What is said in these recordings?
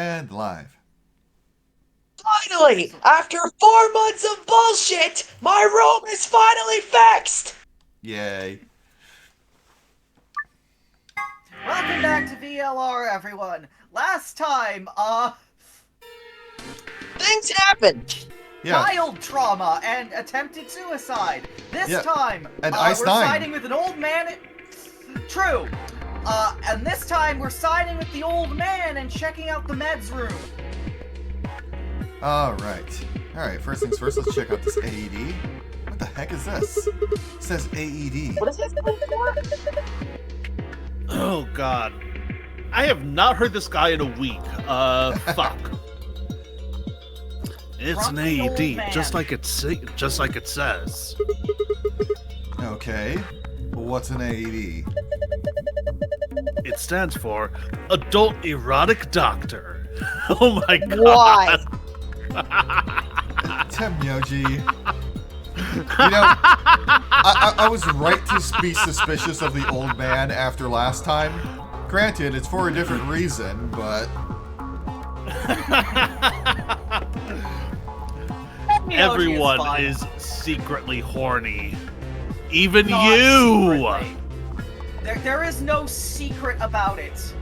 And live. Finally! After 4 months of bullshit, my room is finally fixed! Yay. Welcome back to VLR, everyone. Last time, Things happen! Yeah. child trauma and attempted suicide. This Yeah. time, And we're Ice Nine. siding with an old man. True. And this time we're siding with the old man and checking out the meds room. Alright, first things first, let's check out this AED. What the heck is this? It says AED. What is this thing for? Oh god. I have not heard this guy in a week. Fuck. It's an Grumpy old AED, man. just like it says. Okay. What's an AED? It stands for Adult Erotic Doctor. Oh my god. Why? Temyoji. You know, I was right to be suspicious of the old man after last time. Granted, it's for a different reason, but... Everyone fine. is secretly horny. Even Not you! secretly. There is no secret about it.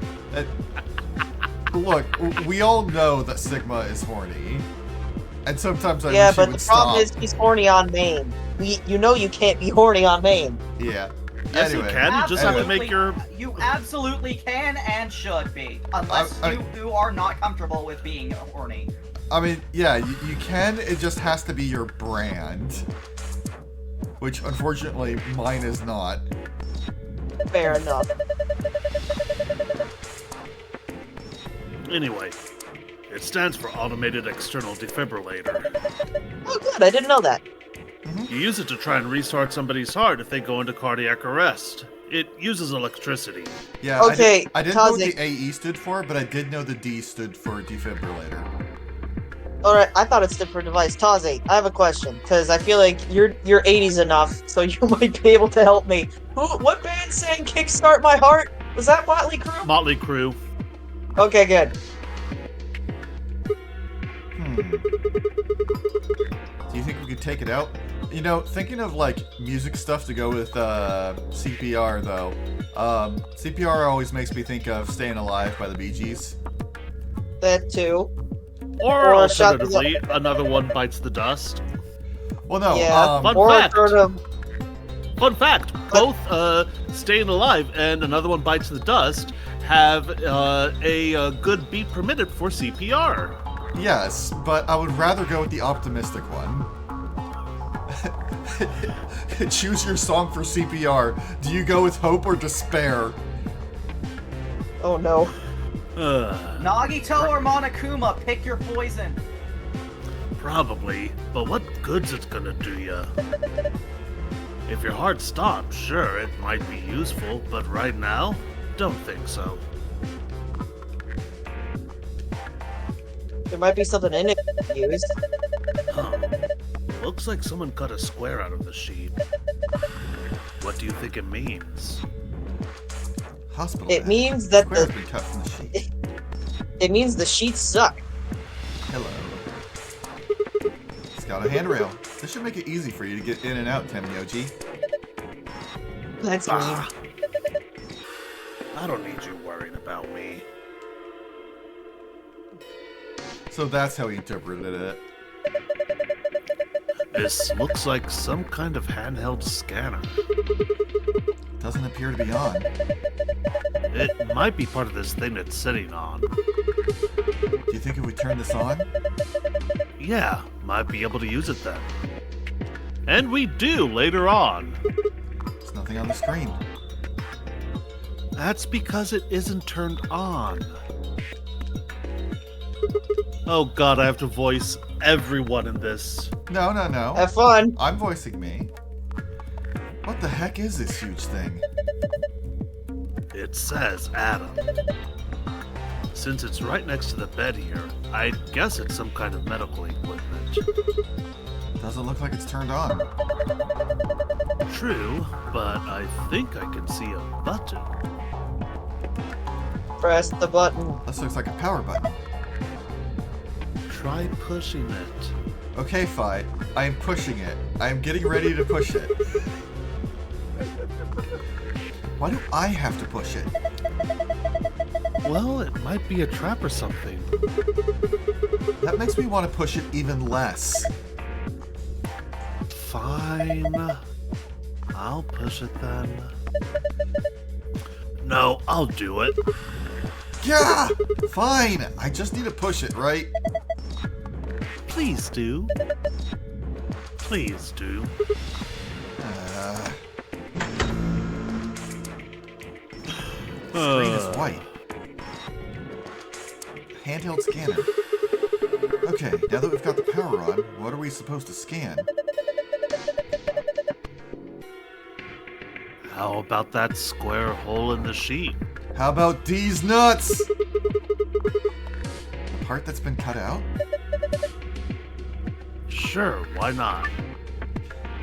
Look, we all know that Sigma is horny. And sometimes I Yeah, wish he but would the problem stop. is he's horny on main. You know you can't be horny on main. Yeah. Yes, Anyway. you can. You just have to make your... You absolutely can and should be, unless you are not comfortable with being horny. I mean, yeah, you can, it just has to be your brand. Which, unfortunately, mine is not. Fair enough. Anyway, it stands for Automated External Defibrillator. Oh good, I didn't know that. You use it to try and restart somebody's heart if they go into cardiac arrest. It uses electricity. Yeah, Okay, I didn't know what Tazik. the AE stood for, but I did know the D stood for defibrillator. Alright, I thought it stood for device. Taze, I have a question, because I feel like you're 80s enough, so you might be able to help me. What band sang Kickstart My Heart? Was that Motley Crue? Motley Crue. Okay, good. Do you think we could take it out? You know, thinking of like music stuff to go with CPR though. CPR always makes me think of Staying Alive by the Bee Gees. That too. Or Or Shut the- alternatively, Another One Bites the Dust. Well, no. Yeah, Fun or fact. sort of. Fun fact, both Staying Alive and Another One Bites the Dust have a good beat per minute for CPR. Yes, but I would rather go with the optimistic one. Choose your song for CPR. Do you go with hope or despair? Oh no. Nagito or Monokuma, pick your poison. Probably, but what good's it's gonna do ya? If your heart stops, sure, it might be useful, but right now, don't think so. There might be something in it we can use. Huh. Looks like someone cut a square out of the sheet. What do you think it means? Hospital. It bed. means that Square's the been cut from the sheet. it means the sheets suck. Hello. It's got a handrail. This should make it easy for you to get in and out, Temyoji. That's mean. I don't need you worrying about me. So that's how he interpreted it. This looks like some kind of handheld scanner. Doesn't appear to be on. It might be part of this thing it's sitting on. Do you think if we turn this on? Yeah, might be able to use it then. And we do later on. There's nothing on the screen. That's because it isn't turned on. Oh god, I have to voice everyone in this. No. Have fun. I'm voicing me. What the heck is this huge thing? It says Adam. Since it's right next to the bed here, I guess it's some kind of medical equipment. Doesn't look like it's turned on. True, but I think I can see a button. Press the button. This looks like a power button. try pushing it. Okay, Fi. I am pushing it. I am getting ready to push it. Why do I have to push it? Well, it might be a trap or something. That makes me want to push it even less. Fine. I'll push it then. No, I'll do it. Yeah! Fine! I just need to push it, right? Please do. Please do. Screen is white. Handheld scanner. Okay, now that we've got the power on, what are we supposed to scan? How about that square hole in the sheet? How about these nuts? The part that's been cut out? Sure, why not?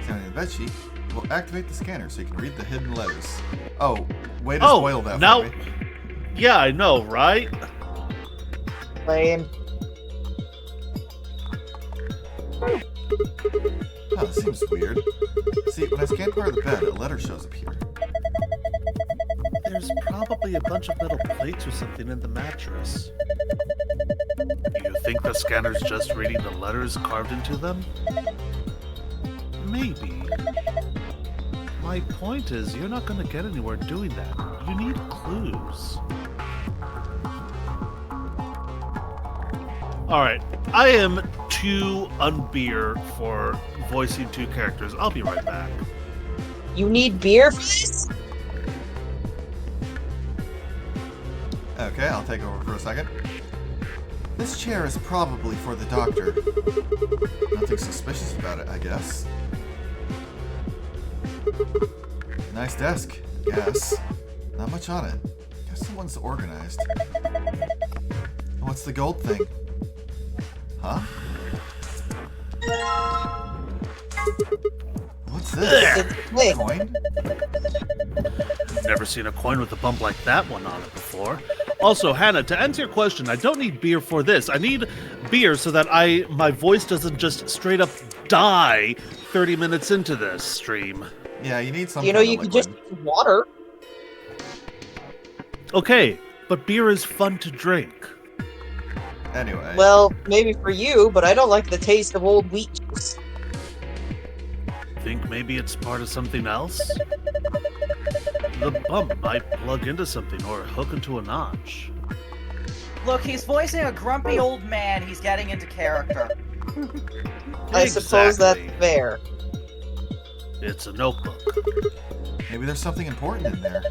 Scanning the bedsheet will activate the scanner so you can read the hidden letters. Oh, way to spoil that now, for me. yeah, I know, right? Lame. Oh, this seems weird. See, when I scan part of the bed, a letter shows up here. There's probably a bunch of metal plates or something in the mattress. You think the scanner's just reading the letters carved into them? Maybe. My point is, you're not going to get anywhere doing that. You need clues. Alright, I am too unbeer for voicing two characters. I'll be right back. You need beer for this? Okay, I'll take over for a second. This chair is probably for the doctor. Nothing suspicious about it, I guess. Nice desk, I guess. Not much on it. Guess someone's organized. What's the gold thing? Huh? What's this? Wait. Coin? Never seen a coin with a bump like that one on it before. Also, Hannah, to answer your question, I don't need beer for this. I need beer so that my voice doesn't just straight up die 30 minutes into this stream. Yeah, you need some You know, kind of you could liquid. just use water. Okay, but beer is fun to drink. Anyway. Well, maybe for you, but I don't like the taste of old wheat juice. Think maybe it's part of something else? The bump might plug into something or hook into a notch. Look, he's voicing a grumpy old man. He's getting into character. I suppose that's Exactly. fair. It's a notebook. Maybe there's something important in there.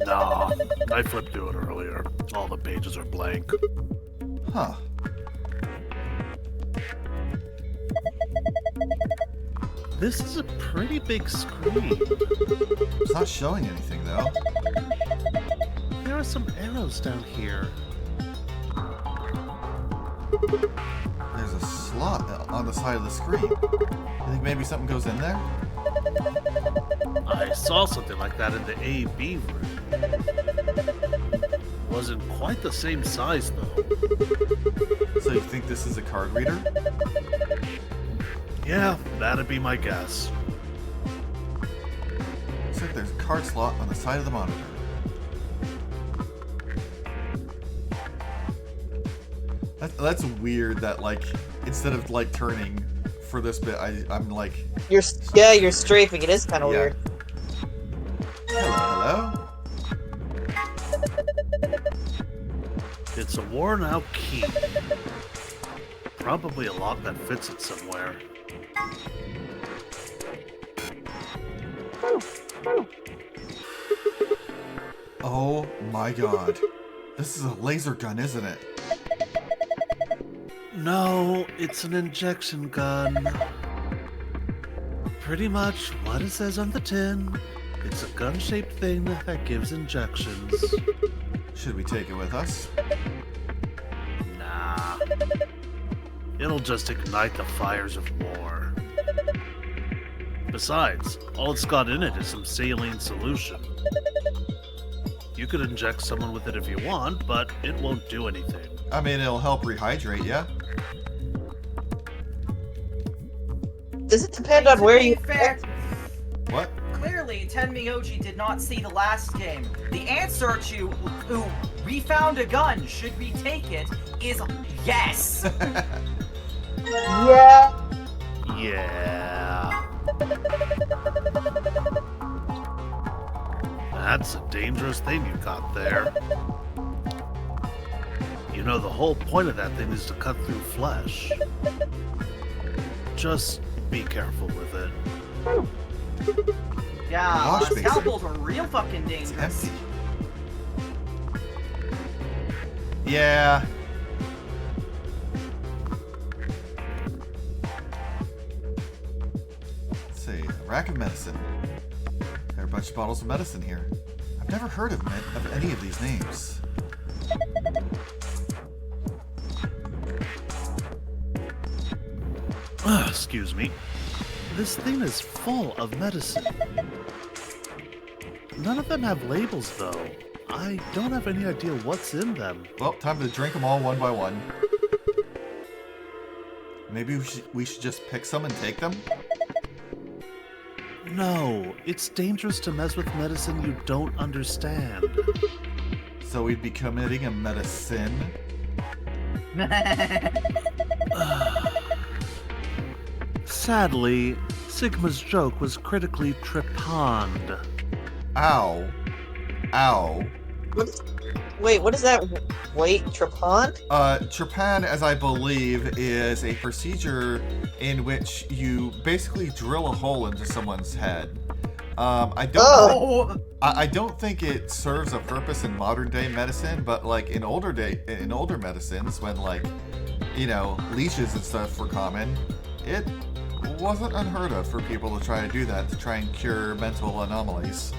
Nah, I flipped through it earlier. All the pages are blank. Huh. This is a pretty big screen. It's not showing anything, though. There are some arrows down here. There's a slot on the side of the screen. You think maybe something goes in there? I saw something like that in the A-B room. Wasn't quite the same size, though. So you think this is a card reader? Yeah, that'd be my guess. Looks like there's a card slot on the side of the monitor. That's weird that, like, instead of, like, turning for this bit, I'm like... You're strafing. It is kind of Yeah. weird. Hello? It's a worn-out key. Probably a lock that fits it somewhere. Oh my god. This is a laser gun, isn't it? No, it's an injection gun. Pretty much what it says on the tin. It's a gun-shaped thing that gives injections. Should we take it with us? Nah. It'll just ignite the fires of war. Besides, all it's got in it is some saline solution. You could inject someone with it if you want, but it won't do anything. I mean, it'll help rehydrate, yeah? Does it depend on where To be you... fair, What? clearly, Tenmyoji did not see the last game. The answer to we found a gun, should we take it, is yes. Yeah. Yeah. That's a dangerous thing you got there. You know, the whole point of that thing is to cut through flesh. Just be careful with it. Yeah, Wash basin. scalpels are real fucking It's dangerous. empty. Yeah. Let's see. A rack of medicine. There are a bunch of bottles of medicine here. I've never heard of any of these names. Excuse me. This thing is full of medicine. None of them have labels, though. I don't have any idea what's in them. Well, time to drink them all one by one. Maybe we should just pick some and take them? No, it's dangerous to mess with medicine you don't understand. So we'd be committing a medicine? Sadly, Sigma's joke was critically trepanned. Ow. Ow. Wait, what is that? Wait, Trepanned? Trepan, as I believe, is a procedure in which you basically drill a hole into someone's head. I don't. I don't think it serves a purpose in modern day medicine, but like in older medicines, when like, you know, leeches and stuff were common, it wasn't unheard of for people to try to do that to try and cure mental anomalies.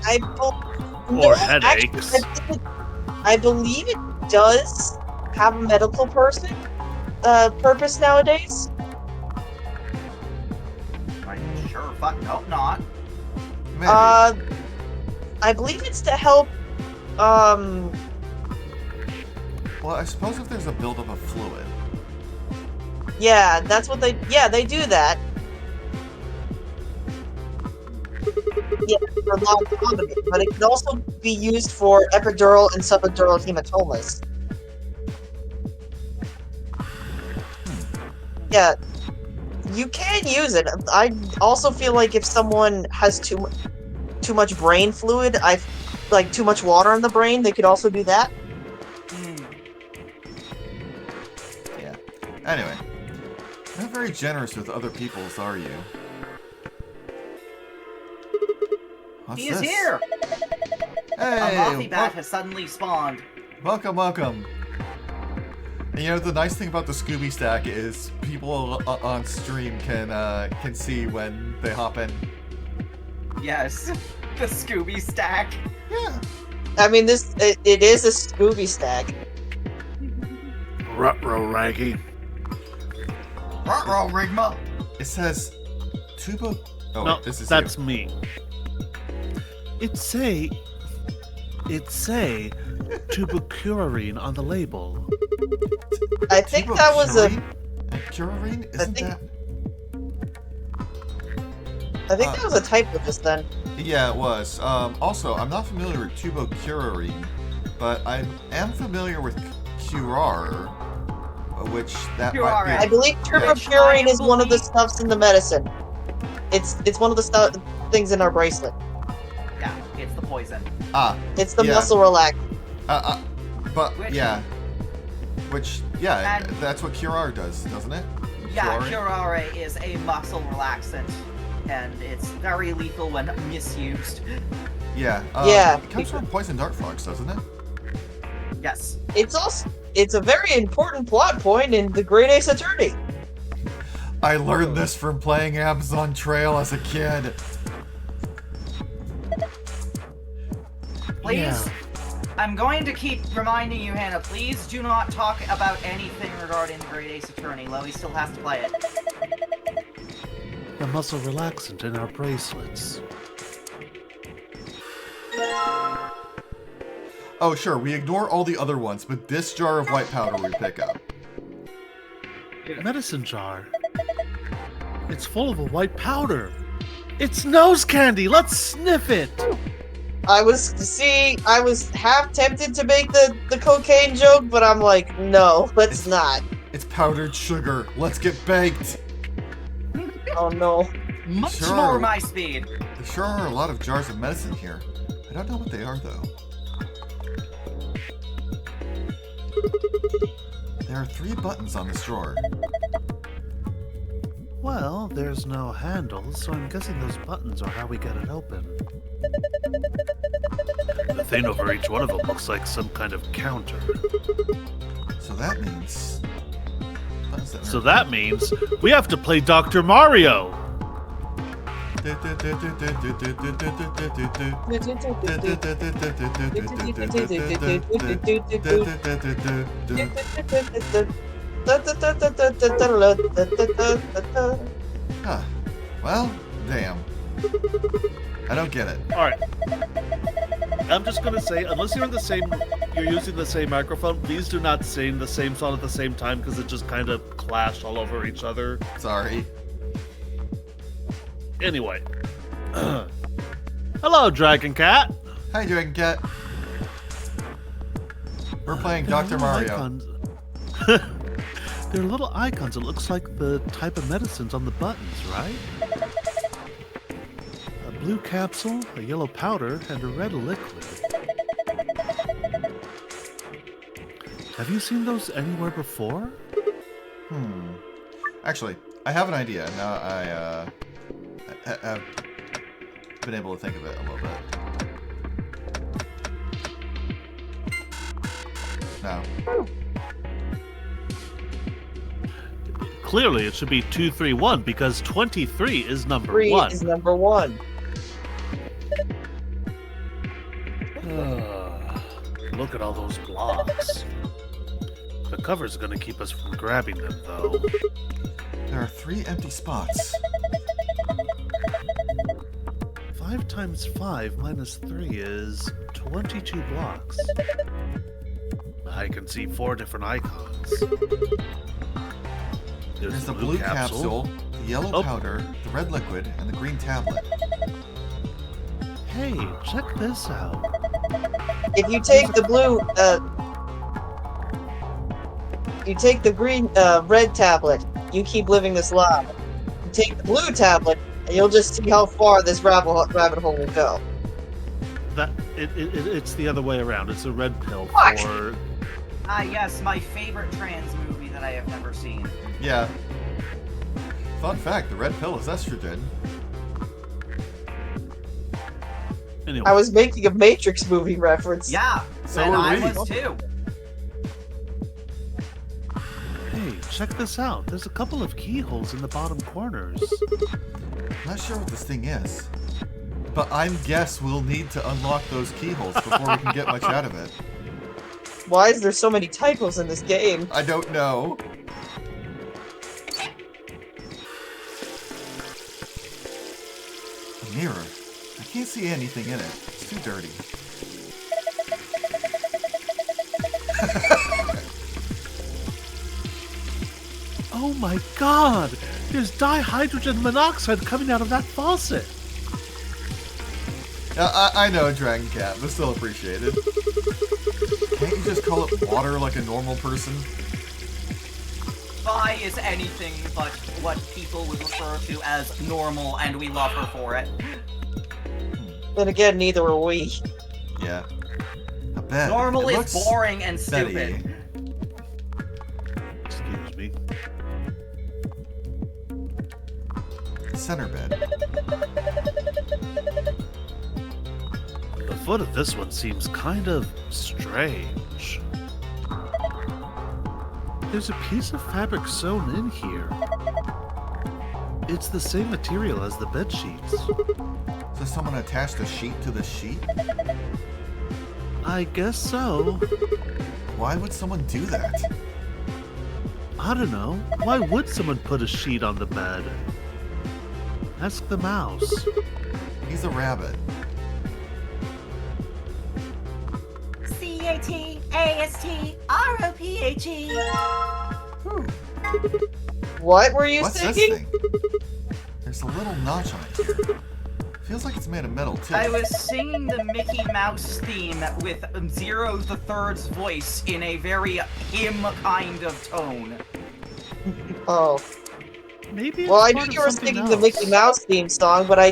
Or headaches. Actually, I believe it does have a medical purpose nowadays. Like, sure, fuck, nope, not. Maybe. I believe it's to help. Well, I suppose if there's a buildup of fluid. Yeah, that's what they. Yeah, they do that. Yeah, for lobotomy, but it can also be used for epidural and subdural hematomas. Yeah, you can use it. I also feel like if someone has too much brain fluid, like too much water in the brain, they could also do that. Yeah. Anyway, not very generous with other people's, are you? What's He is this? here! Hey, A Moffy Bat has suddenly spawned. welcome. And you know, the nice thing about the Scooby Stack is people on stream can see when they hop in. Yes, the Scooby Stack. Yeah. I mean, it is a Scooby stack. Ruh-roh, Raggy. Ruh-roh, Rigma. It says tubo. Oh, No, wait, this is that's you. me. It's say tuberculin on the label. I think that was a. Curarine? Isn't think- that? I think that was a typo just then. Yeah, it was. Also, I'm not familiar with tubocurarine, but I am familiar with curar, which that might I be. believe tuberculin is one of the stuffs in the medicine. It's one of the things in our bracelet. Yeah, it's the poison. It's the Yeah. muscle relax. But Which- yeah, which yeah, And- that's what curar does, doesn't it? Yeah, Curare? curare is a muscle relaxant, and it's very lethal when misused. Yeah. Yeah. It comes from poison dart frogs, doesn't it? Yes. It's a very important plot point in the Great Ace Attorney. I learned this from playing Amazon Trail as a kid. Please, Yeah. I'm going to keep reminding you, Hannah, please do not talk about anything regarding the Great Ace Attorney. Loey still has to play it. The muscle relaxant in our bracelets. Oh, sure, we ignore all the other ones, but this jar of white powder we pick up. Medicine jar. It's full of a white powder. It's nose candy. Let's sniff it. I was half tempted to make the cocaine joke, but I'm like, no, let's not. It's powdered sugar. Let's get baked. Oh no. Much Sure. more my speed. There sure are a lot of jars of medicine here. I don't know what they are, though. There are 3 buttons on this drawer. Well, there's no handle, so I'm guessing those buttons are how we get it open. The thing over each one of them looks like some kind of counter. So that means... So that means we have to play Dr. Mario! Huh. Well, damn. I don't get it. Alright. I'm just gonna say, unless you're using the same microphone, please do not sing the same song at the same time because it just kind of clashed all over each other. Sorry. Anyway. Hello, Dragon Cat. Hi, Dragon Cat. We're playing Dr. Mario. Icons. They're little icons. It looks like the type of medicines on the buttons, right? A blue capsule, a yellow powder, and a red liquid. Have you seen those anywhere before? Actually, I have an idea. Now I've been able to think of it a little bit. No. Clearly, it should be 231 because 23 is number 3 1. is number 1. Look at all those blocks. The cover's gonna keep us from grabbing them, though. There are 3 empty spots. 5 times 5 minus 3 is 22 blocks. I can see 4 different icons. There's the blue capsule, the yellow powder, the red liquid, and the green tablet. Hey, check this out. If you take the blue, you take the green, red tablet, you keep living this life. You take the blue tablet, and you'll just see how far this rabbit hole will go. It's the other way around. It's a red pill What? for... Ah, yes, my favorite trans movie that I have never seen. Yeah. Fun fact, the red pill is estrogen. Anyway. I was making a Matrix movie reference. Yeah, So and were I we. was too. Hey, check this out. There's a couple of keyholes in the bottom corners. Not sure what this thing is. But I guess we'll need to unlock those keyholes before we can get much out of it. Why is there so many typos in this game? I don't know. A mirror. I can't see anything in it. It's too dirty. Oh my god! There's dihydrogen monoxide coming out of that faucet! I know, Dragon Cat, but still appreciated. Can't you just call it water like a normal person? Vi is anything but what people would refer to as normal, and we love her for it. Then again, neither are we. Yeah. A bed. Normal It is looks boring and beddy. stupid. Excuse me. Center bed. The foot of this one seems kind of strange. There's a piece of fabric sewn in here. It's the same material as the bed sheets. So someone attached a sheet to the sheet? I guess so. Why would someone do that? I don't know. Why would someone put a sheet on the bed? Ask the mouse. He's a rabbit. See, P-A-T-A-S-T-R-O-P-H-E. What were you What's singing? this thing? There's a little notch on it here. Feels like it's made of metal too. I was singing the Mickey Mouse theme with Zero the Third's voice in a very hymn kind of tone. Oh. Maybe it's Well, I knew part of you were something singing the else. Mickey Mouse theme song, but I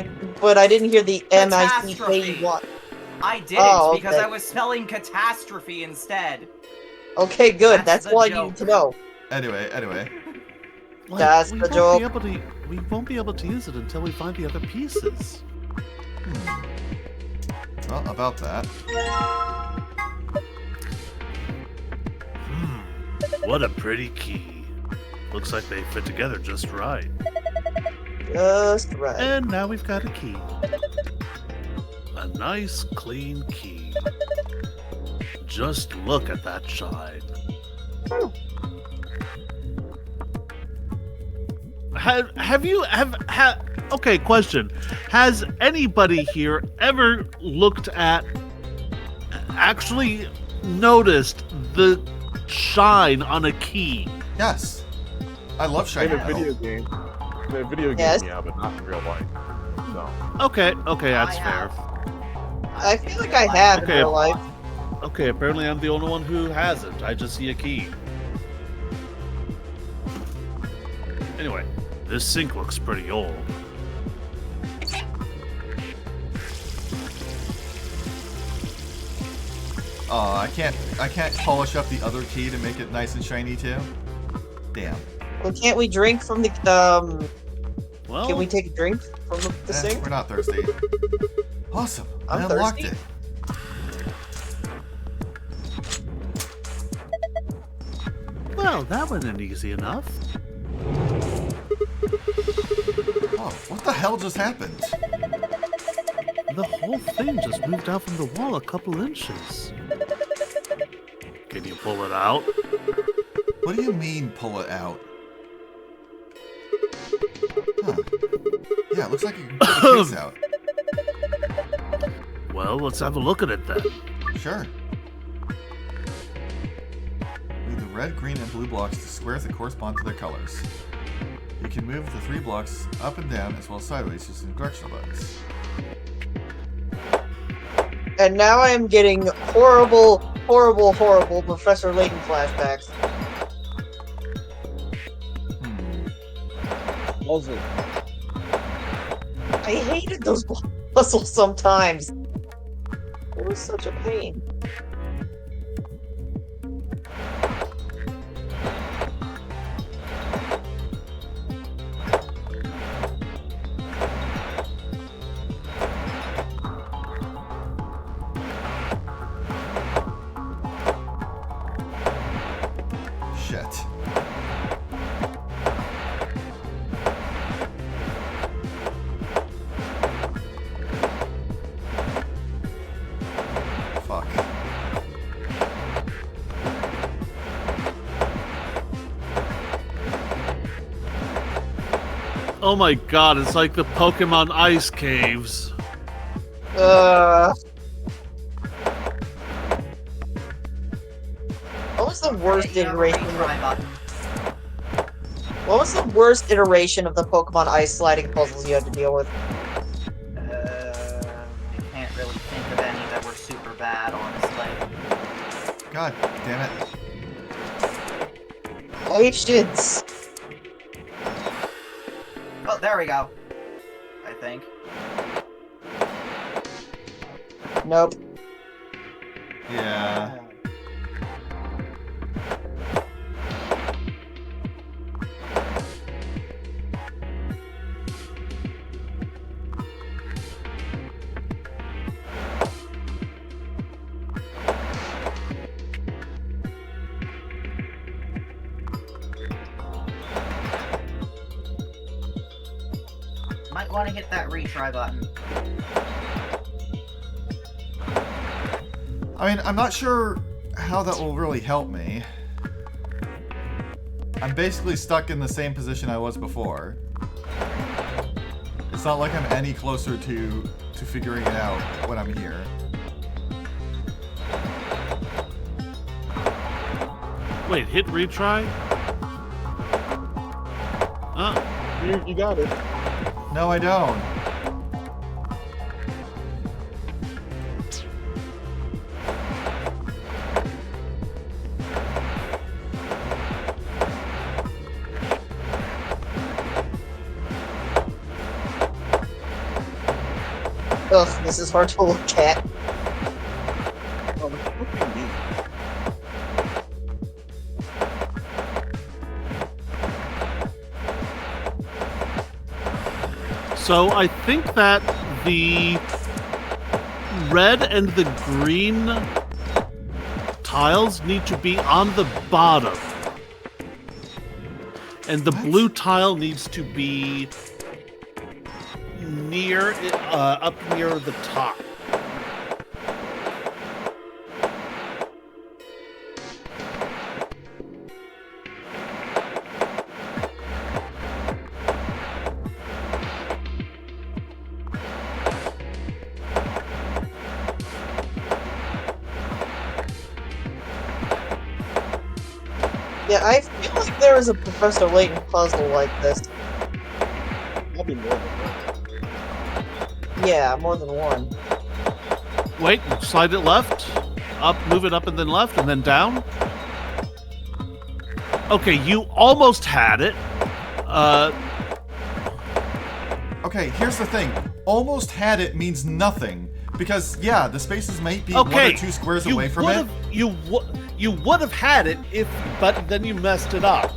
didn't hear the Catastrophe. M-I-C-K-E-Y. I didn't Oh, because okay. I was spelling catastrophe instead. Okay, good. That's That's the all I joke. needed to know. Anyway. Like, That's we the won't joke. we won't be able to use it until we find the other pieces. Well, about that. What a pretty key. Looks like they fit together just right. Just right. And now we've got a key. A nice, clean key. Just look at that shine. Okay, question. Has anybody here ever looked at, actually noticed the shine on a key? Yes. I love shiny In a video metal. game. In a video game, Yes. yeah, but not in real life. No. Okay, that's I fair. have. I feel like I have in Okay. real life. Okay, apparently I'm the only one who hasn't. I just see a key. Anyway, this sink looks pretty old. I can't polish up the other key to make it nice and shiny too. Damn. Well, can't we drink from the Well, Can we take a drink from the sink? We're not thirsty. Awesome. I I'm unlocked thirsty. it. well, that wasn't easy enough. Oh, what the hell just happened? The whole thing just moved out from the wall a couple inches. Can you pull it out? What do you mean, pull it out? Huh. Yeah, it looks like you can pull the case out. Well, let's have a look at it then. Sure. Move the red, green, and blue blocks to squares that correspond to their colors. You can move the 3 blocks up and down as well as sideways using directional buttons. And now I am getting horrible Professor Layton flashbacks. Puzzle. I hated those puzzles sometimes. It was such a pain. Shit. Fuck. Oh my god, it's like the Pokemon Ice Caves. What was the worst Hit your iteration? retry button. What was the worst iteration of the Pokemon Ice sliding puzzles you had to deal with? I can't really think of any that were super bad, honestly. God damn it. Patience. Oh, there we go. I think. Nope. Yeah. Might want to hit that retry button. I mean, I'm not sure how that will really help me. I'm basically stuck in the same position I was before. It's not like I'm any closer to figuring it out when I'm here. Wait, hit retry? You got it. No, I don't. Ugh, this is hard to look at. Oh, look at me. So I think that the red and the green tiles need to be on the bottom. And the blue tile needs to be near, up near the top. Yeah, I feel like there is a Professor Layton puzzle like this. Probably more than that. Yeah, more than one. Wait, slide it left, up, move it up and then left, and then down. Okay, you almost had it. Okay, here's the thing. Almost had it means nothing. Because, yeah, the spaces might be Okay, 1 or 2 squares away from it. You would have had it if, but then you messed it up.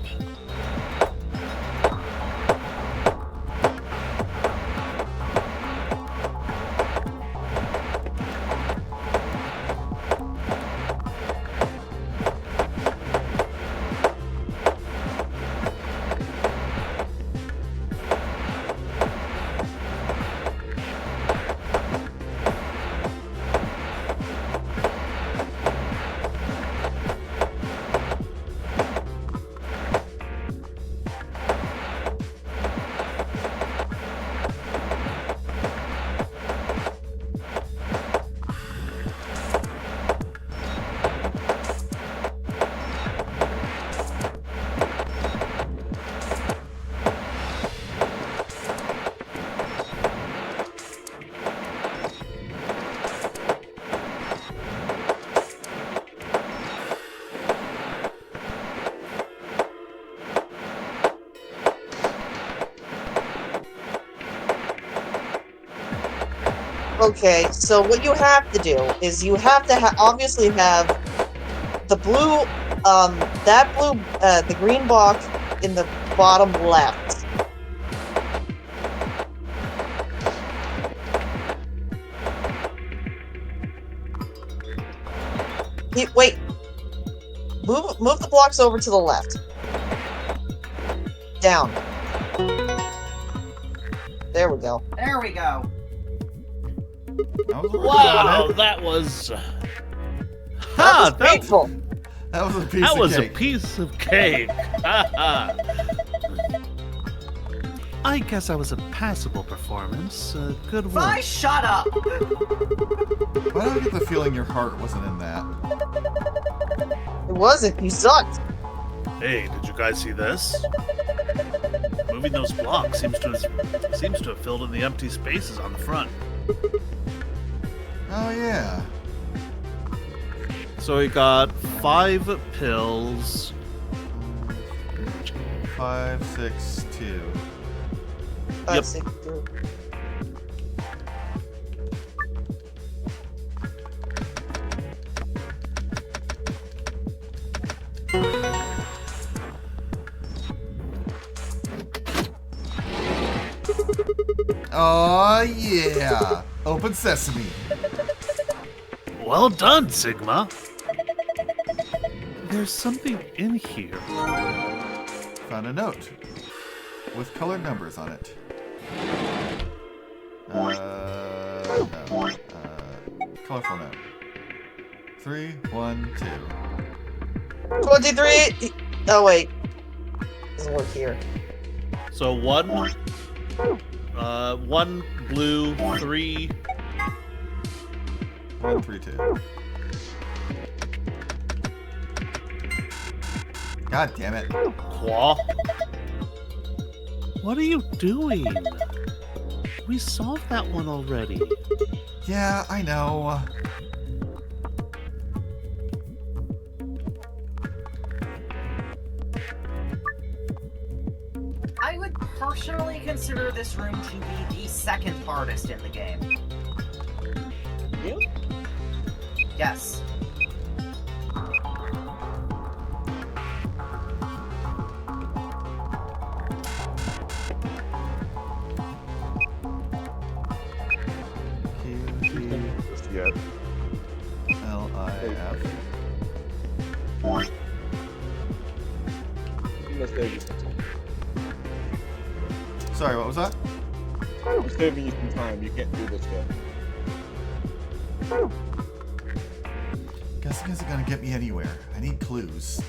Okay, so what you have to do is you have to obviously have the blue, the green block in the bottom left. Wait. Move the blocks over to the left. Down. There we go. There we go. That was a Wow, good that was. That was painful. That was a piece That of was cake. a piece of cake. I guess I was a passable performance. Good work. Vi, shut up! Why do I get the feeling your heart wasn't in that? It wasn't. You sucked. Hey, did you guys see this? Moving those blocks seems to have filled in the empty spaces on the front. Oh, yeah. So we got 5 pills. 5, 6, 2. 5, Yep. 6, 2. Oh, yeah. Open sesame. Well done, Sigma. There's something in here. Found a note with colored numbers on it. No. Colorful note. 3, 1, 2. 23! Oh, wait. Doesn't work here. So 1 blue, 3. 1, 3, 2. God damn it. Qua? What are you doing? We solved that one already. Yeah, I know. I would personally consider this room to be the second hardest in the game. Really? Yes. Yeah. L-I-F. You must save you some time. Sorry, what was that? I'm saving you some time. You can't do this yet. Guessing isn't gonna get me anywhere. I need clues.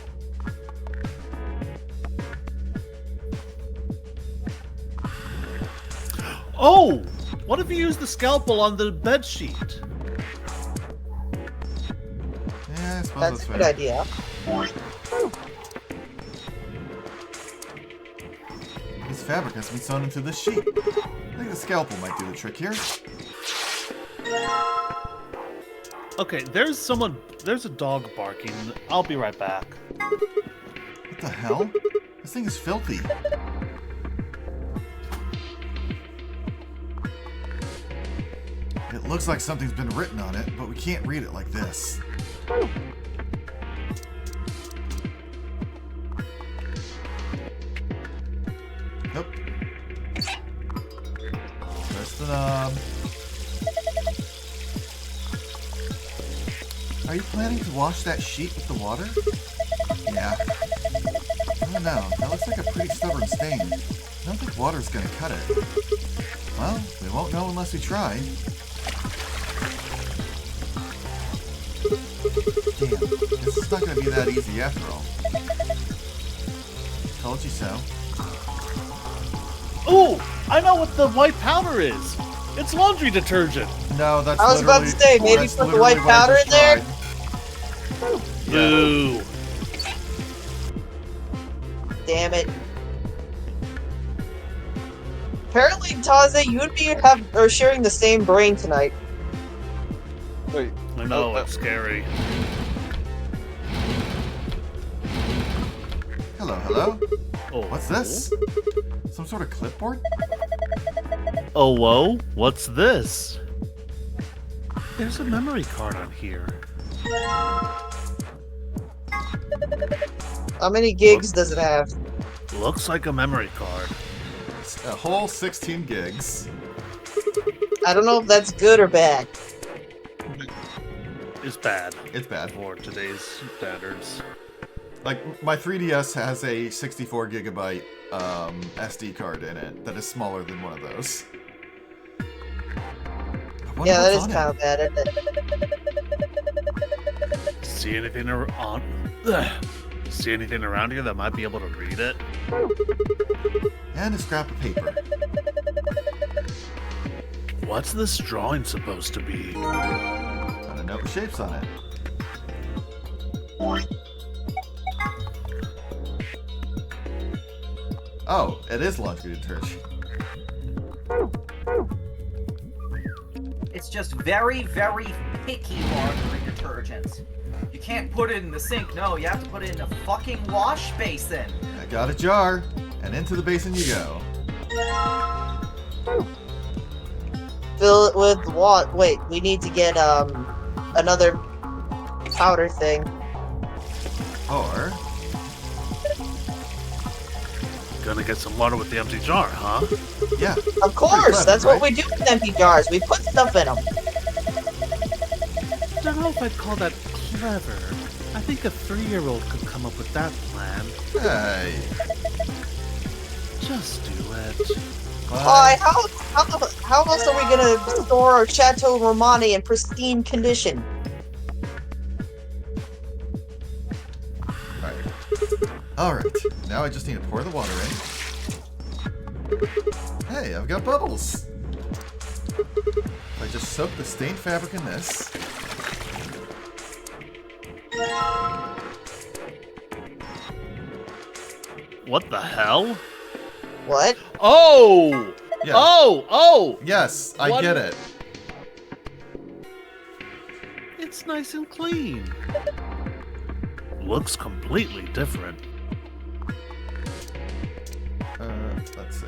Oh! What if you use the scalpel on the bed sheet? Yeah, I suppose That's a fair. good idea. This fabric has been sewn into this sheet. I think the scalpel might do the trick here. Okay, there's a dog barking. I'll be right back. What the hell? This thing is filthy. It looks like something's been written on it, but we can't read it like this. Nope. Press the knob. Are you planning to wash that sheet with the water? Yeah. I don't know. That looks like a pretty stubborn stain. I don't think water's gonna cut it. Well, we won't know unless we try. Damn, this is not gonna be that easy after all. Told you so. Ooh! I know what the white powder is! It's laundry detergent! No, that's I was about to say, maybe that's put the literally white what I powder just in there? tried. Yeah. Boo! Damn it. Apparently, Taze, you and me are sharing the same brain tonight. Wait. I know, it's scary. Hello, hello. Oh, What's this? Some sort of clipboard? Oh, whoa? What's this? There's a memory card on here. How many gigs does it have? Looks like a memory card. A whole 16 gigs. I don't know if that's good or bad. It's bad It's bad. for today's standards. Like, my 3DS has a 64 gigabyte SD card in it that is smaller than one of those. I wonder Yeah, that what's is on kind of bad, isn't it? See anything around? See anything around here that might be able to read it? it. And a scrap of paper. What's this drawing supposed to be? And a note with shapes on it. Oh, it is laundry detergent. It's just very, very picky laundry detergent. You can't put it in the sink, no, you have to put it in a fucking wash basin. I got a jar, and into the basin you go. Fill it with what? Wait, we need to get another powder thing. Or, Gonna get some water with the empty jar, huh? yeah. Of course, clever, that's what right? we do with empty jars. We put stuff in them. Don't know if I'd call that clever. I think a 3-year-old could come up with that plan. Hey. Just do it. Why? How else are we gonna store our Chateau Romani in pristine condition? Alright, now I just need to pour the water in. Hey, I've got bubbles! If I just soak the stained fabric in this. What the hell? What? Oh! Yeah. Oh! Yes, I What? get it. It's nice and clean. Looks completely different. Let's see.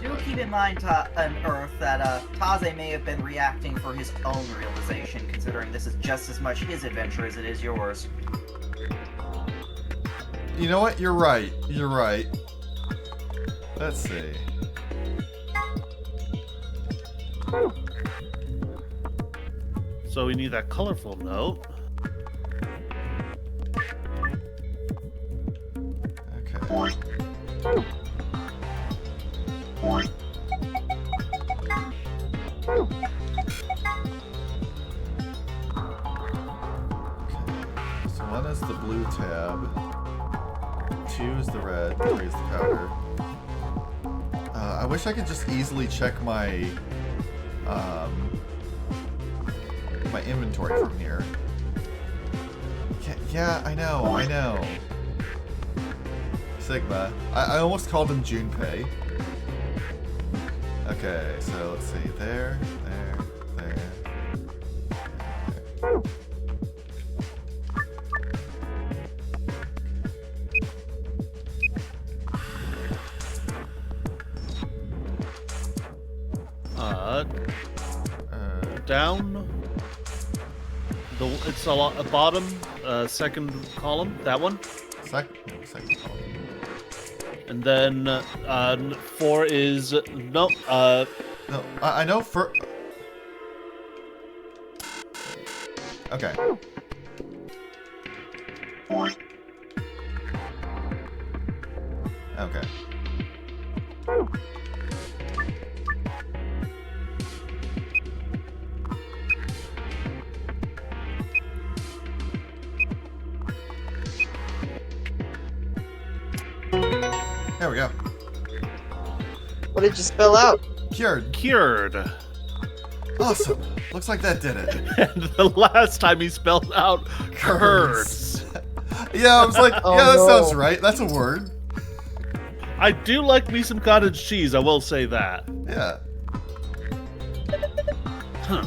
Do keep in mind, Earth, that Taze may have been reacting for his own realization, considering this is just as much his adventure as it is yours. You know what? You're right. You're right. Let's see. So we need that colorful note. Okay. So one is the blue tab, 2 is the red, 3 is the powder. I wish I could just easily check my my inventory from here. Yeah, I know. Sigma. I almost called him Junpei. Okay, so let's see. There. Down. It's a lot. Bottom, second column. That one. Second column. And then 4 is no. No, I know for. Okay. Okay. There we go. What did you spell out? Cured. Awesome. Looks like that did it. And the last time he spelled out curds. Yeah, I was like, Oh, yeah, that no. sounds right. That's a word. I do like me some cottage cheese, I will say that. Yeah.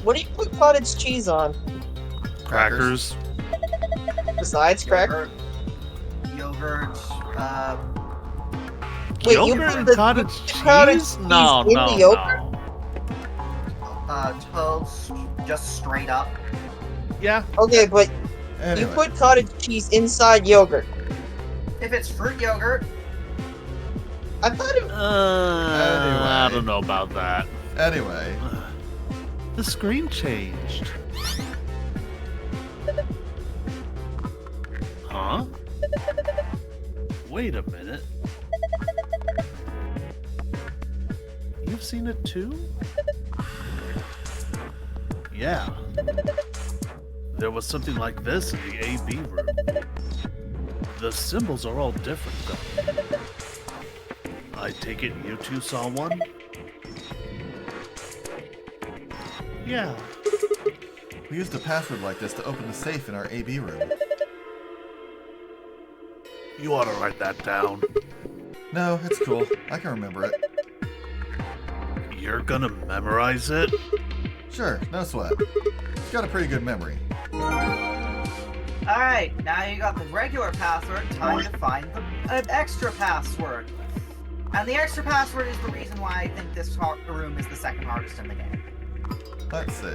What do you put cottage cheese on? Crackers. Besides cracker? Yogurt, Wait, you Yogurt put and the cottage cottage cheese? cheese No, in no, the yogurt? no. toast, just straight up. Yeah. Okay, but Anyway. you put cottage cheese inside yogurt. If it's fruit yogurt, I thought it. I don't know about that. Anyway. The screen changed. Huh? Wait a minute. You've seen it too? Yeah. There was something like this in the AB room. The symbols are all different though. I take it you two saw one? Yeah. We used a password like this to open the safe in our AB room. You ought to write that down. No, it's cool. I can remember it. You're gonna memorize it? Sure, no sweat. It's got a pretty good memory. alright, now you got the regular password, time to find the extra password. And the extra password is the reason why I think this room is the second hardest in the game. Let's see.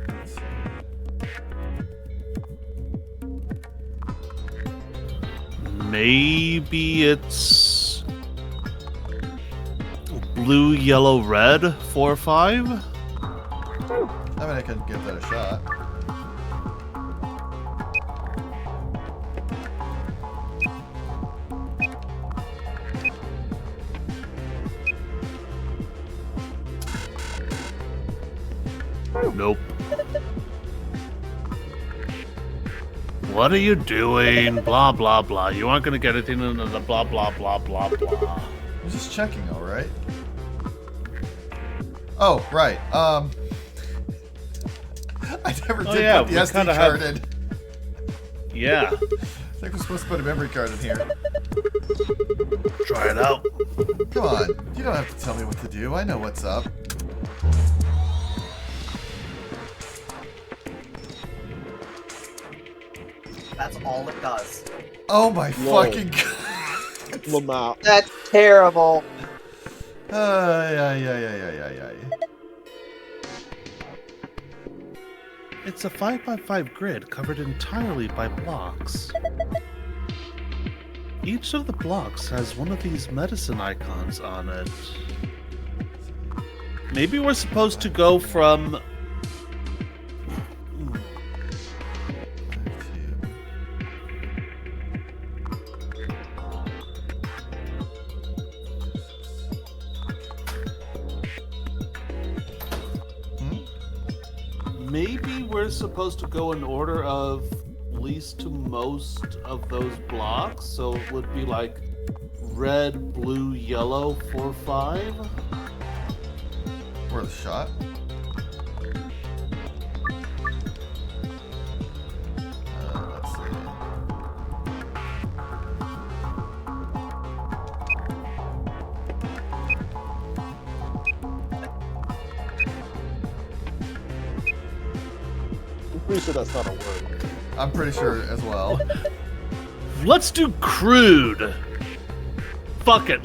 Let's see. Maybe it's blue, yellow, red, 4 or 5? I mean, I can give that a shot. Nope. What are you doing? Blah, blah, blah. You aren't going to get anything into the blah, blah, blah, blah, blah. I'm just checking, all right? Oh, right. I never did put the SD card in. Yeah. I think we're supposed to put a memory card in here. Try it out. Come on. You don't have to tell me what to do. I know what's up. That's all it does. Oh my Whoa. fucking god. Lamau. That's terrible. Yeah. It's a 5x5 grid covered entirely by blocks. Each of the blocks has one of these medicine icons on it. Maybe we're supposed to go from... Maybe we're supposed to go in order of least to most of those blocks, so it would be like red, blue, yellow, 4, 5. Worth a shot. Let's see. I'm pretty sure that's not a word. I'm pretty sure as well. Let's do crude. Fuck it.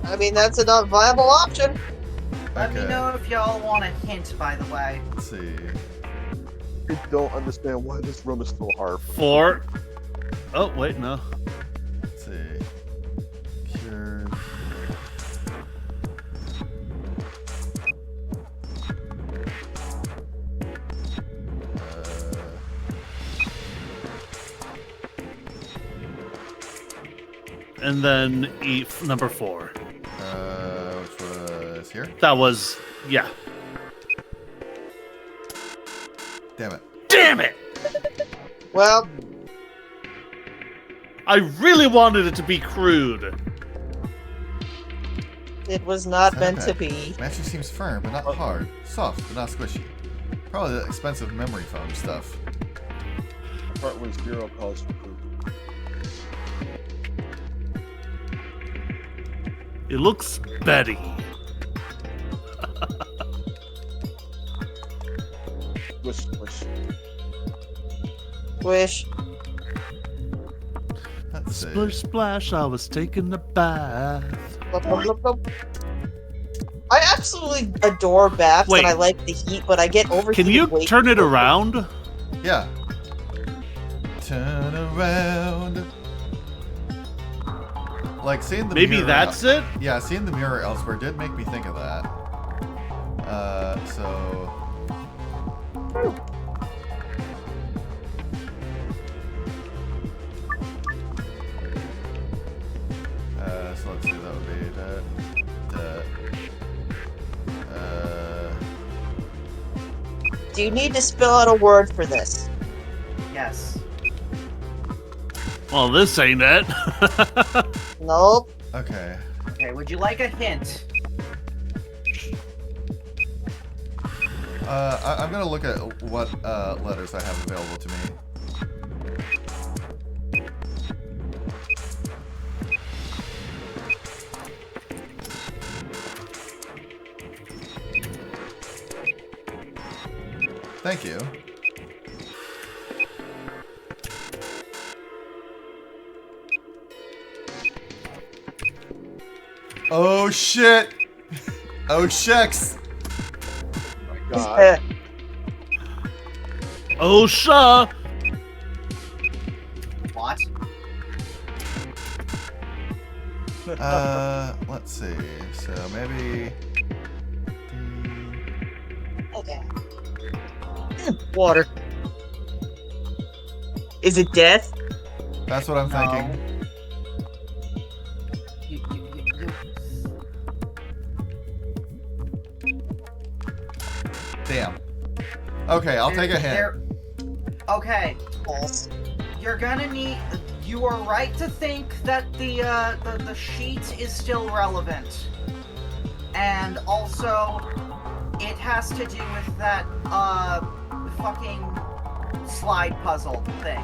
I mean, that's a not viable option. Let me Okay. know if y'all want a hint, by the way. Let's see. I don't understand why this room is so hard. 4. Oh, wait, no. Let's see. Cured. And then number 4. Which was here? That was, yeah. Damn it. Damn it! Well, I really wanted it to be crude. it was not It's meant not to bad. be. It actually seems firm, but not hard. Soft, but not squishy. Probably the expensive memory foam stuff. The part where 0 calls for food. It looks Betty. Squish, squish. Wish. Let's see. Splish splash, I was taking a bath. Blup, blup, blup, blup. I absolutely adore baths Wait. and I like the heat, but I get overheated. Can you way turn it quickly. around? Yeah. Turn around. Like seeing the Maybe mirror that's it? Yeah, seeing the mirror elsewhere did make me think of that. So let's see, that would be Do you need to spell out a word for this? Yes. Well, this ain't it. Nope. okay. Okay, would you like a hint? I'm gonna look at what letters I have available to me. Thank you. Oh shit! Oh shucks! My God. Oh, sure. What? Let's see. So maybe. Okay. Water. Is it death? That's what I'm No. thinking. You- Damn. Okay, I'll take a hint. Okay, False. you're gonna need. You are right to think that the sheet is still relevant, and also it has to do with that fucking slide puzzle thing.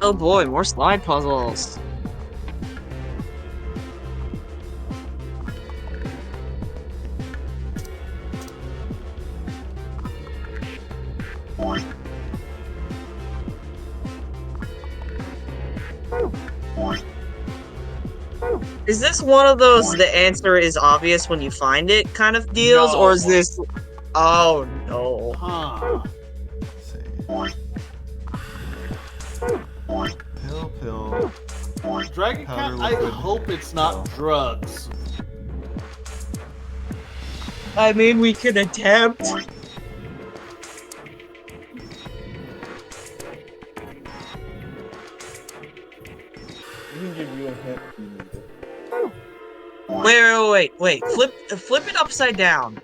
Oh boy, more slide puzzles. Is this one of those the answer is obvious when you find it kind of deals, or is No. this... Oh no. Huh. Let's see. Pill. Dragon Powder Cat, I liquid. hope it's not drugs. I mean, we could attempt. We can give you a hint if you need it. Wait. Flip it upside down.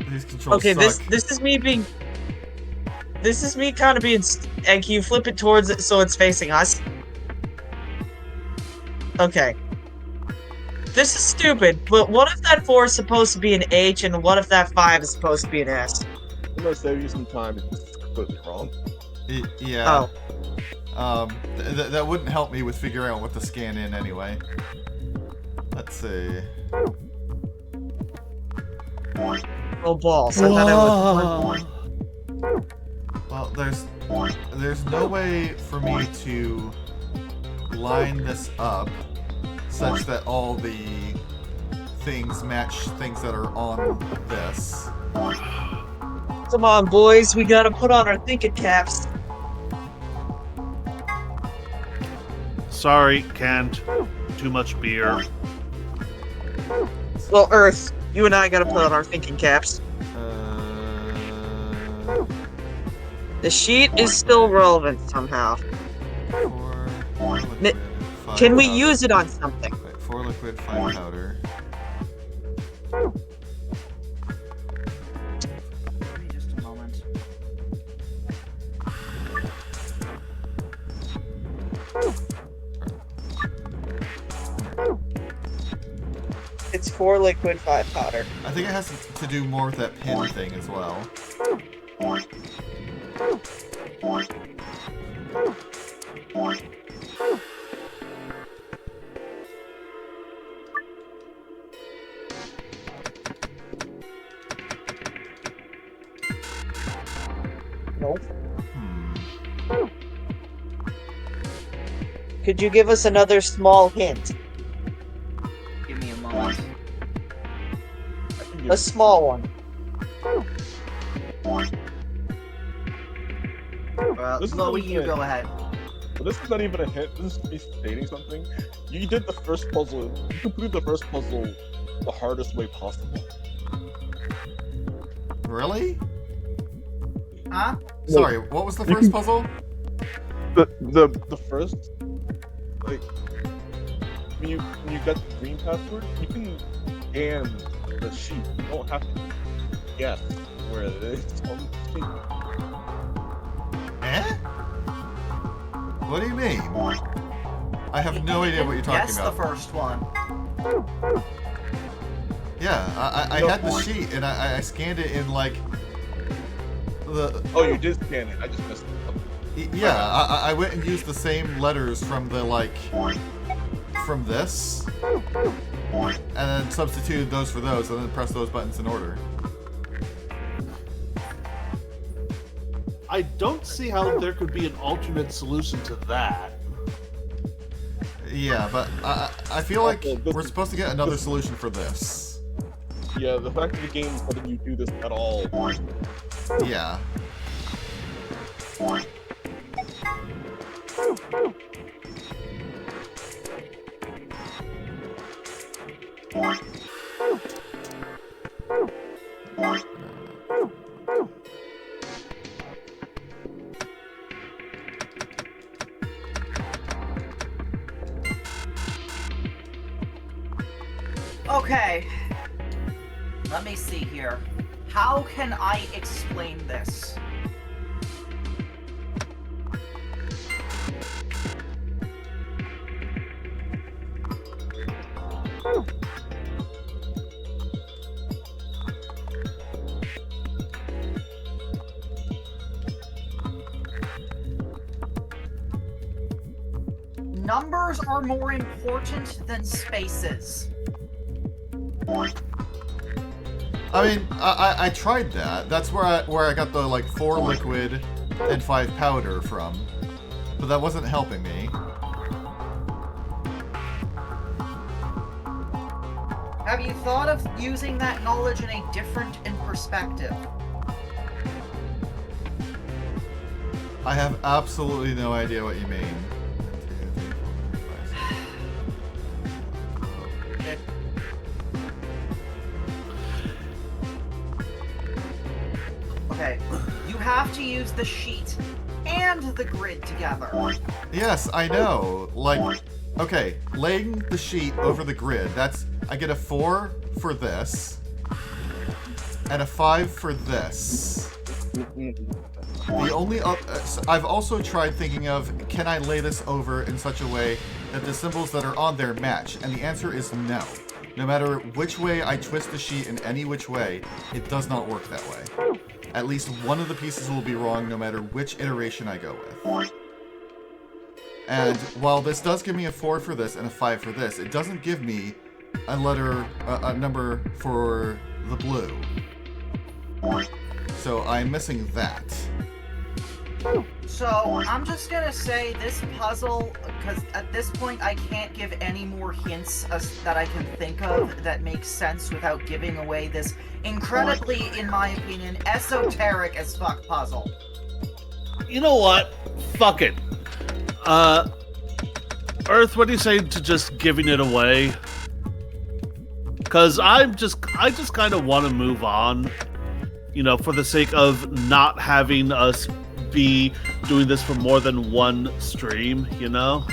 These controls Okay, suck. this is me being... This is me kind of being... And can you flip it towards it so it's facing us? Okay. This is stupid, but what if that 4 is supposed to be an H, and what if that 5 is supposed to be an S? I'm gonna save you some time if this is completely wrong. Yeah. Oh. That wouldn't help me with figuring out what to scan in anyway. Let's see. Oh, balls. I thought I was... Well, there's no way for me to line this up such that all the things match things that are on this. Come on, boys. We gotta put on our thinking caps. Sorry, can't. Too much beer. Well, Earth, you and I gotta put on our thinking caps. The sheet is still relevant somehow. 4 liquid, 5 Can we powder. use it on something? Wait, 4 liquid, 5 powder. Give me just a moment. It's 4 liquid, 5 powder. I think it has to do more with that pin thing as well. Nope. Hmm. Could you give us another small hint? Give me a moment. I can give A small one. This is Chloe, really you good. go ahead. But this is not even a hint, this is me stating something. You did the first puzzle, you completed the first puzzle the hardest way possible. Really? Huh? Sorry, what was the first puzzle? The first, like, when you get the green password, you can scan the sheet. You don't have to guess where it is on the sheet. Eh? What do you mean? I have no idea what you're talking Guess about. the first one. Yeah, I No. had the sheet and I scanned it in like the. Oh, you did scan it. I just missed it. Yeah, I went and used the same letters from the like from this, and then substituted those for those, and then pressed those buttons in order. I don't see how there could be an alternate solution to that. Yeah, but I feel like Okay, this we're is- supposed to get another solution for this. Yeah, the fact that the game is letting you do this at all. Yeah. Okay. Let me see here. How can I explain this? Numbers are more important than spaces. I mean, I tried that. That's where I got the like 4 liquid and 5 powder from, but that wasn't helping me. Have you thought of using that knowledge in a different perspective? I have absolutely no idea what you mean. Okay, you have to use the sheet and the grid together. Yes, I know. Like, okay, laying the sheet over the grid, I get a 4 for this, and a 5 for this. The only, I've also tried thinking of, can I lay this over in such a way that the symbols that are on there match? And the answer is no. No matter which way I twist the sheet in any which way, it does not work that way. At least one of the pieces will be wrong no matter which iteration I go with. And while this does give me a 4 for this and a 5 for this, it doesn't give me a number for the blue. So I'm missing that. So, I'm just gonna say this puzzle, because at this point I can't give any more hints that I can think of that make sense without giving away this incredibly, in my opinion, esoteric as fuck puzzle. You know what? Fuck it. Earth, what do you say to just giving it away? Because I just kind of want to move on. You know, for the sake of not having us be doing this for more than one stream, you know?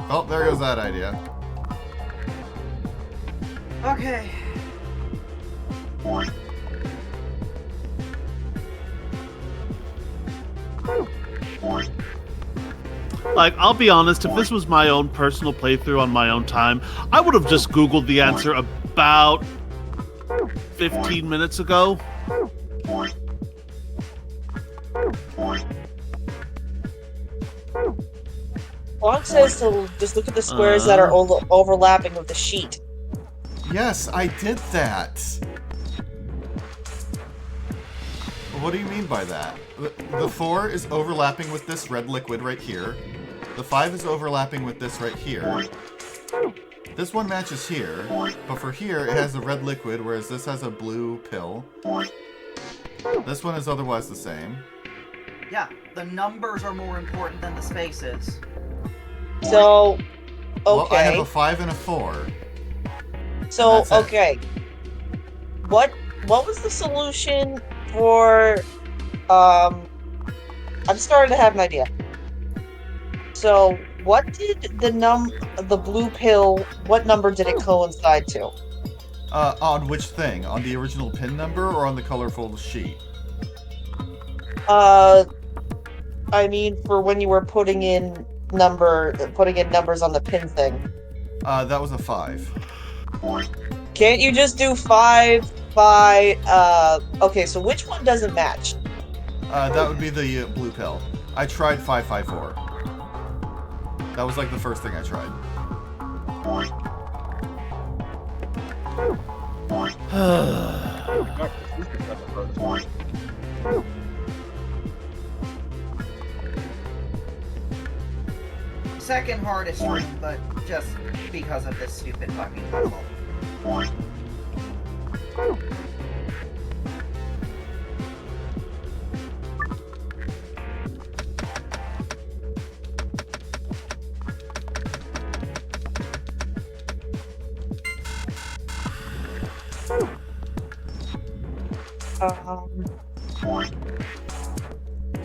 Oh, there goes that idea. Okay. Like, I'll be honest, if this was my own personal playthrough on my own time, I would have just Googled the answer about 15 minutes ago. Bonk says to just look at the squares that are overlapping with the sheet. Yes, I did that. What do you mean by that? The 4 is overlapping with this red liquid right here. The 5 is overlapping with this right here. This one matches here, but for here it has a red liquid, whereas this has a blue pill. This one is otherwise the same. Yeah, the numbers are more important than the spaces. So, okay. Well, I have a 5 and a 4. So, okay. What was the solution for, I'm starting to have an idea. So, what did the blue pill, what number did it coincide to? On which thing? On the original pin number or on the colorful sheet? I mean, for when you were putting in numbers on the pin thing. That was a 5. Can't you just do 5 by, okay, so which one doesn't match? That would be the blue pill. I tried 554. That was like the first thing I tried. Second hardest room, but just because of this stupid fucking puzzle.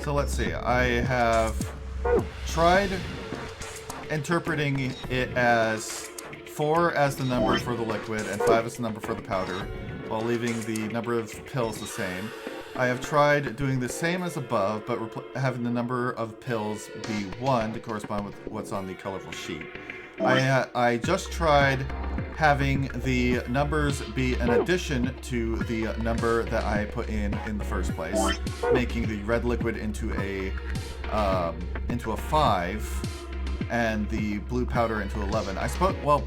So let's see. I have tried interpreting it as 4 as the number for the liquid and 5 as the number for the powder, while leaving the number of pills the same. I have tried doing the same as above, but having the number of pills be 1 to correspond with what's on the colorful sheet. I just tried having the numbers be an addition to the number that I put in the first place, making the red liquid into a 5 and the blue powder into 11. I suppose, well,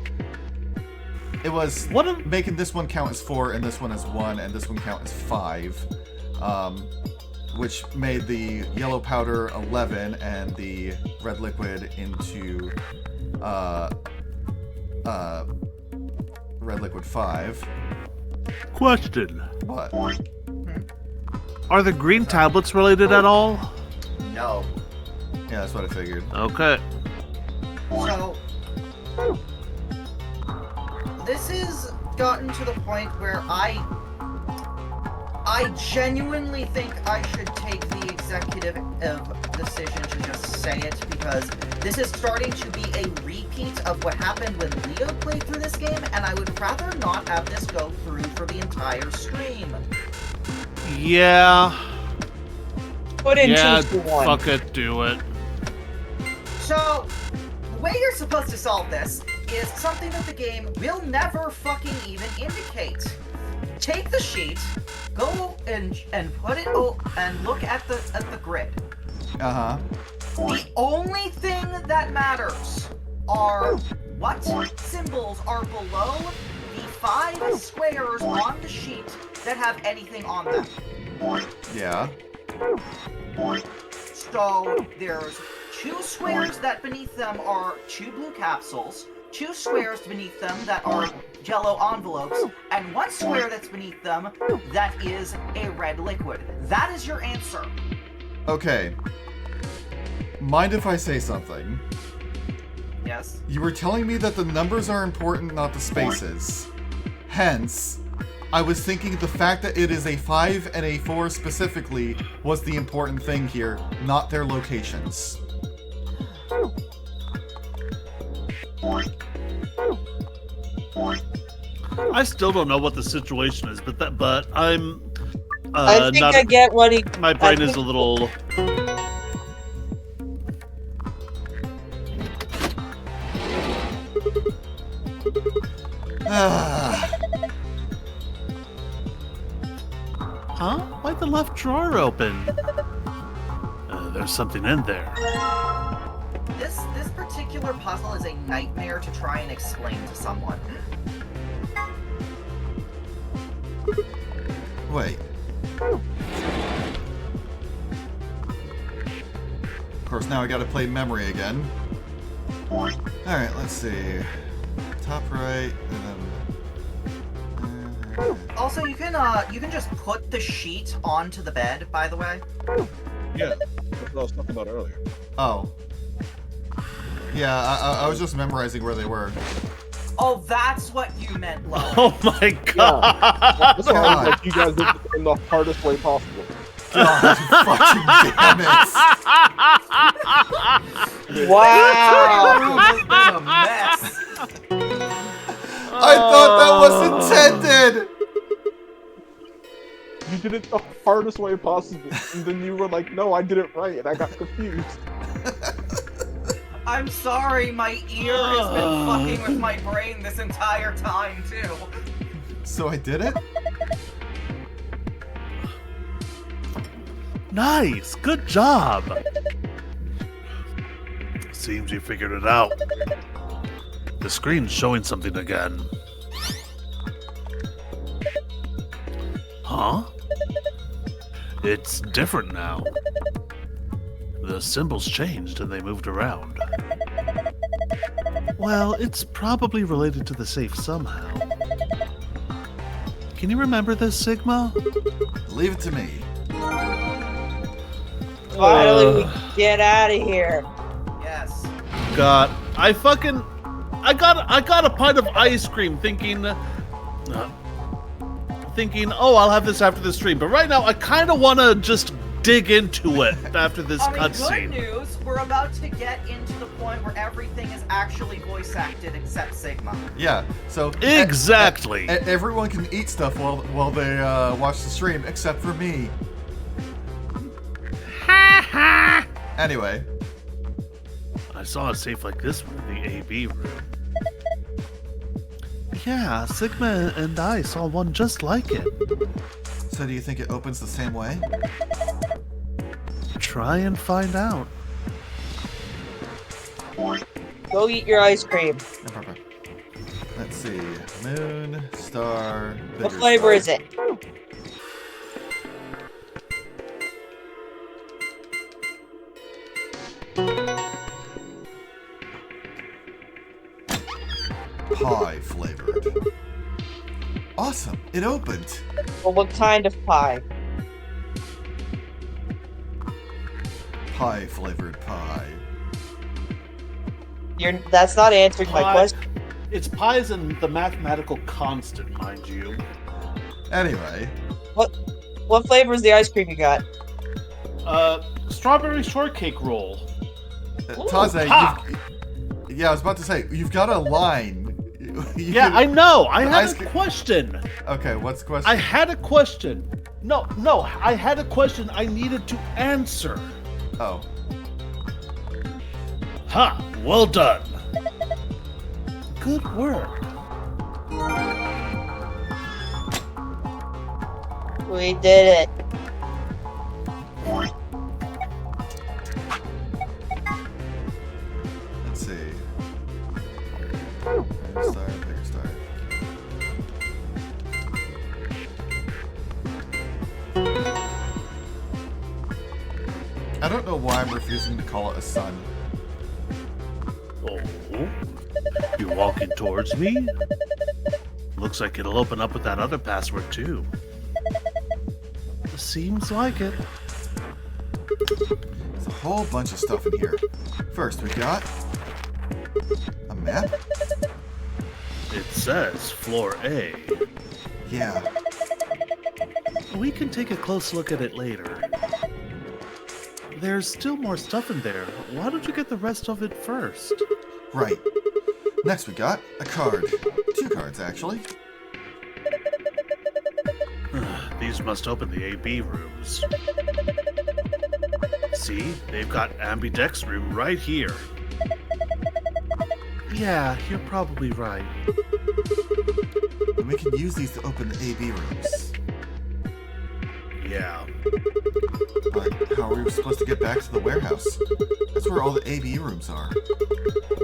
it was making this one count as 4 and this one as 1 and this one count as 5, which made the yellow powder 11 and the red liquid into red liquid 5. Question. What? Are the green tablets related at all? No. Yeah, that's what I figured. Okay. So, this has gotten to the point where I genuinely think I should take the executive decision to just say it, because this is starting to be a repeat of what happened when Leo played through this game, and I would rather not have this go through for the entire stream. Yeah. Put in Yeah, 2 to 1. fuck it, do it. So, the way you're supposed to solve this is something that the game will never fucking even indicate. Take the sheet, go and put it and look at the grid. Uh-huh. The only thing that matters are what symbols are below the 5 squares on the sheet that have anything on them. Yeah. So there's 2 squares that beneath them are 2 blue capsules, 2 squares beneath them that are yellow envelopes, and 1 square that's beneath them that is a red liquid. That is your answer. Okay. Mind if I say something? Yes. You were telling me that the numbers are important, not the spaces. Hence, I was thinking the fact that it is a 5 and a 4 specifically was the important thing here, not their locations. I still don't know what the situation is, but I'm I think not. I get what he. My brain is a little. Huh? Why'd the left drawer open? There's something in there. This particular puzzle is a nightmare to try and explain to someone. Wait. Of course, now I gotta play memory again. Alright, let's see. Top right, and then... Also, you can just put the sheet onto the bed, by the way. Yeah, that's what I was talking about earlier. Oh. Yeah, I was just memorizing where they were. Oh, that's what you meant, Lo. Oh my god! That's why I was like, you guys did it in the hardest way possible. God, fucking damn it! Wow. This has been a mess. I thought that was intended! You did it the hardest way possible, and then you were like, no, I did it right, and I got confused. I'm sorry, my ear has been fucking with my brain this entire time, too. So I did it? Nice! Good job! Seems you figured it out. The screen's showing something again. Huh? It's different now. The symbols changed and they moved around. Well, it's probably related to the safe somehow. Can you remember this, Sigma? Leave it to me. Finally, we can get out of here. Yes. God, I got a pint of ice cream thinking, oh, I'll have this after the stream. But right now, I kind of want to just dig into it after this I mean, good cutscene. news, we're about to get into the point where everything is actually voice acted except Sigma. Yeah, so Exactly. everyone can eat stuff while they watch the stream, except for me. Anyway, I saw a safe like this one in the AB room. Yeah, Sigma and I saw one just like it. so do you think it opens the same way? Try and find out. Go eat your ice cream. No problem. Let's see. Moon, star, bigger What flavor star. is it? Pie flavored. Awesome! It opened! Well, what kind of pie? Pie flavored pie. That's not answering my Pie. question. It's pies and the mathematical constant, mind you. Anyway, What flavor is the ice cream you got? Strawberry shortcake roll. Taze, ha! yeah, I was about to say, you've got a line. Yeah, I know. I The had ice a cream- question. Okay, what's the question? I had a question. No, I had a question I needed to answer. Oh. Ha! Well done. Good work. We did it. Let's see. Bigger star, bigger star. I don't know why I'm refusing to call it a sun. Oh, you're walking towards me? Looks like it'll open up with that other password too. Seems like it. There's a whole bunch of stuff in here. First, we got a map. It says floor A. Yeah, We can take a close look at it later. There's still more stuff in there. Why don't you get the rest of it first? right. Next, we got a card. 2 cards, actually. These must open the AB rooms. See, they've got Ambidex room right here. Yeah, you're probably right. And we can use these to open the AB rooms. Yeah. But how are we supposed to get back to the warehouse? That's where all the AB rooms are.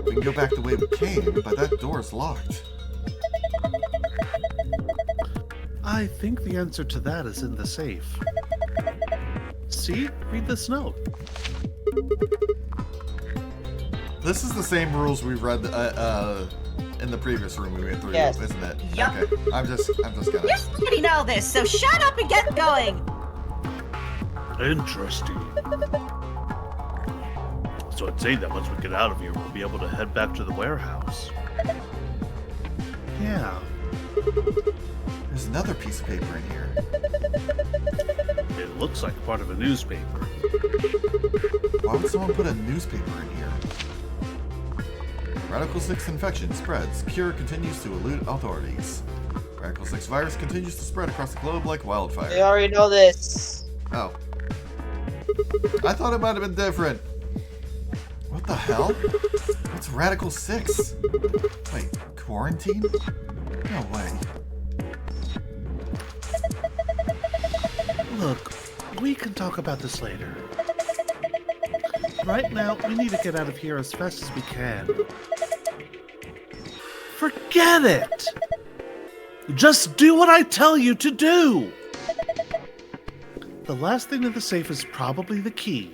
We can go back the way we came, but that door's locked. I think the answer to that is in the safe. See? Read this note. This is the same rules we read in the previous room we went through, Yes. isn't it? Yep. Okay. I'm just gonna. You already know this, so shut up and get going! Interesting. So I'd say that once we get out of here, we'll be able to head back to the warehouse. Yeah, There's another piece of paper in here. it looks like part of a newspaper. Why would someone put a newspaper in here? Radical 6 infection spreads. Cure continues to elude authorities. Radical 6 virus continues to spread across the globe like wildfire. We already know this. Oh. I thought it might have been different. What the hell? What's Radical 6? Wait, quarantine? No way. Look, we can talk about this later. Right now, we need to get out of here as fast as we can. Forget it! Just do what I tell you to do! The last thing in the safe is probably the key.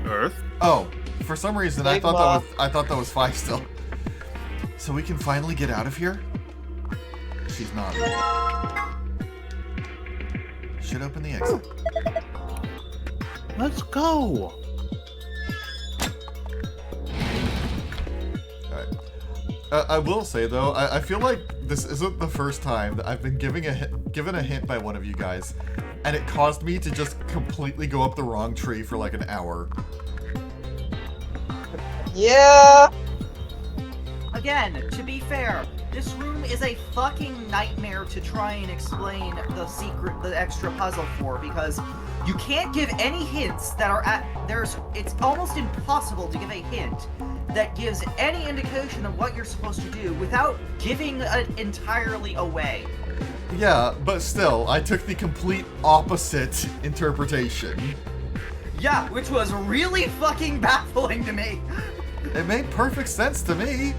Earth? Oh, for some reason I Big thought Mom. that was 5 still. So we can finally get out of here? She's not. Should open the exit. Let's go! Alright. I will say though, I feel like this isn't the first time that I've been given a hint by one of you guys, and it caused me to just completely go up the wrong tree for like an hour. Yeah. Again, to be fair, this room is a fucking nightmare to try and explain the extra puzzle for, because you can't give any hints that are it's almost impossible to give a hint that gives any indication of what you're supposed to do without giving it entirely away. Yeah, but still, I took the complete opposite interpretation. Yeah, which was really fucking baffling to me. It made perfect sense to me.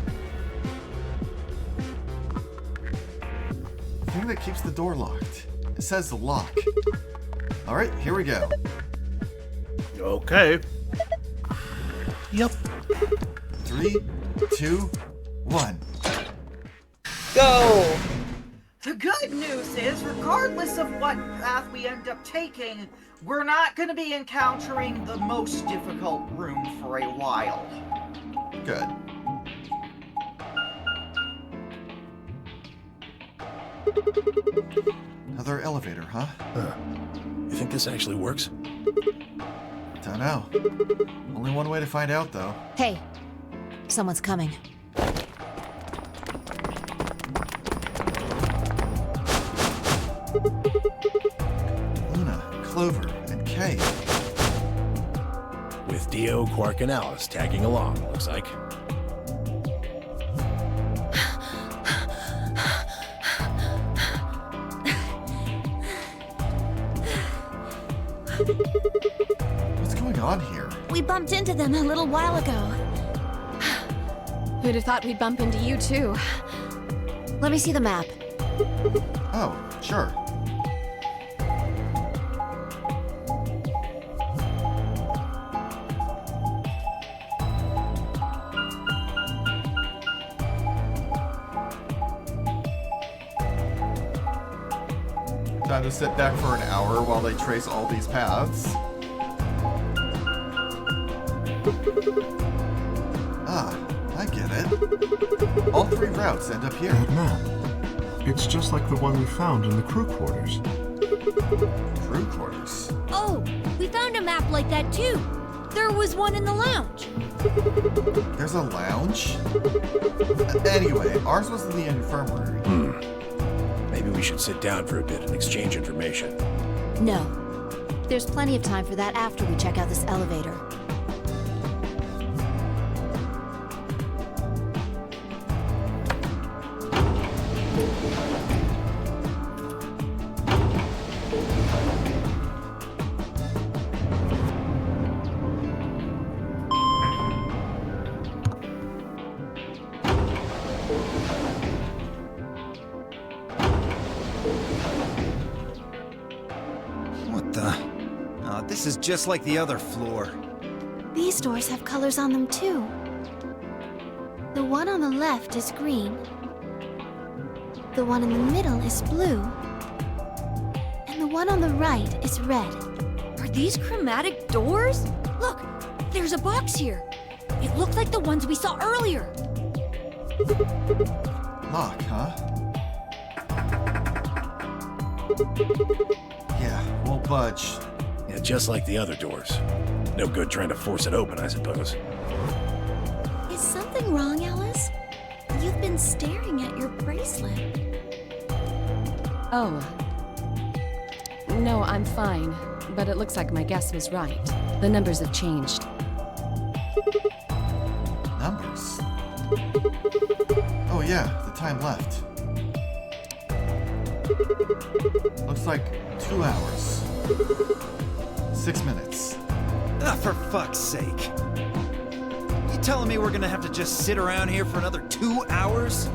The thing that keeps the door locked. It says lock. Alright, here we go. Okay. Yep. 3, 2, 1. Go. The good news is, regardless of what path we end up taking, we're not going to be encountering the most difficult room for a while. Good. Another elevator, huh? You think this actually works? Don't know. Only one way to find out, though. Hey, someone's coming. Luna, Clover, and Kay. With Dio, Quark, and Alice tagging along, looks like. What's going on here? We bumped into them a little while ago. Who'd have thought we'd bump into you, too? Let me see the map. Oh, sure. Time to sit back for an hour while they trace all these paths. Ah, I get it. All 3 routes end up here. That map. It's just like the one we found in the crew quarters. Crew quarters. Oh, we found a map like that too. There was one in the lounge. There's a lounge? Anyway, ours was in the infirmary. Maybe we should sit down for a bit and exchange information. No. There's plenty of time for that after we check out this elevator. What the? Oh, this is just like the other floor. These doors have colors on them too. The one on the left is green. The one in the middle is blue. And the one on the right is red. Are these chromatic doors? Look, there's a box here. It looked like the ones we saw earlier. Lock, huh? Yeah, won't budge. Yeah, just like the other doors. No good trying to force it open, I suppose. Is something wrong, Alice? You've been staring at your bracelet. Oh. No, I'm fine. But it looks like my guess was right. The numbers have changed. Numbers? Oh yeah, the time left. Looks like 2 hours. 6 minutes. Ah, for fuck's sake. You telling me we're gonna have to just sit around here for another 2 hours?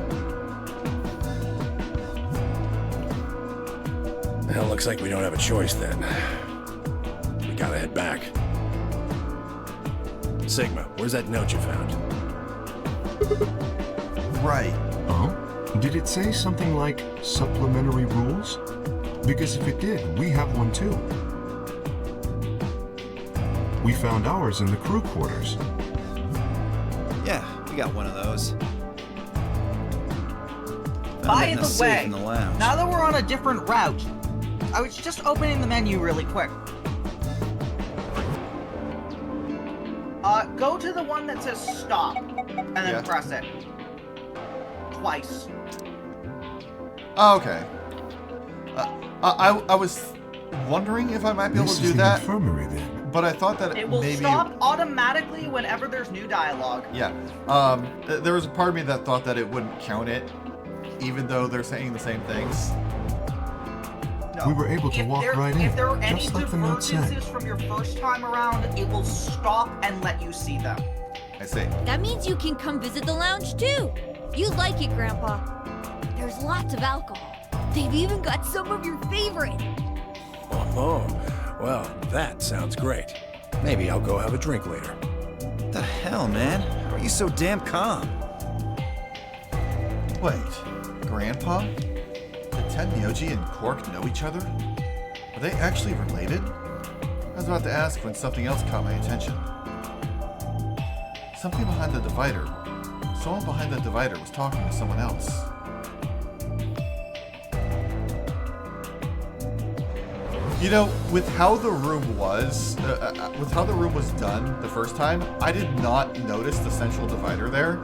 Well, looks like we don't have a choice then. We gotta head back. Sigma, where's that note you found? Right. Oh? Did it say something like supplementary rules? Because if it did, we have one too. We found ours in the crew quarters. Yeah, we got one of those. I'm By in the the safe way, in the lounge. now that we're on a different route, I was just opening the menu really quick. Go to the one that says stop, and then Yeah. press it. Twice. Oh, okay. I was wondering if I might be able This to is do the that, infirmary then. but I thought that It will maybe... stop automatically whenever there's new dialogue. Yeah. There was a part of me that thought that it wouldn't count it, even though they're saying the same things. No. We were able to walk right in, If there are any just like the note said. divergences from your first time around, it will stop and let you see them. I see. That means you can come visit the lounge too. You like it, Grandpa. There's lots of alcohol. They've even got some of your favorite. Oh, well, that sounds great. Maybe I'll go have a drink later. What the hell, man? How are you so damn calm? Wait, Grandpa? Did Tenmyoji and Cork know each other? Are they actually related? I was about to ask when something else caught my attention. Something behind the divider. Someone behind the divider was talking to someone else. You know, with how the room was done the first time, I did not notice the central divider there.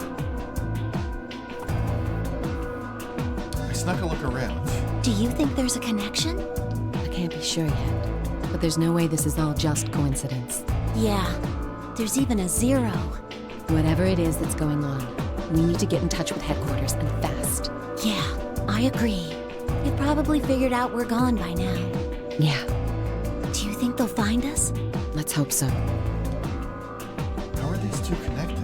I snuck a look around. Do you think there's a connection? I can't be sure yet, but there's no way this is all just coincidence. Yeah. There's even a 0. Whatever it is that's going on, we need to get in touch with headquarters and fast. Yeah, I agree. They probably figured out we're gone by now. Yeah, Do you think they'll find us? let's hope so. How are these two connected?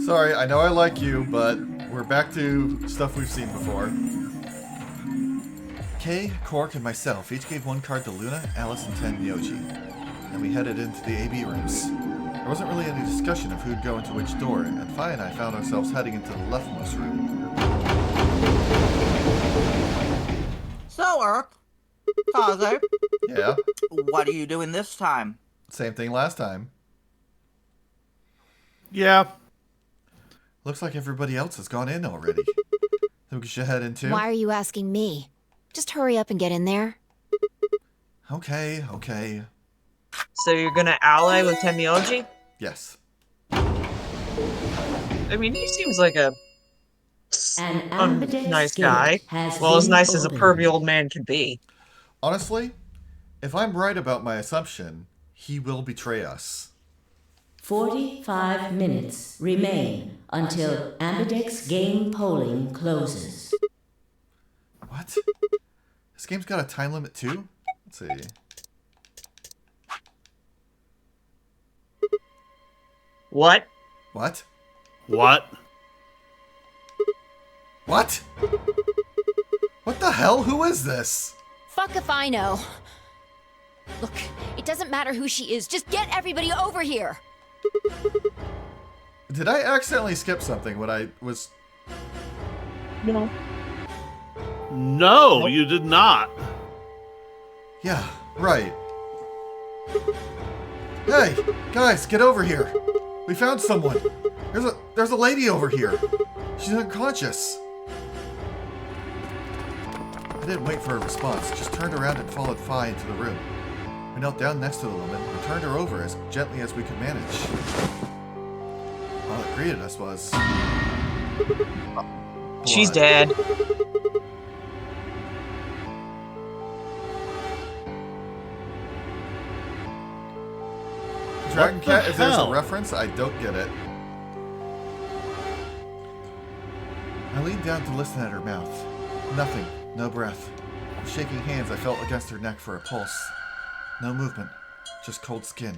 Sorry, I know I like you, but we're back to stuff we've seen before. Kay, Cork, and myself each gave one card to Luna, Alice, and Tenmyoji. Then we headed into the AB rooms. There wasn't really any discussion of who'd go into which door, and Fi and I found ourselves heading into the leftmost room. So, Eric, Kaze, Yeah, what are you doing this time? same thing last time. Yeah. Looks like everybody else has gone in already. Think we should head in too? Why are you asking me? Just hurry up and get in there. Okay. So you're gonna ally with Tenmyoji? Yes. I mean, he seems like a An nice guy. Well, as nice as a pervy old man can be. Honestly, if I'm right about my assumption, he will betray us. 45 minutes remain until Ambidex game polling closes. What? This game's got a time limit too? Let's see. What? What? What? What? What the hell? Who is this? Fuck if I know. Look, it doesn't matter who she is. Just get everybody over here. Did I accidentally skip something when I was... No. No, you did not. Yeah, right. Hey, guys, get over here. We found someone. There's a lady over here. She's unconscious. I didn't wait for a response, just turned around and followed Fi into the room. We knelt down next to the woman and turned her over as gently as we could manage. All that greeted us was... She's blood. dead. Dragon Cat, the if there's a hell? reference, I don't get it. I leaned down to listen at her mouth. Nothing, no breath. With shaking hands, I felt against her neck for a pulse. No movement, just cold skin.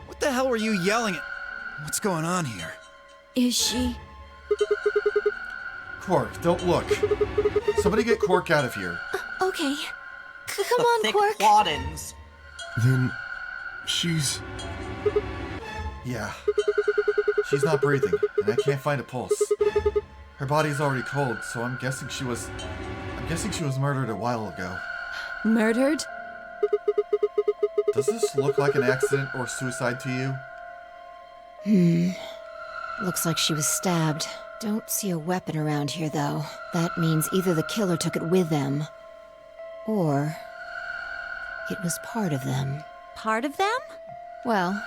What the hell were you yelling at? What's going on here? Is she? Quark, don't look. Somebody get Quark out of here. Okay. Come The on, thick Quark. plottings. Then she's... Yeah. She's not breathing, and I can't find a pulse. Her body's already cold, so I'm guessing she was murdered a while ago. Murdered? Does this look like an accident or suicide to you? Looks like she was stabbed. Don't see a weapon around here, though. That means either the killer took it with them, or it was part of them. Part of them? Well,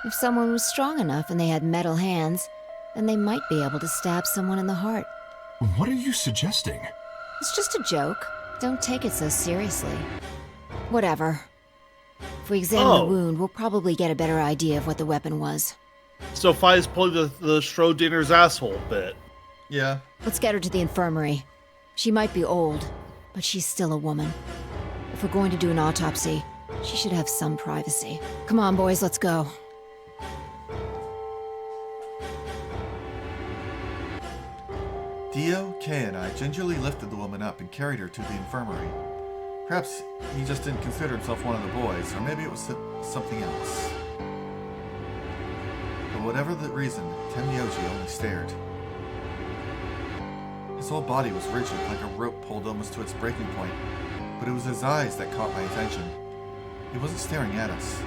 if someone was strong enough and they had metal hands, then they might be able to stab someone in the heart. What are you suggesting? It's just a joke. Don't take it so seriously. Whatever. If we examine the wound, we'll probably get a better idea of what the weapon was. So Fi's pulling the Schrodinger's asshole bit. Yeah. Let's get her to the infirmary. She might be old, but she's still a woman. If we're going to do an autopsy, she should have some privacy. Come on, boys, let's go. Dio, Kay, and I gingerly lifted the woman up and carried her to the infirmary. Perhaps he just didn't consider himself one of the boys, or maybe it was something else. But whatever the reason, Tenmyoji only stared. His whole body was rigid, like a rope pulled almost to its breaking point, but it was his eyes that caught my attention. He wasn't staring at us.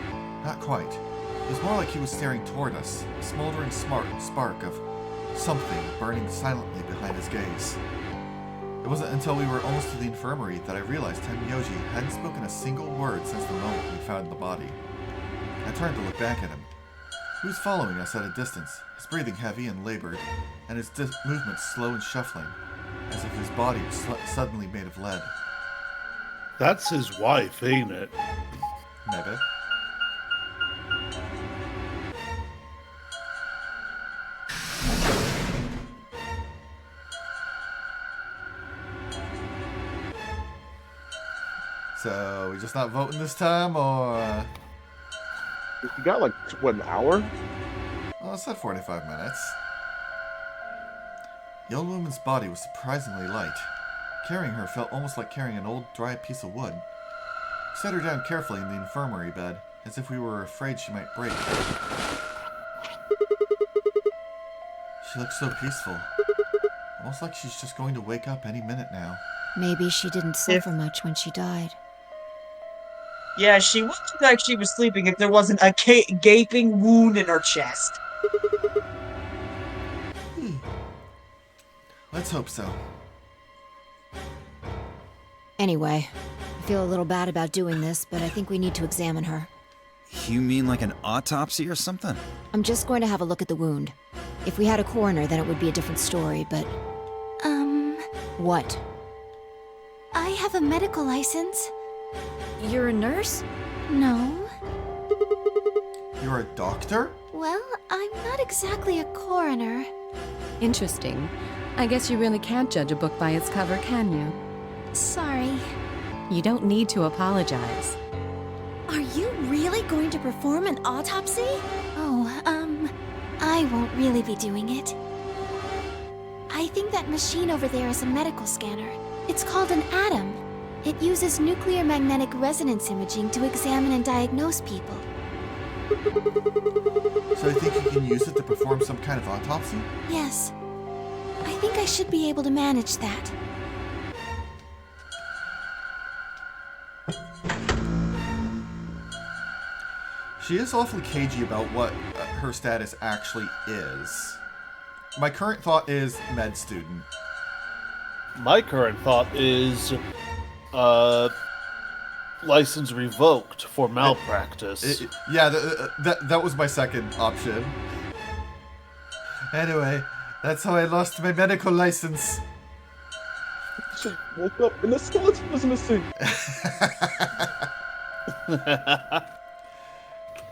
Not quite. It was more like he was staring toward us, a smoldering spark of something burning silently behind his gaze. It wasn't until we were almost to the infirmary that I realized Tenmyoji hadn't spoken a single word since the moment we found the body. I turned to look back at him. He was following us at a distance, his breathing heavy and labored, and his movements slow and shuffling, as if his body was suddenly made of lead. That's his wife, ain't it? Maybe. So, we just not voting this time, or...? You got, like, what, an hour? Well, it said 45 minutes. The old woman's body was surprisingly light. Carrying her felt almost like carrying an old, dry piece of wood. We set her down carefully in the infirmary bed, as if we were afraid she might break. She looked so peaceful. Almost like she's just going to wake up any minute now. Maybe she didn't suffer much when she died. Yeah, she wouldn't like she was sleeping if there wasn't a gaping wound in her chest. Let's hope so. Anyway, I feel a little bad about doing this, but I think we need to examine her. You mean like an autopsy or something? I'm just going to have a look at the wound. If we had a coroner, then it would be a different story, but... What? I have a medical license. You're a nurse? No. You're a doctor? Well, I'm not exactly a coroner. Interesting. I guess you really can't judge a book by its cover, can you? Sorry. You don't need to apologize. Are you really going to perform an autopsy? Oh, I won't really be doing it. I think that machine over there is a medical scanner. It's called an ATOM. It uses nuclear magnetic resonance imaging to examine and diagnose people. So you think you can use it to perform some kind of autopsy? Yes. I think I should be able to manage that. She is awfully cagey about what her status actually is. My current thought is med student. My current thought is, license revoked for malpractice. Yeah, that was my second option. Anyway, that's how I lost my medical license. She woke up and the skeleton was missing.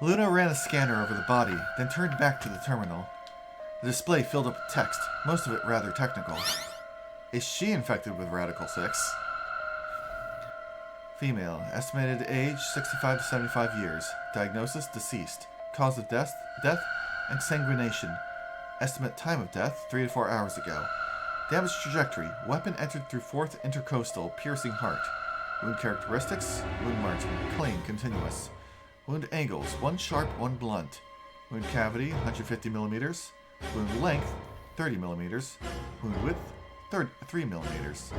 Luna ran a scanner over the body, then turned back to the terminal. The display filled up with text, most of it rather technical. Is she infected with Radical 6? Female, estimated age 65 to 75 years. Diagnosis, deceased. Cause of death, and sanguination. Estimate time of death, 3 to 4 hours ago. Damage trajectory, weapon entered through 4th intercostal, piercing heart. Wound characteristics, wound margin, clean, continuous. Wound angles, 1 sharp, 1 blunt. Wound cavity, 150 millimeters. Wound length, 30 millimeters. Wound width, 3 millimeters.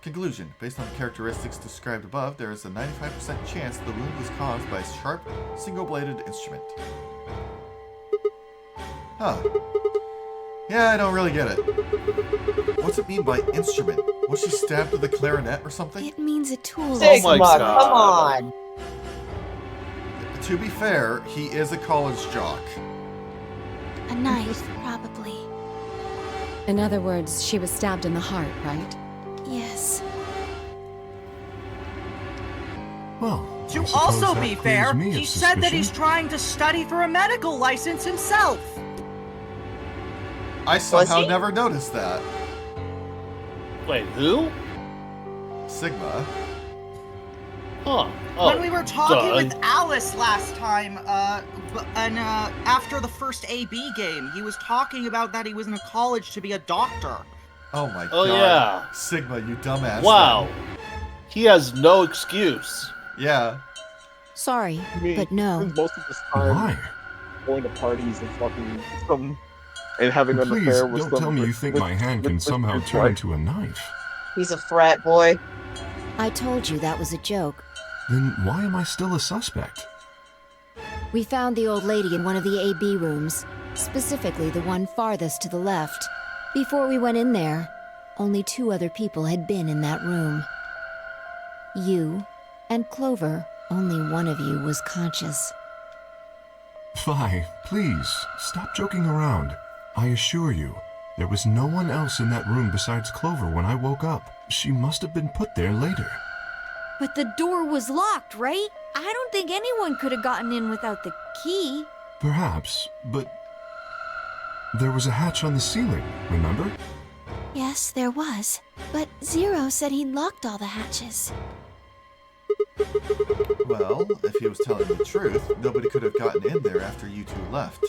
Conclusion. Based on the characteristics described above, there is a 95% chance the wound was caused by a sharp, single-bladed instrument. Huh. Yeah, I don't really get it. What's it mean by instrument? Was she stabbed with a clarinet or something? It means a tool. Sigma, my God. come on. To be fair, he is a college jock. A knife, probably. In other words, she was stabbed in the heart, right? Yes. Well, I To suppose also that be clears fair, me of he said that suspicion. he's trying to study for a medical license himself. I somehow he? never noticed that. Wait, who? Sigma. Huh. Oh, When we were talking duh. with Alice last time, after the first AB game, he was talking about that he was in a college to be a doctor. Oh my Oh, god. yeah. Sigma, you dumbass. Wow. He has no excuse. Yeah. Sorry, I mean, but no. spends most of his time Why? going to parties and fucking some and having an Please, affair with don't some. tell me you think my hand can somehow turn like, into a knife. He's a frat boy. I told you that was a joke. Then why am I still a suspect? We found the old lady in one of the AB rooms, specifically the one farthest to the left. Before we went in there, only 2 other people had been in that room. You and Clover, only one of you was conscious. Vi, please, stop joking around. I assure you, there was no one else in that room besides Clover when I woke up. She must have been put there later. But the door was locked, right? I don't think anyone could have gotten in without the key. Perhaps, but there was a hatch on the ceiling, remember? Yes, there was. But Zero said he'd locked all the hatches. Well, if he was telling the truth, nobody could have gotten in there after you 2 left.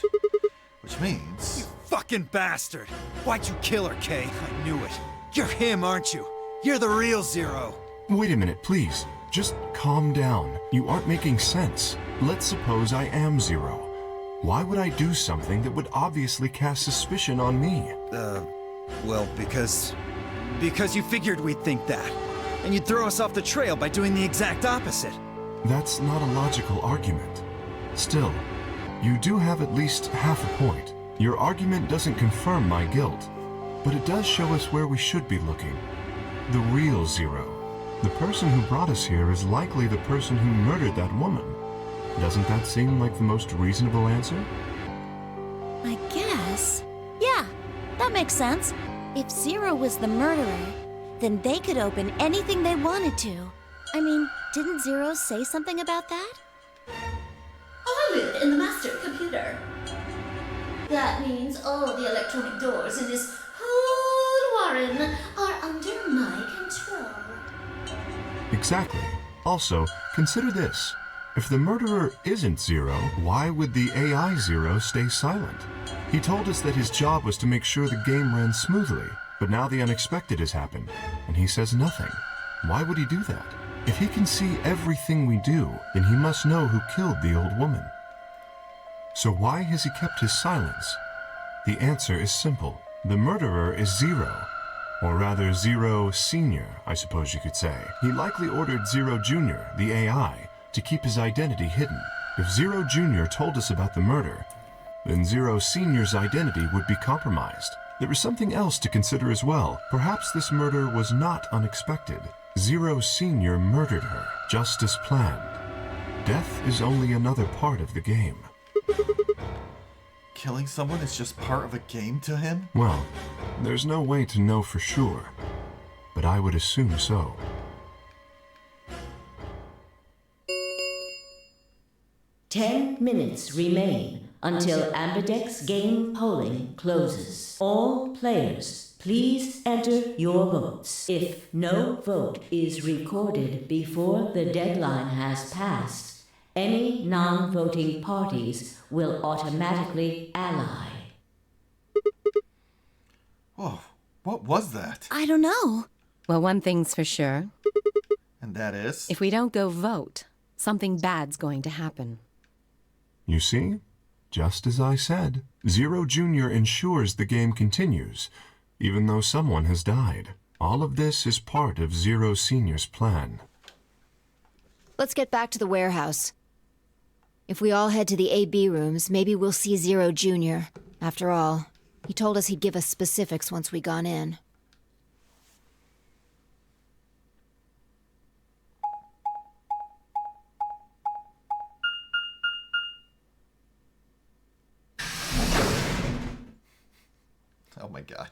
Which means... You fucking bastard! Why'd you kill her, Kay? I knew it. You're him, aren't you? You're the real Zero. Wait a minute, please. Just calm down. You aren't making sense. Let's suppose I am Zero. Why would I do something that would obviously cast suspicion on me? Well, because you figured we'd think that. And you'd throw us off the trail by doing the exact opposite. That's not a logical argument. Still, you do have at least half a point. Your argument doesn't confirm my guilt, but it does show us where we should be looking. The real Zero. The person who brought us here is likely the person who murdered that woman. Doesn't that seem like the most reasonable answer? I guess. Yeah, that makes sense. If Zero was the murderer, then they could open anything they wanted to. I mean, didn't Zero say something about that? I live in the master computer. That means all the electronic doors in this whole warren are under my control. Exactly. Also, consider this. If the murderer isn't Zero, why would the AI Zero stay silent? He told us that his job was to make sure the game ran smoothly, but now the unexpected has happened, and he says nothing. Why would he do that? If he can see everything we do, then he must know who killed the old woman. So why has he kept his silence? The answer is simple. The murderer is Zero. Or rather, Zero Senior, I suppose you could say. He likely ordered Zero Junior, the AI, to keep his identity hidden. If Zero Junior told us about the murder, then Zero Senior's identity would be compromised. There is something else to consider as well. Perhaps this murder was not unexpected. Zero Senior murdered her, just as planned. Death is only another part of the game. Killing someone is just part of a game to him? Well, there's no way to know for sure, but I would assume so. Ten minutes remain until Ambidex game polling closes. All players, please enter your votes. If no vote is recorded before the deadline has passed, Any non-voting parties will automatically ally. Whoa, what was that? I don't know. Well, one thing's for sure. And that is? If we don't go vote, something bad's going to happen. You see? Just as I said, Zero Jr. ensures the game continues, even though someone has died. All of this is part of Zero Sr.'s plan. Let's get back to the warehouse. If we all head to the AB rooms, maybe we'll see Zero Jr. After all, he told us he'd give us specifics once we gone in. Oh my god.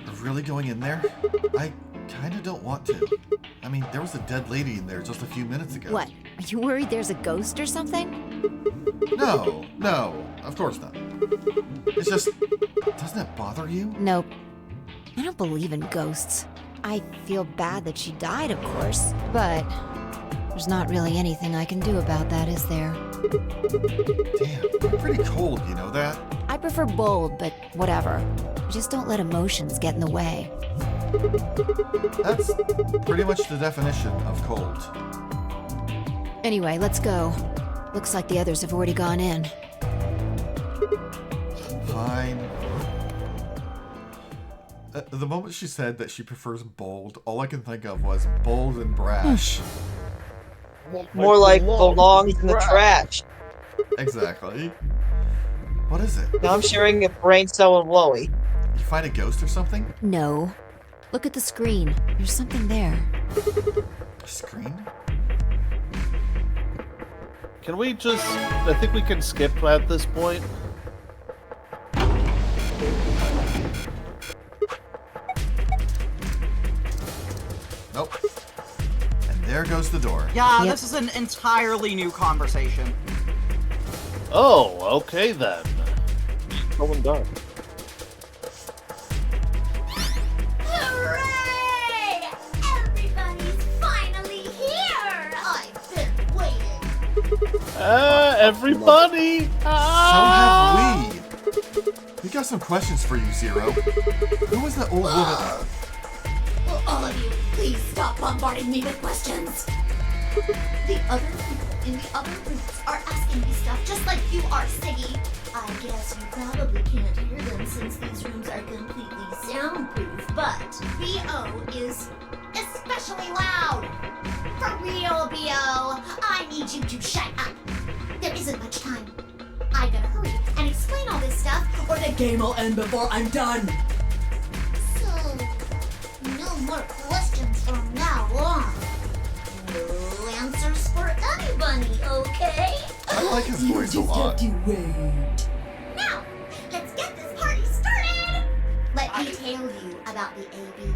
We're really going in there? I kinda don't want to. I mean, there was a dead lady in there just a few minutes ago. What? Are you worried there's a ghost or something? No, of course not. It's just, doesn't it bother you? Nope. I don't believe in ghosts. I feel bad that she died, of course, but there's not really anything I can do about that, is there? Damn, you're pretty cold, you know that? I prefer bold, but whatever. Just don't let emotions get in the way. That's pretty much the definition of cold. Anyway, let's go. Looks like the others have already gone in. Fine. The moment she said that she prefers bold, all I can think of was bold and brash. More like belongs in the trash. Exactly. What is it? Now I'm sharing a brain cell with Chloe. You find a ghost or something? No. Look at the screen. There's something there. A screen? Can we just... I think we can skip at this point. Nope. And there goes the door. Yeah, this is an entirely new conversation. Oh, okay then. Someone died. Hooray! Everybody's finally here! I've been waiting. Everybody! So have we. We got some questions for you, Zero. Who was that old woman? Will all of you please stop bombarding me with questions? The other people in the other rooms are asking me stuff just like you are, Siggy. I guess you probably can't hear them since these rooms are completely soundproof, but B.O. is especially loud. For real, B.O., I need you to shut up. There isn't much time. I gotta hurry and explain all this stuff, or the game will end before I'm done. So, no more questions from now on. No answers for anybody, okay? I like his voice a lot. Now, let's get this party started! Let me tell you about the AB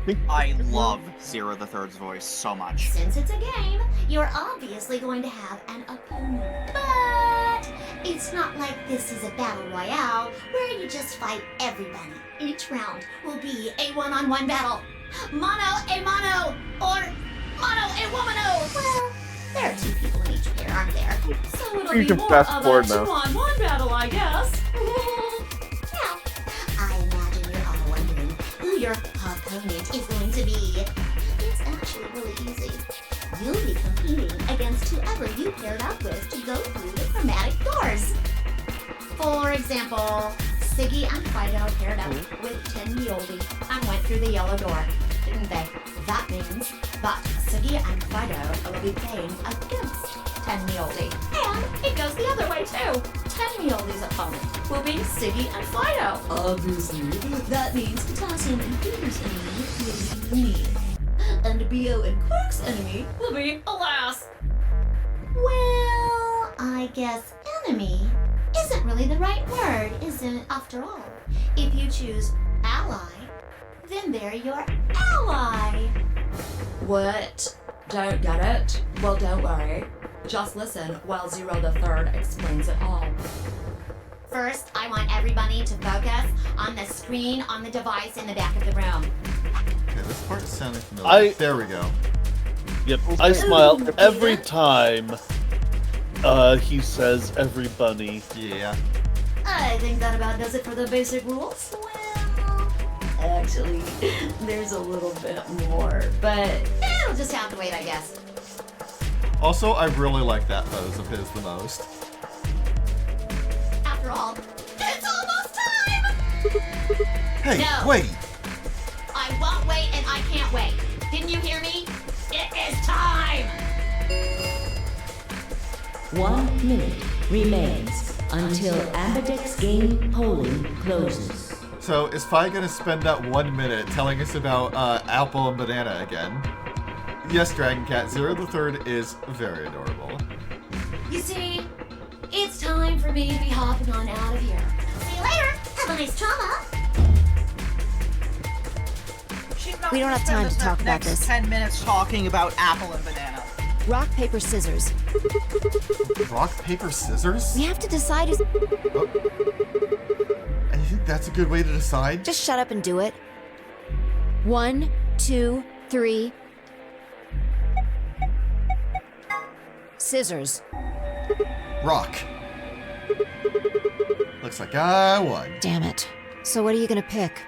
game. I love Zero the Third's voice so much. Since it's a game, you're obviously going to have an opponent. But it's not like this is a battle royale where you just fight everybody. Each round will be a one-on-one battle. Mono a mono, or mono a womano. Well, there are two people in each pair, aren't there? So it'll You be can more fast of a forward now. two-on-one battle, I guess. Now, I imagine you're all wondering who your opponent is going to be. It's actually really easy. You'll be competing against whoever you paired up with to go through the chromatic doors. For example, Siggy and Fido paired up with Tin Yoldi and went through the yellow door, didn't they? That means that Siggy and Fido will be playing against Tin Yoldi. And it goes the other way too. Tin Yoldi's opponent will be Siggy and Fido. Obviously, that means Potassium and Peter's enemy will be me. And B.O. and Quark's enemy will be Alas. Well, I guess enemy isn't really the right word, is it, after all? If you choose ally, then they're your ally. What? Don't get it? Well, don't worry. Just listen while Zero the Third explains it all. First, I want everybody to focus on the screen on the device in the back of the room. Okay, this part is sounding familiar. There we go. Yep, I smile every time he says everybody. Yeah. I think that about does it for the basic rules. Well, actually, there's a little bit more, but It'll just have to wait, I guess. Also, I really like that pose of his the most. After all, it's almost time! Hey, No. wait! I won't wait and I can't wait. Didn't you hear me? It is time! 1 minute remains until Ambidex game polling closes. So, is Fi gonna spend that 1 minute telling us about apple and banana again? Yes, Dragon Cat, Zero the Third is very adorable. you see, it's time for me to be hopping on out of here. See you later! Have a nice trauma! She's not We don't gonna have spend time to talk about next this. 10 minutes talking about apple and banana. Rock, paper, scissors. Rock, paper, scissors? We have to decide who's... And you think that's a good way to decide? Just shut up and do it. 1, 2, 3. Scissors. Rock. Looks like I won. Damn it. So what are you gonna pick?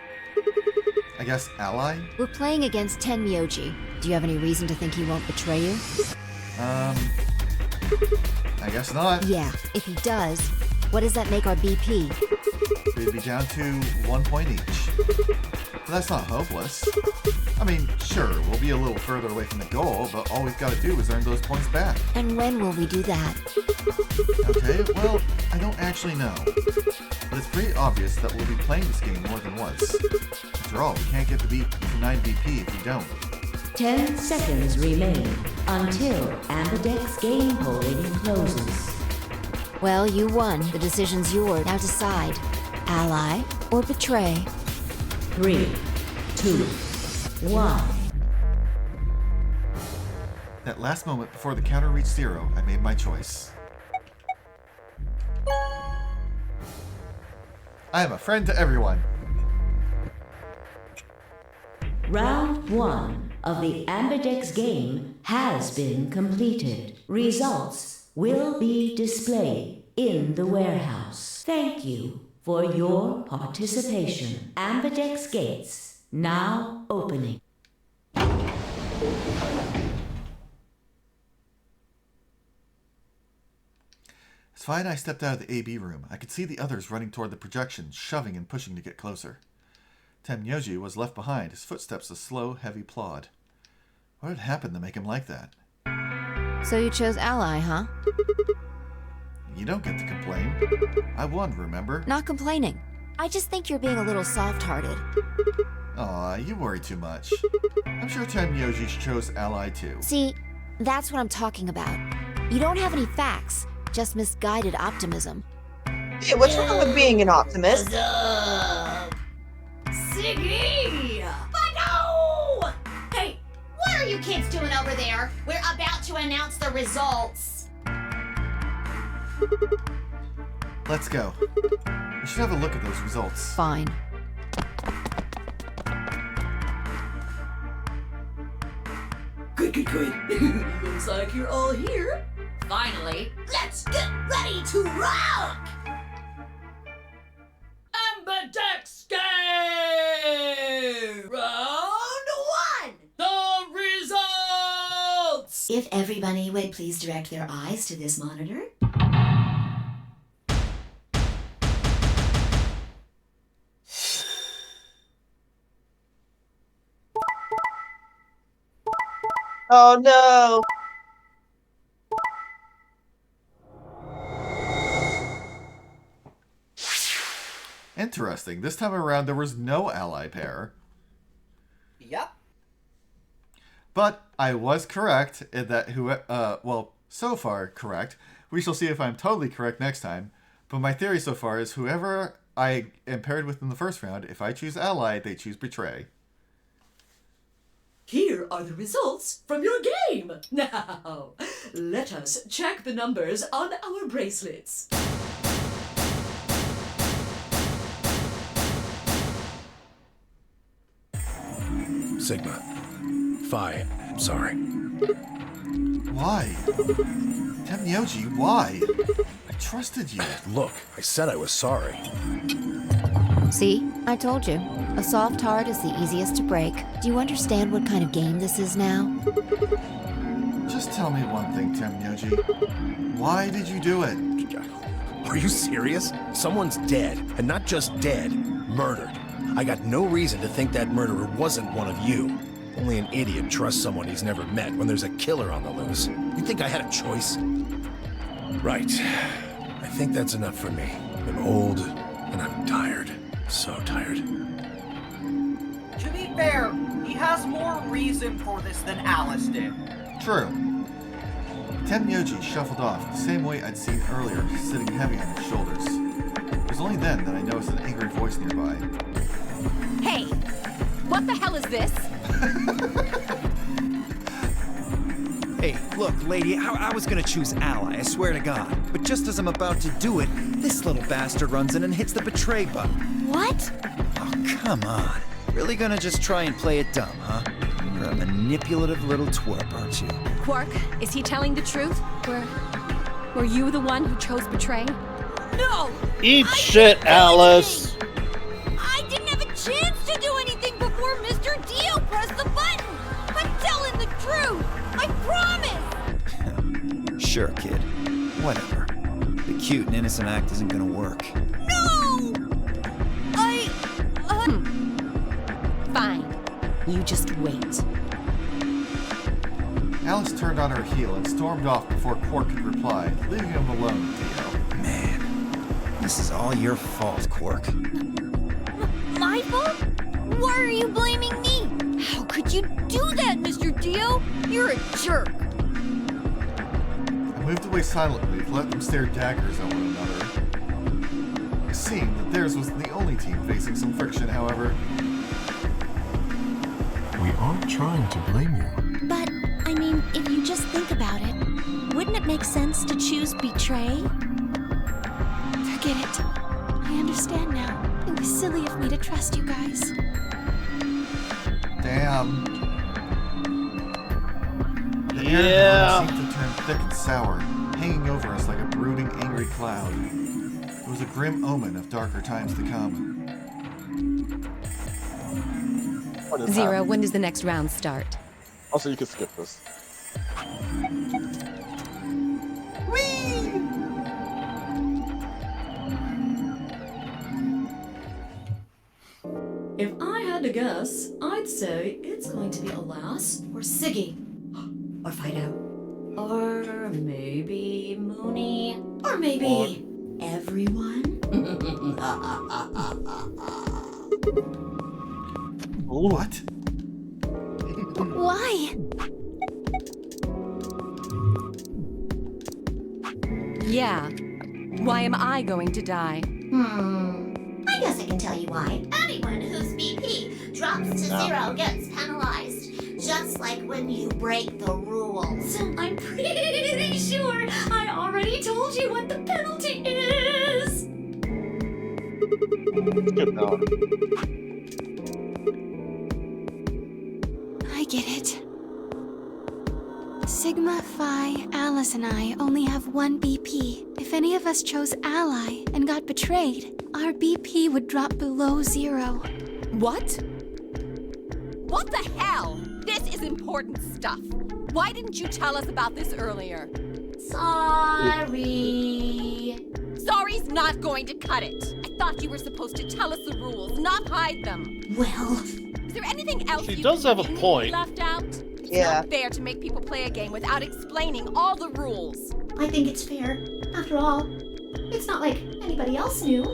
I guess ally? We're playing against Tenmyoji. Do you have any reason to think he won't betray you? I guess not. Yeah, if he does, what does that make our BP? We'd be down to 1 point each. But that's not hopeless. I mean, sure, we'll be a little further away from the goal, but all we've got to do is earn those points back. And when will we do that? Okay, well, I don't actually know. But it's pretty obvious that we'll be playing this game more than once. After all, we can't get to 9 BP if we don't. 10 seconds remain until Ambidex game polling closes. Well, you won. The decision's yours. Now decide. Ally or betray? 3, 2, 1. That last moment before the counter reached 0, I made my choice. I am a friend to everyone. Round 1 of the Ambidex game has been completed. Results will be displayed in the warehouse. Thank you for your participation. Ambidex gates now opening. As Fi and I stepped out of the AB room, I could see the others running toward the projection, shoving and pushing to get closer. Tenmyoji was left behind, his footsteps a slow, heavy plod. What had happened to make him like that? So you chose Ally, huh? You don't get to complain. I won, remember? Not complaining. I just think you're being a little soft-hearted. Aw, you worry too much. I'm sure Tenmyoji chose Ally too. See, that's what I'm talking about. You don't have any facts, just misguided optimism. Hey, what's wrong with being an optimist? Siggy! But no! Hey, what are you kids doing over there? We're about to announce the results. Let's go. We should have a look at those results. Fine. Good. Looks like you're all here. Finally, let's get ready to rock! Ambidex game! Round 1! The results! If everybody would please direct their eyes to this monitor. Oh no! Interesting. This time around, there was no ally pair. Yep. But I was correct in that well, so far correct. We shall see if I'm totally correct next time. But my theory so far is whoever I am paired with in the first round, if I choose ally, they choose betray. Here are the results from your game. Now, let us check the numbers on our bracelets. Sigma. Phi, I'm sorry. Why? Temnyoji, why? I trusted you. Look, I said I was sorry. See? I told you. A soft heart is the easiest to break. Do you understand what kind of game this is now? Just tell me one thing, Temnyoji. Why did you do it? Are you serious? Someone's dead, and not just dead, murdered. I got no reason to think that murderer wasn't one of you. Only an idiot trusts someone he's never met when there's a killer on the loose. You think I had a choice? Right. I think that's enough for me. I'm old, and I'm tired. So tired. To be fair, he has more reason for this than Alice did. True. Temnyoji shuffled off the same way I'd seen earlier, sitting heavy on his shoulders. It was only then that I noticed an angry voice nearby. Hey! What the hell is this? Hey, look, lady, I was gonna choose Ally, I swear to God. But just as I'm about to do it, this little bastard runs in and hits the betray button. What? Oh, come on. Really gonna just try and play it dumb, huh? You're a manipulative little twerp, aren't you? Quark, is he telling the truth? Were you the one who chose betray? No! Eat shit, Alice! I didn't have a chance to do anything before Mr. Dio pressed the button! I'm telling the truth! I promise! Sure, kid. Whatever. The cute and innocent act isn't gonna work. No! Fine. You just wait. Alice turned on her heel and stormed off before Quark could reply, leaving him alone with Dio. Man, this is all your fault, Quark. My fault? Why are you blaming me? How could you do that, Mr. Dio? You're a jerk. I moved away silently to let them stare daggers at one another. It seemed that theirs was the only team facing some friction, however. We aren't trying to blame you. But, I mean, if you just think about it, wouldn't it make sense to choose betray? Forget it. I understand now. It was silly of me to trust you guys. Damn. The air in the room seemed to turn thick and sour, hanging over us like a brooding, angry cloud. It was a grim omen of darker times to come. Zero, when does the next round start? Also, you can skip this. If I had to guess, I'd say it's going to be Alas or Siggy. Or Fido. Or maybe Mooney. Or maybe everyone. What? Why? Yeah. Why am I going to die? I guess I can tell you why. Anyone whose BP drops to 0 gets penalized. Just like when you break the rules. I'm pretty sure I already told you what the penalty is. Skip now. I get it. Sigma, Phi, Alice, and I only have one BP. If any of us chose Ally and got betrayed, our BP would drop below 0. What? What the hell? This is important stuff. Why didn't you tell us about this earlier? Sorry. Sorry's not going to cut it. I thought you were supposed to tell us the rules, not hide them. Well, is there anything else She you does have a think point. left out? It's Yeah. not fair to make people play a game without explaining all the rules. I think it's fair. After all, it's not like anybody else knew.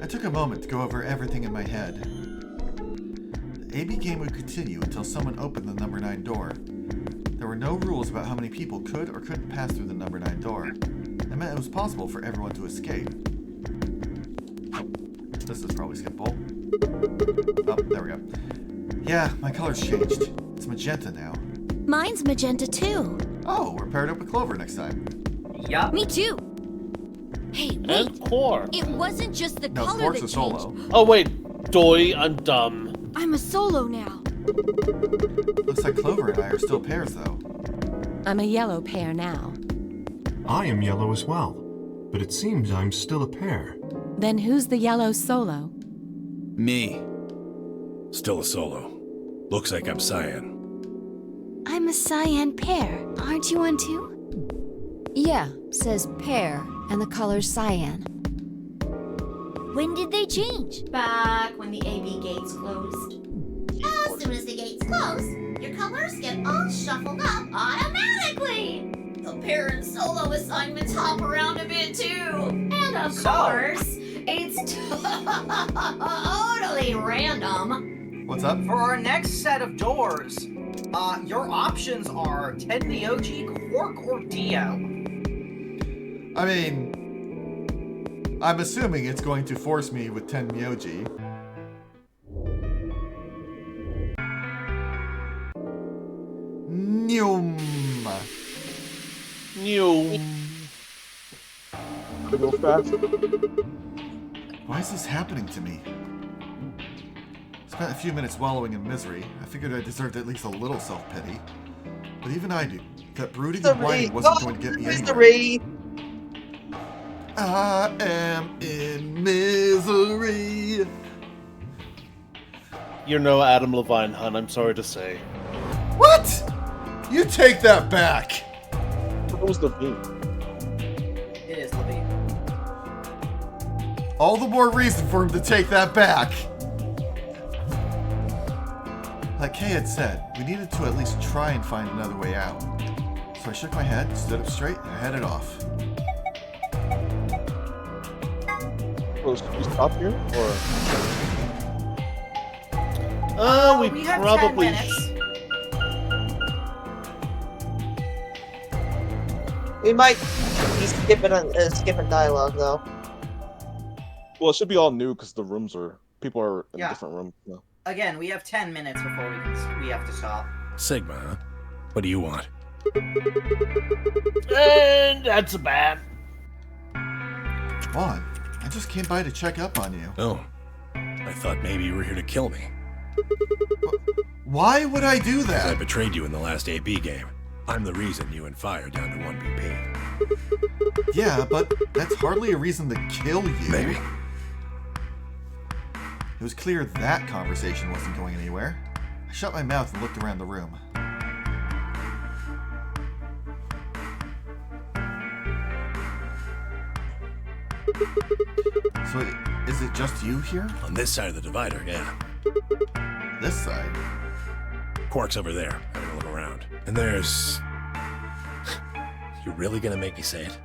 I took a moment to go over everything in my head. The AB game would continue until someone opened the number 9 door. There were no rules about how many people could or couldn't pass through the number 9 door. It meant it was possible for everyone to escape. Oh, this is probably skippable. Oh, there we go. Yeah, my color's changed. It's magenta now. Mine's magenta too. Oh, we're paired up with Clover next time. Yup. Me too. Hey, wait. And Quark. It wasn't just the No, color Quark's that a solo. changed. Oh, wait. Doy, I'm dumb. I'm a solo now. Looks like Clover and I are still pairs, though. I'm a yellow pair now. I am yellow as well, but it seems I'm still a pair. Then who's the yellow solo? Me. Still a solo. Looks like I'm cyan. I'm a cyan pair. Aren't you one too? Yeah, says pear, and the color's cyan. When did they change? Back when the AB gates closed. As soon as the gates close, your colors get all shuffled up automatically. The pair and solo assignments hop around a bit too. And of course, it's totally random. What's up? For our next set of doors, your options are Ted Myoji, Quark, or Dio. I mean, I'm assuming it's going to force me with Ten Myoji. Nyum. Go fast. Why is this happening to me? Spent a few minutes wallowing in misery. I figured I deserved at least a little self-pity. But even I knew that brooding and whining wasn't going to get me anywhere. I am in misery. You're no Adam Levine, hun, I'm sorry to say. What? You take that back. What was the V? It is Levine. All the more reason for him to take that back. Like Kay had said, we needed to at least try and find another way out. So I shook my head, stood up straight, and headed off. Should we stop here, or? We have probably 10 minutes. We might be skipping dialogue though. Well, it should be all new because the rooms are people are in Yeah. different rooms. Yeah. Again, we have 10 minutes before we have to stop. Sigma, huh? What do you want? And that's a bad. Come on. I just came by to check up on you. Oh. I thought maybe you were here to kill me. Why would I do 'Cause I that? betrayed you in the last AB game. I'm the reason you and Fire down to 1BP. Yeah, but that's hardly a reason to kill you. Maybe. It was clear that conversation wasn't going anywhere. I shut my mouth and looked around the room. So, is it just you here? On this side of the divider, yeah. This side? Quark's over there, having a look around. And there's... You really gonna make me say it?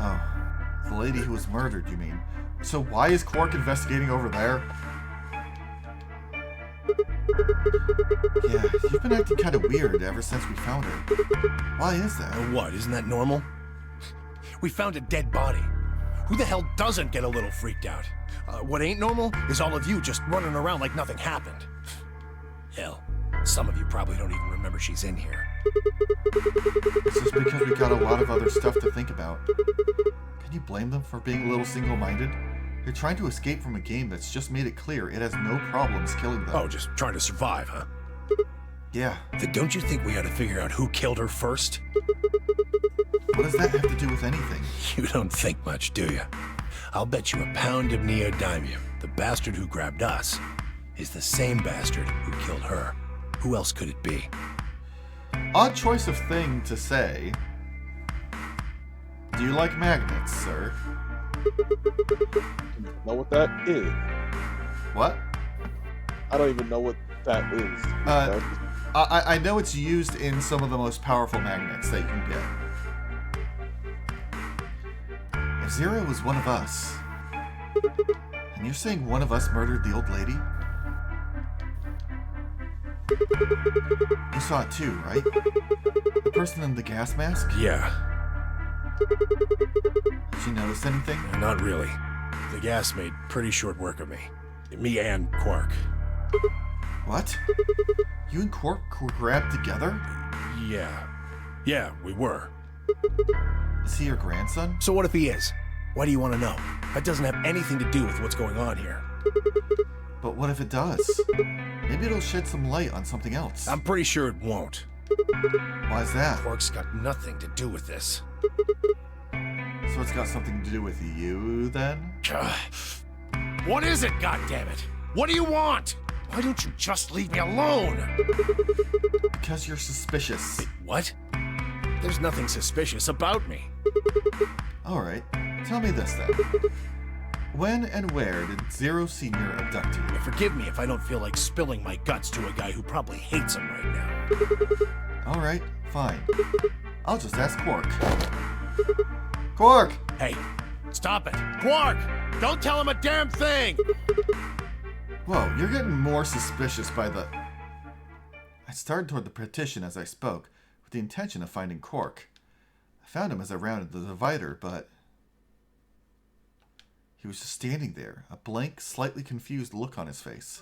Oh, the lady who was murdered, you mean? So why is Quark investigating over there? Yeah, you've been acting kind of weird ever since we found her. Why is that? What, isn't that normal? We found a dead body. Who the hell doesn't get a little freaked out? What ain't normal is all of you just running around like nothing happened. Hell, some of you probably don't even remember she's in here. It's just because we got a lot of other stuff to think about. Can you blame them for being a little single-minded? They're trying to escape from a game that's just made it clear it has no problems killing them. Oh, just trying to survive, huh? Yeah. Then don't you think we ought to figure out who killed her first? What does that have to do with anything? You don't think much, do you? I'll bet you a pound of neodymium the bastard who grabbed us is the same bastard who killed her. Who else could it be? Odd choice of thing to say. Do you like magnets, sir? Know what that is? What? I don't even know what that is. I know it's used in some of the most powerful magnets that you can get. If Zero was one of us, and you're saying one of us murdered the old lady? You saw it too, right? The person in the gas mask? Yeah. Did you notice anything? Not really. The gas made pretty short work of me. Me and Quark. What? You and Quark were grabbed together? Yeah. Yeah, we were. Is he your grandson? So what if he is? Why do you want to know? That doesn't have anything to do with what's going on here. But what if it does? Maybe it'll shed some light on something else. I'm pretty sure it won't. Why's that? Quark's got nothing to do with this. So it's got something to do with you, then? What is it, goddammit? What do you want? Why don't you just leave me alone? Because you're suspicious. Wait, what? There's nothing suspicious about me. Alright, tell me this then. When and where did Zero Senior abduct you? Forgive me if I don't feel like spilling my guts to a guy who probably hates him right now. Alright, fine. I'll just ask Quark. Quark! Hey, stop it. Quark! Don't tell him a damn thing! Whoa, you're getting more suspicious by the... I started toward the partition as I spoke, with the intention of finding Quark. I found him as I rounded the divider, but... he was just standing there, a blank, slightly confused look on his face.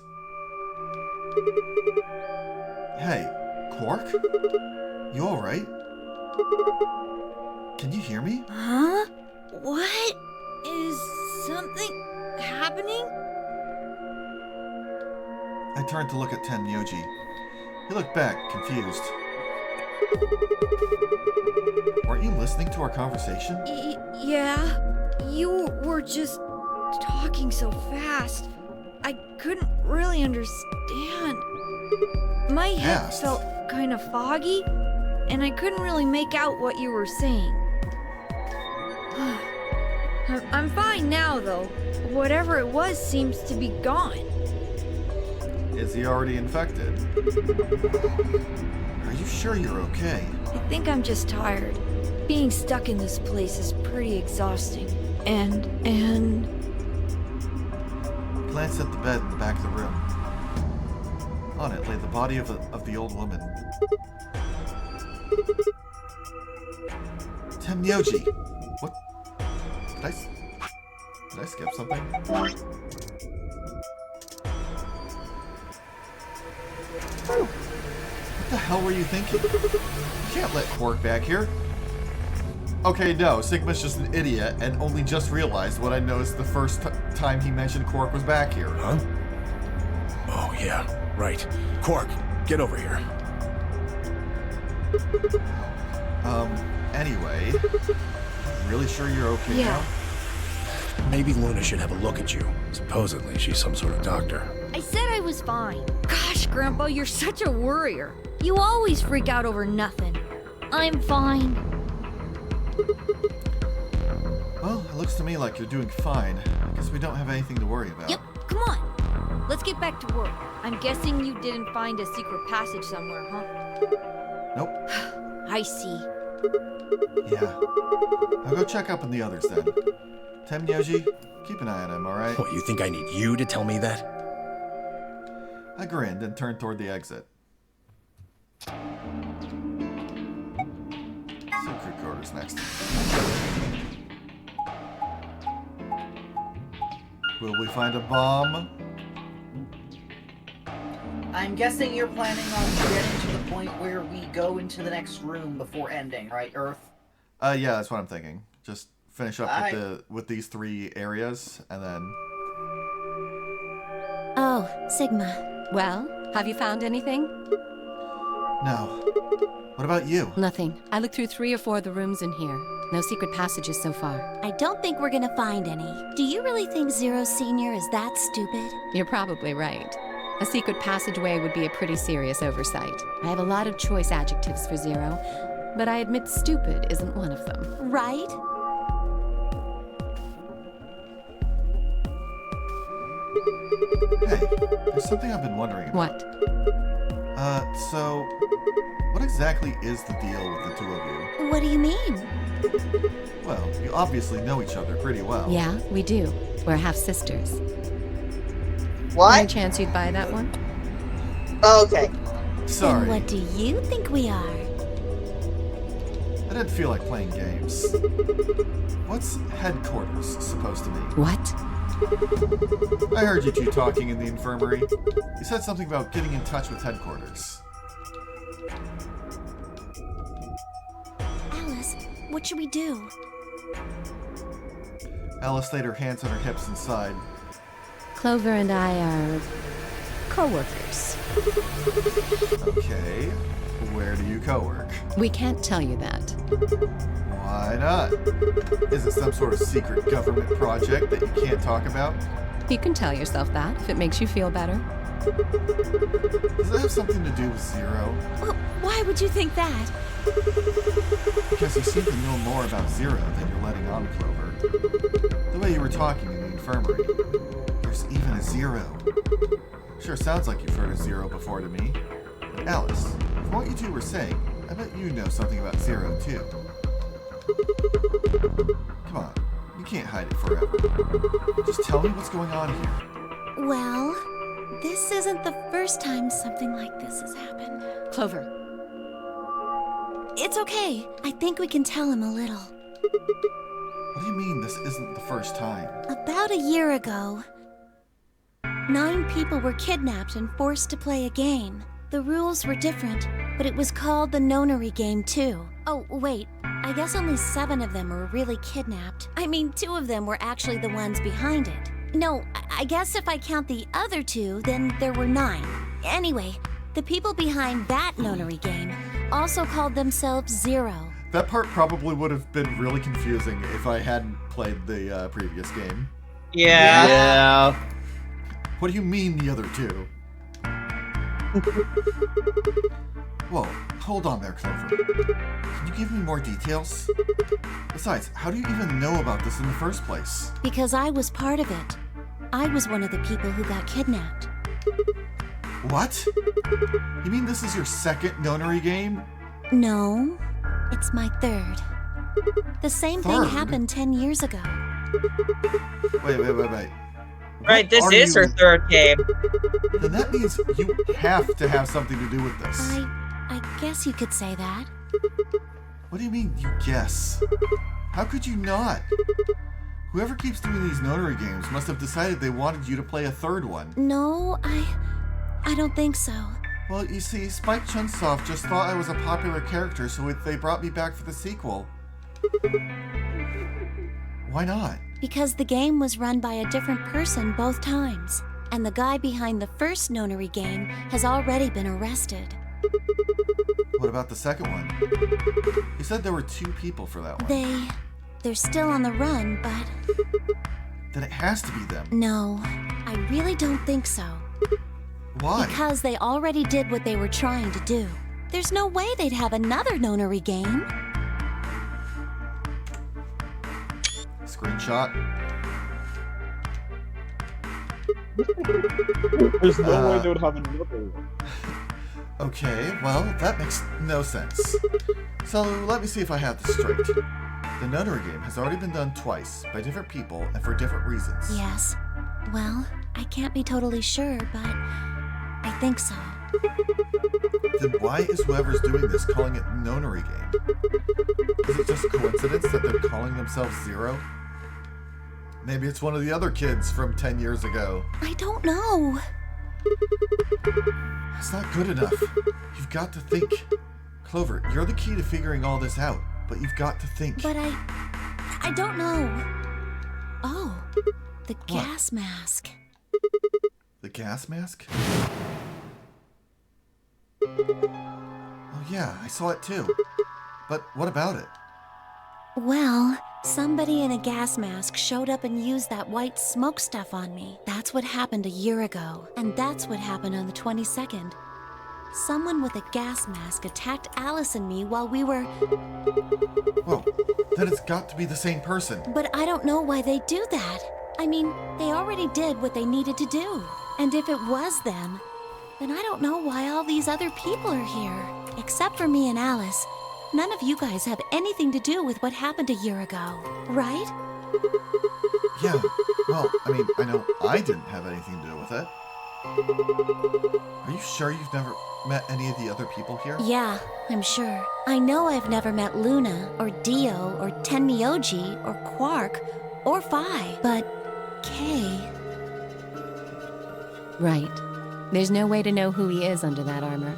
Hey, Quark? You alright? Can you hear me? Huh? What? Is something happening? I turned to look at Tenmyoji. He looked back, confused. Weren't you listening to our conversation? Yeah. You were just talking so fast. I couldn't really understand. My head felt kind of foggy, and I couldn't really make out what you were saying. I'm fine now, though. Whatever it was seems to be gone. Is he already infected? Are you sure you're okay? I think I'm just tired. Being stuck in this place is pretty exhausting. And... Glanced at the bed in the back of the room. On it lay the body of the old woman. Tenmyoji! What? Did I skip something? What the hell were you thinking? You can't let Quark back here. Okay, no, Sigma's just an idiot and only just realized what I noticed the first time he mentioned Quark was back here. Huh? Oh, yeah, right. Quark, get over here. Anyway, really sure you're okay now? Maybe Luna should have a look at you. Supposedly, she's some sort of doctor. I said I was fine. Gosh, Grandpa, you're such a worrier. You always freak out over nothing. I'm fine. Well, it looks to me like you're doing fine. I guess we don't have anything to worry about. Yep, come on. Let's get back to work. I'm guessing you didn't find a secret passage somewhere, huh? Nope. I see. Yeah. I'll go check up on the others then. Tenmyoji, keep an eye on him, alright? What, you think I need you to tell me that? I grinned and turned toward the exit. Secret quarters next. Will we find a bomb? I'm guessing you're planning on getting to the point where we go into the next room before ending, right, Earth? Yeah, that's what I'm thinking. Just finish up with these 3 areas, and then... Oh, Sigma. Well, have you found anything? No. What about you? Nothing. I looked through 3 or 4 of the rooms in here. No secret passages so far. I don't think we're gonna find any. Do you really think Zero Senior is that stupid? You're probably right. A secret passageway would be a pretty serious oversight. I have a lot of choice adjectives for Zero, but I admit stupid isn't one of them. Right? Hey, there's something I've been wondering about. What? So, what exactly is the deal with the 2 of you? What do you mean? Well, you obviously know each other pretty well. Yeah, we do. We're half-sisters. What? Any chance you'd buy that one? Oh, okay. Sorry. Then what do you think we are? I didn't feel like playing games. What's headquarters supposed to mean? What? I heard you 2 talking in the infirmary. You said something about getting in touch with headquarters. Alice, what should we do? Alice laid her hands on her hips and sighed. Clover and I are co-workers. Okay. Where do you co-work? We can't tell you that. Why not? Is it some sort of secret government project that you can't talk about? You can tell yourself that if it makes you feel better. Does that have something to do with Zero? Well, why would you think that? Because you seem to know more about Zero than you're letting on, Clover. The way you were talking in the infirmary. There's even a Zero. Sure sounds like you've heard of Zero before to me. Alice, from what you two were saying, I bet you know something about Zero, too. Come on, you can't hide it forever. Just tell me what's going on here. Well, this isn't the first time something like this has happened. Clover. It's okay. I think we can tell him a little. What do you mean this isn't the first time? About a year ago, 9 people were kidnapped and forced to play a game. The rules were different, but it was called the Nonary game too. Oh, wait. I guess only 7 of them were really kidnapped. I mean, 2 of them were actually the ones behind it. No, I guess if I count the other 2, then there were 9. Anyway, the people behind that Nonary game also called themselves Zero. That part probably would have been really confusing if I hadn't played the previous game. Yeah. What do you mean the other 2? Whoa, hold on there, Clover. Can you give me more details? Besides, how do you even know about this in the first place? Because I was part of it. I was one of the people who got kidnapped. What? You mean this is your second Nonary game? No, it's my 3rd. The same thing happened 10 years ago. Wait. Right, this is her 3rd game. Then that means you have to have something to do with this. I guess you could say that. What do you mean, you guess? How could you not? Whoever keeps doing these Nonary games must have decided they wanted you to play a 3rd one. No, I don't think so. Well, you see, Spike Chunsoft just thought I was a popular character, so they brought me back for the sequel. Why not? Because the game was run by a different person both times, and the guy behind the first Nonary game has already been arrested. What about the second one? You said there were 2 people for that one. They're still on the run, but... Then it has to be them. No, I really don't think so. Why? Because they already did what they were trying to do. There's no way they'd have another Nonary game. Screenshot. There's no way they would have another one. Okay, well, that makes no sense. So, let me see if I have this straight. The Nonary game has already been done twice, by different people, and for different reasons. Yes. Well, I can't be totally sure, but I think so. Then why is whoever's doing this calling it Nonary game? Is it just coincidence that they're calling themselves Zero? Maybe it's one of the other kids from 10 years ago. I don't know. It's not good enough. You've got to think. Clover, you're the key to figuring all this out, but you've got to think. But I don't know. Oh, the gas mask. The gas mask? Oh yeah, I saw it too. But what about it? Well, somebody in a gas mask showed up and used that white smoke stuff on me. That's what happened a year ago. And that's what happened on the 22nd. Someone with a gas mask attacked Alice and me while we were... Whoa, then it's got to be the same person. But I don't know why they do that. I mean, they already did what they needed to do. And if it was them, then I don't know why all these other people are here. Except for me and Alice. None of you guys have anything to do with what happened a year ago, right? Yeah, well, I mean, I know I didn't have anything to do with it. Are you sure you've never met any of the other people here? Yeah, I'm sure. I know I've never met Luna, or Dio, or Tenmyoji, or Quark, or Phi, but Kay... Right. There's no way to know who he is under that armor.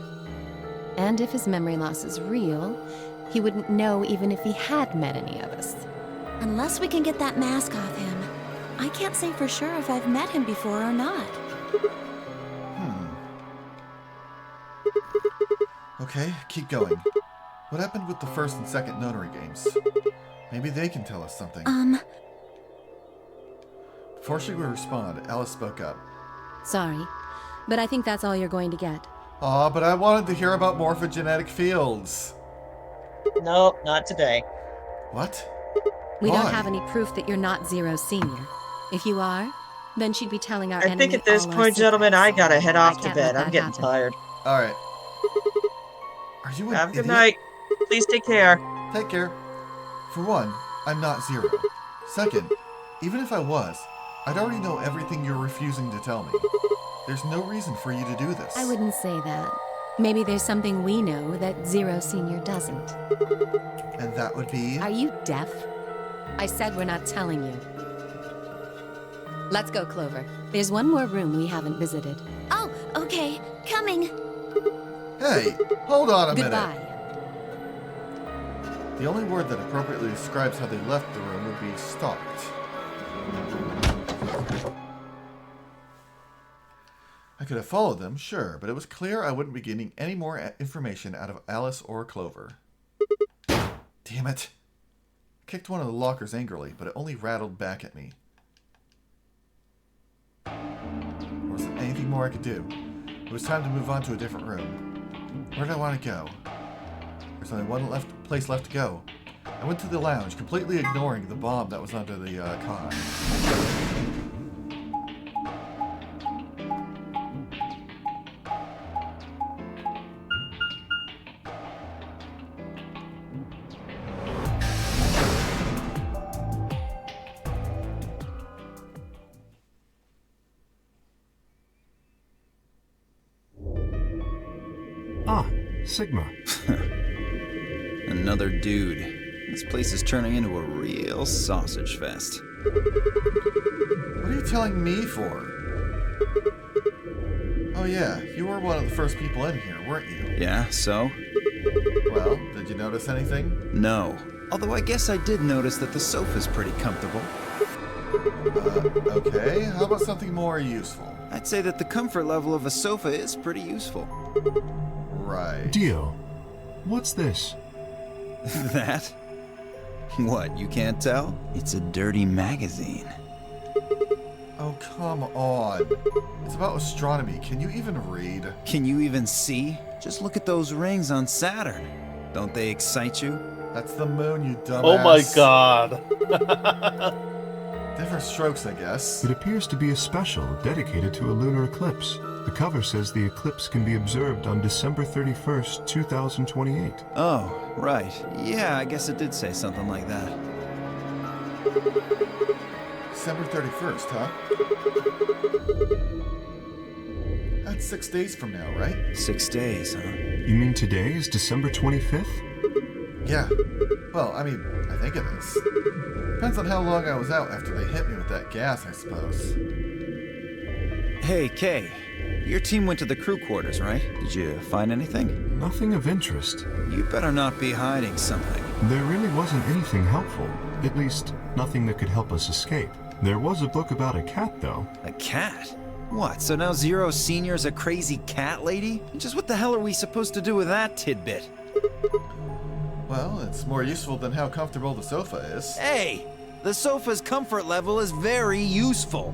And if his memory loss is real, he wouldn't know even if he had met any of us. Unless we can get that mask off him, I can't say for sure if I've met him before or not. Okay, keep going. What happened with the first and second notary games? Maybe they can tell us something. Before she would respond, Alice spoke up. Sorry, but I think that's all you're going to get. Aw, but I wanted to hear about morphogenetic fields. Nope, not today. What? We Why? don't have any proof that you're not Zero Senior. If you are, then she'd be telling our I enemy think at this all our point, gentlemen, I secrets. gotta head off to can't bed. let I'm that getting happen. tired. Alright. Are you an Have a good idiot? night. Please take care. Take care. For one, I'm not Zero. Second, even if I was, I'd already know everything you're refusing to tell me. There's no reason for you to do this. I wouldn't say that. Maybe there's something we know that Zero Senior doesn't. And that would be? Are you deaf? I said we're not telling you. Let's go, Clover. There's one more room we haven't visited. Oh, okay. Coming. Hey, hold on a Goodbye. minute. The only word that appropriately describes how they left the room would be stalked. I could have followed them, sure, but it was clear I wouldn't be getting any more information out of Alice or Clover. Damn it. I kicked one of the lockers angrily, but it only rattled back at me. There wasn't anything more I could do. It was time to move on to a different room. Where did I want to go? There's only one place left to go. I went to the lounge, completely ignoring the bomb that was under the cot. Ah, Sigma. Another dude. This place is turning into a real sausage fest. What are you telling me for? Oh yeah, you were one of the first people in here, weren't you? Yeah, so? Well, did you notice anything? No. Although I guess I did notice that the sofa's pretty comfortable. Okay, how about something more useful? I'd say that the comfort level of a sofa is pretty useful. Right. Dio, what's this? That? What, you can't tell? It's a dirty magazine. Oh, come on. It's about astronomy. Can you even read? Can you even see? Just look at those rings on Saturn. Don't they excite you? That's the moon, you dumbass. Oh my god. Different strokes, I guess. It appears to be a special dedicated to a lunar eclipse. The cover says the eclipse can be observed on December 31st, 2028. Oh, right. Yeah, I guess it did say something like that. December 31st, huh? That's 6 days from now, right? 6 days, huh? You mean today is December 25th? Yeah. Well, I mean, I think it is. Depends on how long I was out after they hit me with that gas, I suppose. Hey, Kay. Your team went to the crew quarters, right? Did you find anything? Nothing of interest. You better not be hiding something. There really wasn't anything helpful. At least, nothing that could help us escape. There was a book about a cat, though. A cat? What, so now Zero Senior's a crazy cat lady? Just what the hell are we supposed to do with that tidbit? Well, it's more useful than how comfortable the sofa is. Hey! The sofa's comfort level is very useful.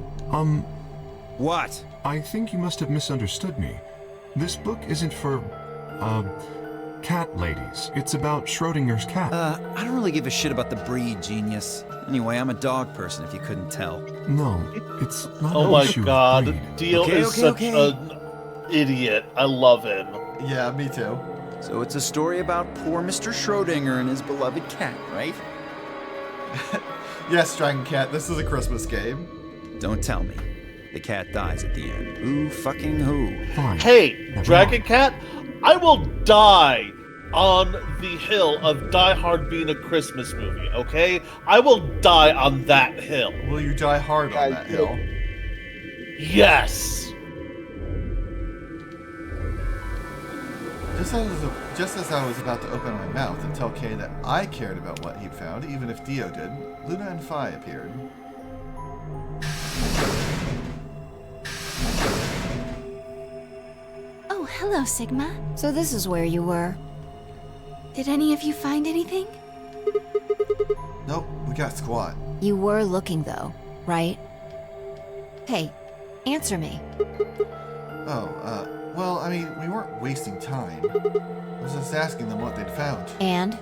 What? I think you must have misunderstood me. This book isn't for, cat ladies. It's about Schrodinger's cat. I don't really give a shit about the breed, genius. Anyway, I'm a dog person, if you couldn't tell. No, it's not Oh an my issue of god, breed. Dio is such an idiot. I love him. Yeah, me too. So it's a story about poor Mr. Schrodinger and his beloved cat, right? Yes, Dragon Cat, this is a Christmas game. Don't tell me. The cat dies at the end. Who fucking who? Fine. Hey, Dragon Cat, I will die on the hill of Die Hard being a Christmas movie, okay? I will die on that hill. Will you die hard on that hill? Yes! Just as I was about to open my mouth and tell Kay that I cared about what he'd found, even if Dio did, Luna and Phi appeared. Hello, Sigma. So this is where you were. Did any of you find anything? Nope, we got squat. You were looking, though, right? Hey, answer me. Well, I mean, we weren't wasting time. I was just asking them what they'd found. And?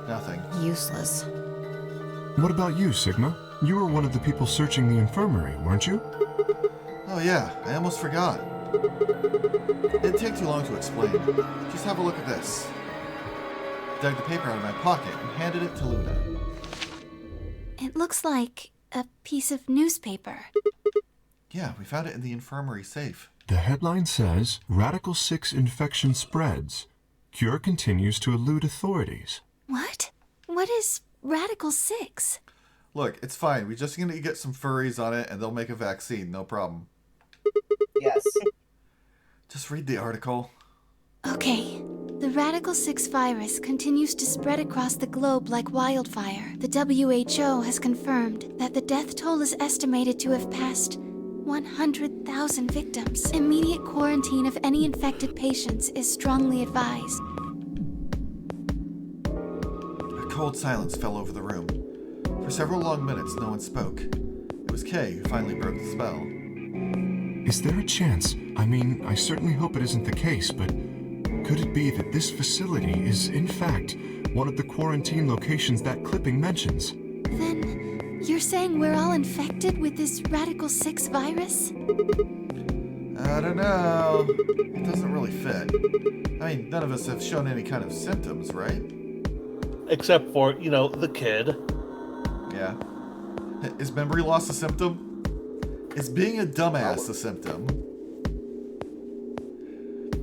Nothing. Useless. What about you, Sigma? You were one of the people searching the infirmary, weren't you? Oh yeah, I almost forgot. It'd take too long to explain. Just have a look at this. Dug the paper out of my pocket and handed it to Luna. It looks like a piece of newspaper. Yeah, we found it in the infirmary safe. The headline says, Radical 6 infection spreads. Cure continues to elude authorities. What? What is Radical 6? Look, it's fine. We just need to get some furries on it and they'll make a vaccine, no problem. Yes. Just read the article. Okay. The Radical 6 virus continues to spread across the globe like wildfire. The WHO has confirmed that the death toll is estimated to have passed 100,000 victims. Immediate quarantine of any infected patients is strongly advised. A cold silence fell over the room. For several long minutes, no one spoke. It was Kay who finally broke the spell. Is there a chance? I mean, I certainly hope it isn't the case, but could it be that this facility is, in fact, one of the quarantine locations that clipping mentions? Then, you're saying we're all infected with this Radical 6 virus? I don't know. It doesn't really fit. I mean, none of us have shown any kind of symptoms, right? Except for, the kid. Yeah. Is memory loss a symptom? Is being a dumbass a symptom?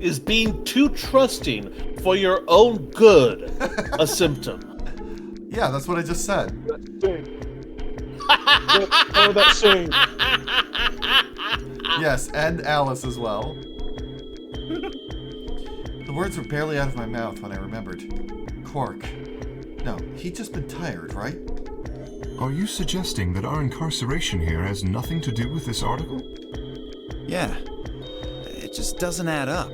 Is being too trusting for your own good a symptom? Yeah, that's what I just said. That shame. Yes, and Alice as well. The words were barely out of my mouth when I remembered. Quark. No, he'd just been tired, right? Are you suggesting that our incarceration here has nothing to do with this article? Yeah. It just doesn't add up.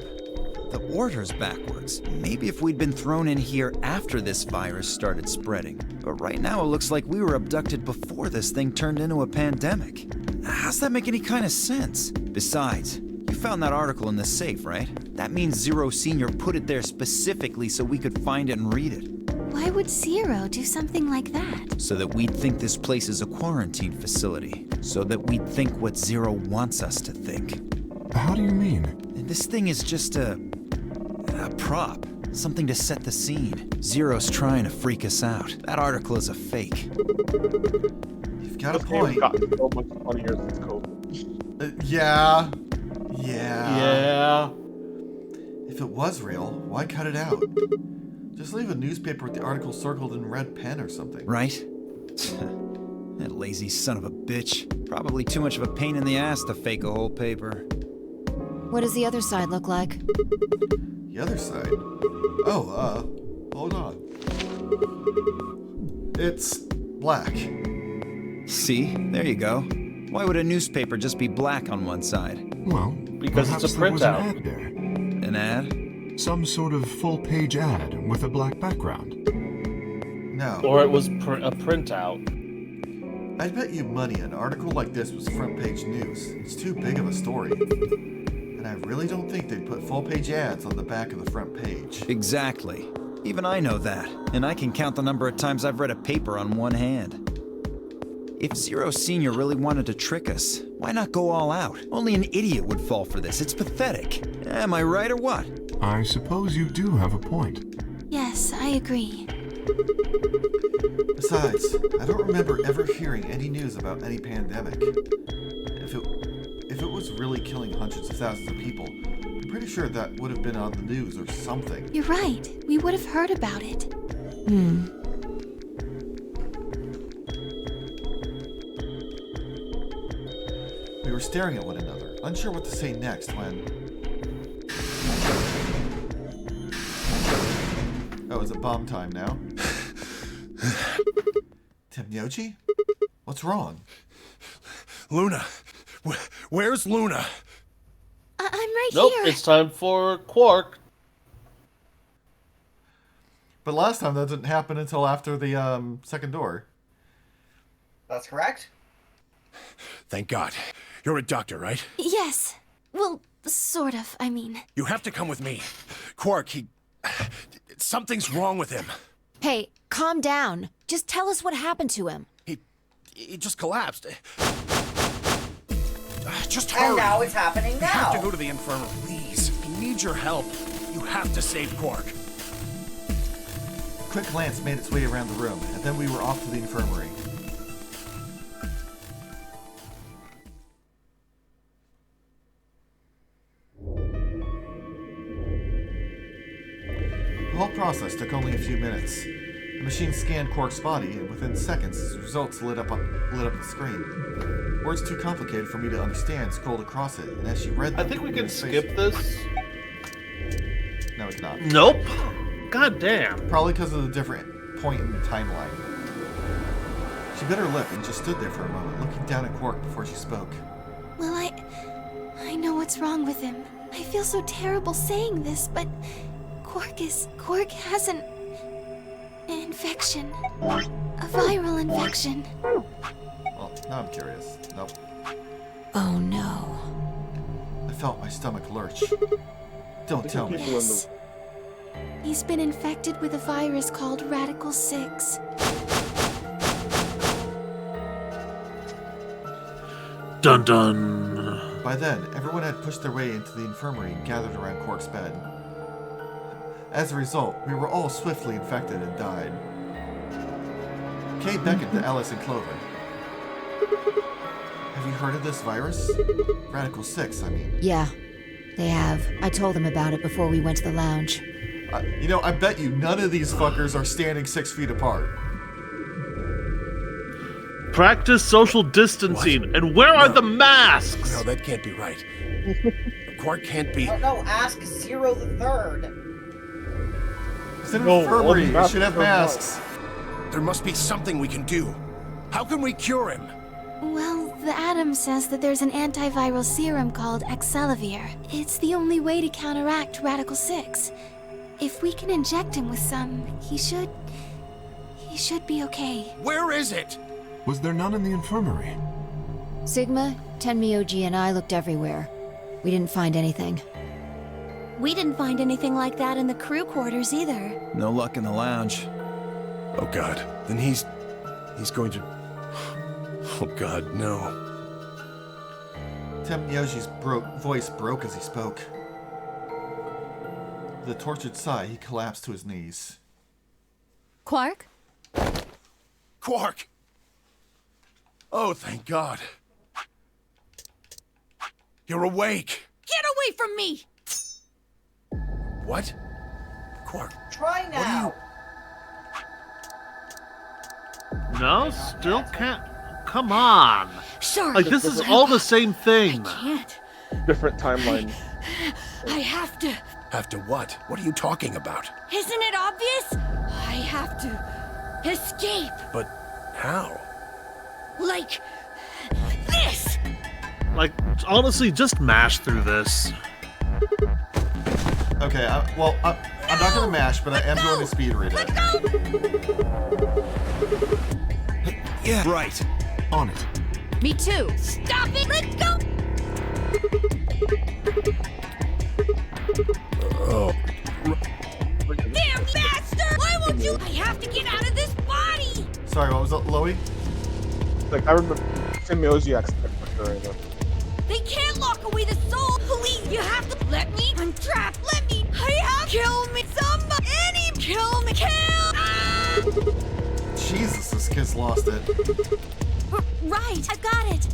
The order's backwards. Maybe if we'd been thrown in here after this virus started spreading. But right now it looks like we were abducted before this thing turned into a pandemic. How's that make any kind of sense? Besides, you found that article in the safe, right? That means Zero Senior put it there specifically so we could find it and read it. Why would Zero do something like that? So that we'd think this place is a quarantine facility. So that we'd think what Zero wants us to think. How do you mean? And this thing is just a prop. Something to set the scene. Zero's trying to freak us out. That article is a fake. You've got a This game's point. gotten so much funnier since COVID. Yeah. Yeah. If it was real, why cut it out? Just leave a newspaper with the article circled in red pen or something. Right? That lazy son of a bitch. Probably too much of a pain in the ass to fake a whole paper. What does the other side look like? The other side? Oh, hold on. It's black. See? There you go. Why would a newspaper just be black on one side? Well, Because it's a perhaps there was an printout. ad there. An ad? Some sort of full-page ad with a black background. No. Or it was a printout. I'd bet you money an article like this was front page news. It's too big of a story. And I really don't think they'd put full page ads on the back of the front page. Exactly. Even I know that. And I can count the number of times I've read a paper on one hand. If Zero Senior really wanted to trick us, why not go all out? Only an idiot would fall for this. It's pathetic. Am I right or what? I suppose you do have a point. Yes, I agree. Besides, I don't remember ever hearing any news about any pandemic. If it was really killing hundreds of thousands of people, I'm pretty sure that would have been on the news or something. You're right. We would have heard about it. We were staring at one another, unsure what to say next when... Oh, is it bomb time now? Temnyochi? What's wrong? Luna! Where's Luna? I'm right Nope, here. it's time for Quark. But last time that didn't happen until after the second door. That's correct. Thank God. You're a doctor, right? Yes. Well, sort of, I mean. You have to come with me. Quark, something's wrong with him. Hey, calm down. Just tell us what happened to him. He just collapsed. Just hurry. And now it's happening You have to now. go to the infirmary, please. We need your help. You have to save Quark. A quick glance made its way around the room, and then we were off to the infirmary. The whole process took only a few minutes. The machine scanned Quark's body, and within seconds, his results lit up the screen. Words too complicated for me to understand scrolled across it, and as she read them, I think we can his face- skip this. No, we cannot. Nope. God damn. Probably because of the different point in the timeline. She bit her lip and just stood there for a moment, looking down at Quark before she spoke. Well, I know what's wrong with him. I feel so terrible saying this, but Quark has an infection. A viral infection. Well, now I'm curious. Nope. Oh no. I felt my stomach lurch. Don't tell me. Yes. He's been infected with a virus called Radical 6. Dun dun. By then, everyone had pushed their way into the infirmary and gathered around Quark's bed. As a result, we were all swiftly infected and died. Kay beckoned to Alice and Clover. Have you heard of this virus? Radical 6, I mean. Yeah, they have. I told them about it before we went to the lounge. I bet you none of these fuckers are standing 6 feet apart. Practice social distancing. What? And where are the masks? No, that can't be right. Quark can't be... No, ask Zero the Third. It's an infirmary. We should have masks. There must be something we can do. How can we cure him? Well, the Atom says that there's an antiviral serum called Axelavir. It's the only way to counteract Radical 6. If we can inject him with some, he should be okay. Where is it? Was there none in the infirmary? Sigma, Tenmyoji, and I looked everywhere. We didn't find anything. We didn't find anything like that in the crew quarters either. No luck in the lounge. Oh God, then he's going to... Oh God, no. Tenmyoji's voice broke as he spoke. With a tortured sigh, he collapsed to his knees. Quark? Quark! Oh, thank God. You're awake. Get away from me! What? Quark. Try now. No, still can't. Come on. Sure. Like, this is all the same thing. I can't. Different timeline. I have to. Have to what? What are you talking about? Isn't it obvious? I have to escape. But how? Like this. Like, honestly, just mash through this. Okay, I'm not gonna mash, but I am going to speed read it. Yeah, right. On it. Me too. Stop it! Let go! Oh. Damn bastard! Why won't you? I have to get out of this body! Sorry, what was that, Loey? Like, I remember Tenmyoji asked right now. They can't lock away the soul! Please, you have to let me! I'm trapped! Let me! I have... Kill me! Somebody! Kill me! Kill! Ah! Jesus, this kid's lost it. Right! I got it!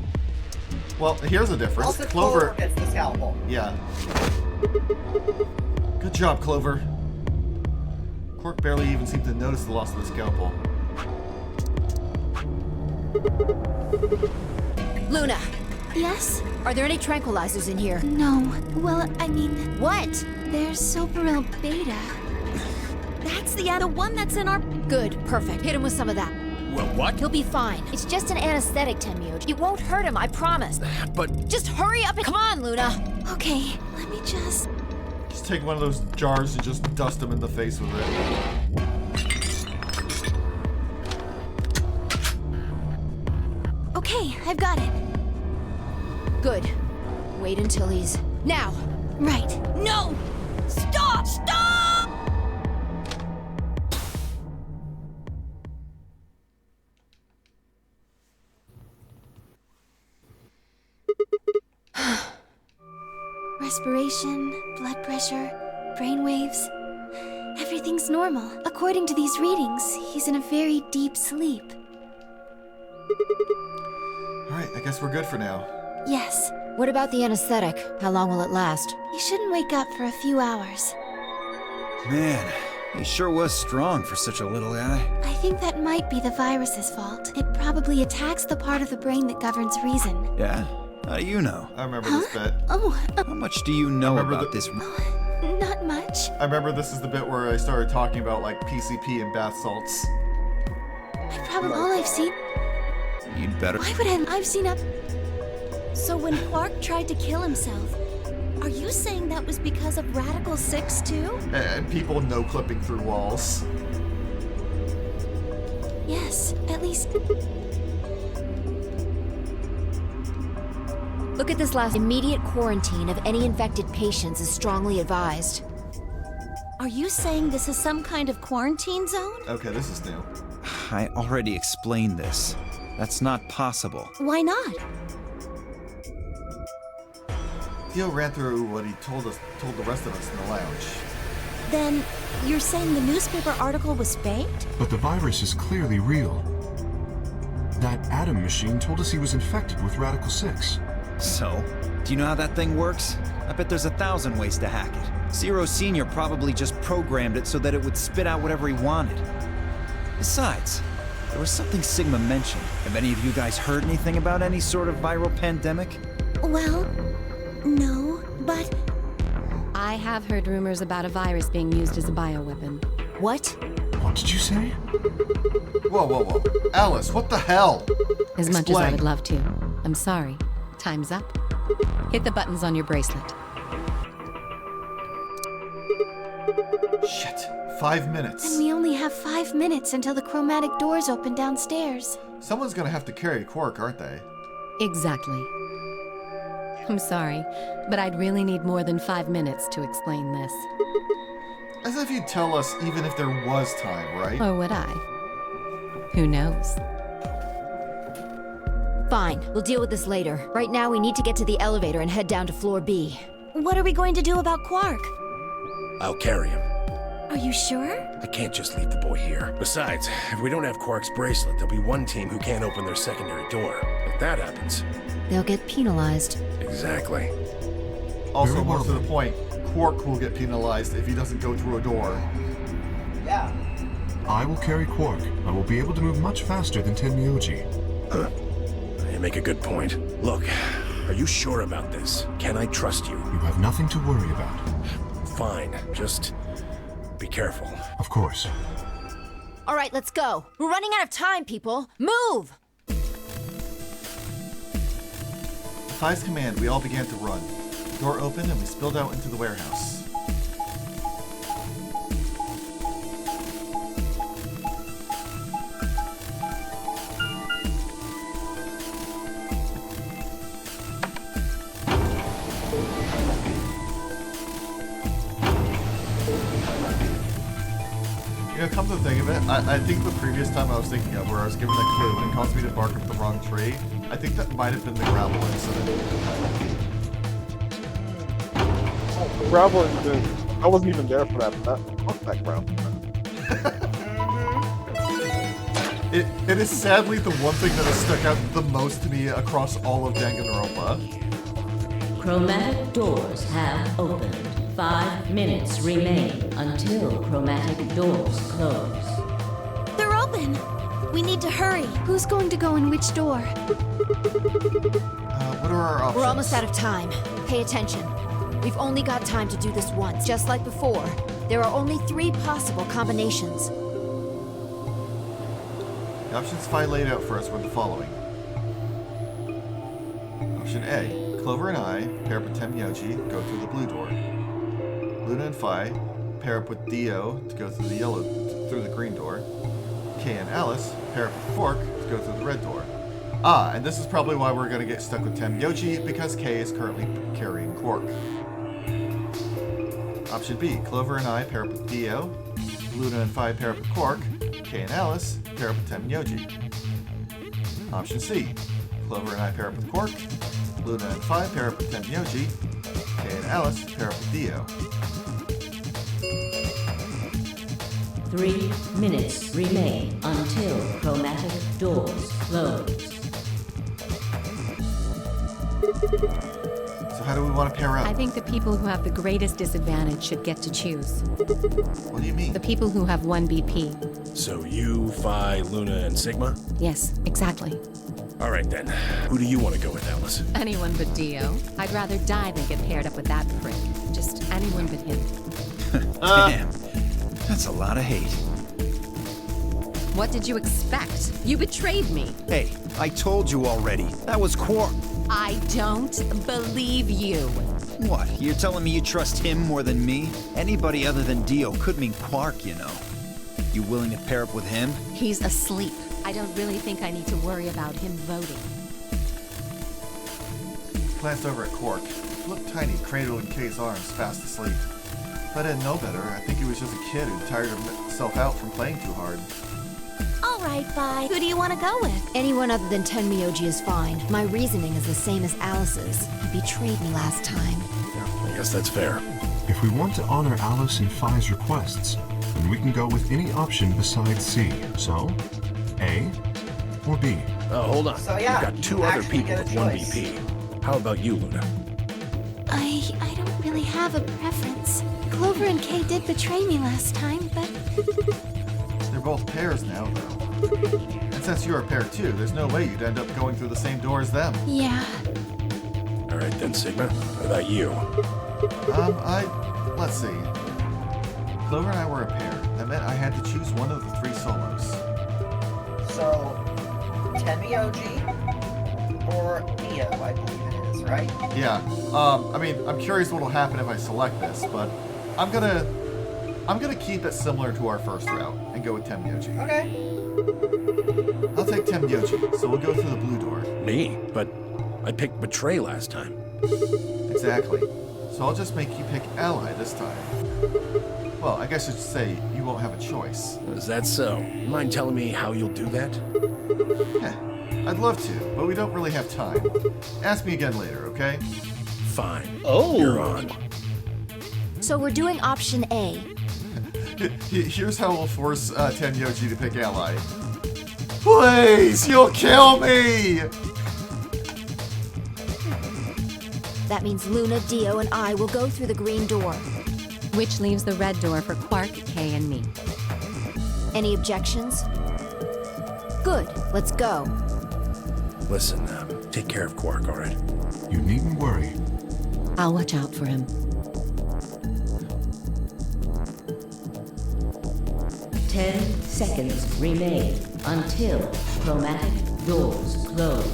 Well, here's a difference. Also, Clover gets the scalpel. Yeah. Good job, Clover. Quark barely even seemed to notice the loss of the scalpel. Luna, Yes? are there any tranquilizers in here? No. Well, I mean, What? there's Soparil Beta. That's the other one that's in our... Good, perfect. Hit him with some of that. Well, what? He'll be fine. It's just an anesthetic, Tenmyoji. It won't hurt him, I promise. But... Just hurry up and... Come on, Luna. Okay, let me just... Just take one of those jars and just dust him in the face with it. Okay, I've got it. Good. Wait until he's... Now! Right. No! Stop! Stop! Respiration, blood pressure, brain waves. Everything's normal. According to these readings, he's in a very deep sleep. Alright, I guess we're good for now. Yes. What about the anesthetic? How long will it last? He shouldn't wake up for a few hours. Man, he sure was strong for such a little guy. I think that might be the virus's fault. It probably attacks the part of the brain that governs reason. Yeah? How do you know? I remember this bit. Oh, How much do you know about this? not much. I remember this is the bit where I started talking about like PCP and bath salts. All I've seen... You'd better... Why would I've seen a... So when Quark tried to kill himself, are you saying that was because of Radical 6 too? And people no-clipping through walls. Yes, at least... Look at this last. Immediate quarantine of any infected patients is strongly advised. Are you saying this is some kind of quarantine zone? Okay, this is new. I already explained this. That's not possible. Why not? Theo ran through what he told the rest of us in the lounge. Then you're saying the newspaper article was faked? But the virus is clearly real. That Adam machine told us he was infected with Radical 6. So, do you know how that thing works? I bet there's 1,000 ways to hack it. Zero Senior probably just programmed it so that it would spit out whatever he wanted. Besides, there was something Sigma mentioned. Have any of you guys heard anything about any sort of viral pandemic? Well, no, but... I have heard rumors about a virus being used as a bioweapon. What? What did you say? Whoa, whoa, whoa. Alice, what the hell? As much as I Explain. would love to. I'm sorry. Time's up. Hit the buttons on your bracelet. Shit. 5 minutes. And we only have 5 minutes until the chromatic doors open downstairs. Someone's gonna have to carry Quark, aren't they? Exactly. I'm sorry, but I'd really need more than 5 minutes to explain this. As if you'd tell us even if there was time, right? Or would I? Who knows? Fine, we'll deal with this later. Right now, we need to get to the elevator and head down to floor B. What are we going to do about Quark? I'll carry him. Are you sure? I can't just leave the boy here. Besides, if we don't have Quark's bracelet, there'll be one team who can't open their secondary door. If that happens... They'll get penalized. Exactly. Also, Very more well to the then. point, Quark will get penalized if he doesn't go through a door. Yeah. I will carry Quark. I will be able to move much faster than Tenmyoji. You make a good point. Look, are you sure about this? Can I trust you? You have nothing to worry about. Fine, just be careful. Of course. All right, let's go. We're running out of time, people. Move! At Phi's command, we all began to run. The door opened and we spilled out into the warehouse. You know, come to think of it, I think the previous time I was thinking of where I was given a clue and it caused me to bark up the wrong tree, I think that might have been the gravel incident. Oh, the gravel incident. I wasn't even there for that. Fuck that gravel. It is sadly the one thing that has stuck out the most to me across all of Danganronpa. Chromatic doors have opened. 5 minutes remain until chromatic doors close. They're open! We need to hurry. Who's going to go in which door? What are our options? We're almost out of time. Pay attention. We've only got time to do this once. Just like before, there are only 3 possible combinations. The options Phi laid out for us were the following. Option A, Clover and I pair up with Temyoji, go through the blue door. Luna and Phi pair up with Dio to go through the green door. Kay and Alice pair up with Quark to go through the red door. Ah, and this is probably why we're going to get stuck with Temyoji, because Kay is currently carrying Quark. Option B, Clover and I pair up with Dio. Luna and Phi pair up with Quark. Kay and Alice pair up with Temyoji. Option C, Clover and I pair up with Quark. Luna and Phi pair up with Temyoji. Kay and Alice pair up with Dio. 3 minutes remain until chromatic doors close. So how do we want to pair up? I think the people who have the greatest disadvantage should get to choose. What do you mean? The people who have 1 BP. So you, Phi, Luna, and Sigma? Yes, exactly. All right then. Who do you want to go with, Alice? Anyone but Dio. I'd rather die than get paired up with that prick. Just anyone but him. Damn. That's a lot of hate. What did you expect? You betrayed me. Hey, I told you already. That was Quark. I don't believe you. What? You're telling me you trust him more than me? Anybody other than Dio could mean Quark, you know. You willing to pair up with him? He's asleep. I don't really think I need to worry about him voting. Glanced over at Quark. Looked tiny, cradled in Kay's arms, fast asleep. If I didn't know better, I think he was just a kid who tired himself out from playing too hard. All right, Phi. Who do you want to go with? Anyone other than Tenmyoji is fine. My reasoning is the same as Alice's. He betrayed me last time. Yeah, I guess that's fair. If we want to honor Alice and Phi's requests, then we can go with any option besides C. So, A or B? Oh, hold on. So, yeah, We've got 2 you other actually people get a with 1 choice. BP. How about you, Luna? I don't really have a preference. Clover and Kay did betray me last time, but They're both pairs now, though. And since you're a pair too, there's no way you'd end up going through the same door as them. yeah. All right then, Sigma. What about you? Let's see. Clover and I were a pair. That meant I had to choose one of the 3 solos. So, Temyoji or Dio, I believe it is, right? Yeah. I mean, I'm curious what'll happen if I select this, but I'm gonna keep it similar to our first route and go with Temyoji. Okay. I'll take Temyoji, so we'll go through the blue door. Me? But I picked Betray last time. Exactly. So I'll just make you pick Ally this time. Well, I guess I should say you won't have a choice. Is that so? You mind telling me how you'll do that? Yeah, I'd love to, but we don't really have time. Ask me again later, okay? Fine. Oh. You're on. So we're doing option A. Here's how we'll force Tenyoji to pick Ally. Please, you'll kill me! That means Luna, Dio, and I will go through the green door. Which leaves the red door for Quark, Kay, and me. Any objections? Good, let's go. Listen, take care of Quark, all right? You needn't worry. I'll watch out for him. 10 seconds remain until chromatic doors close.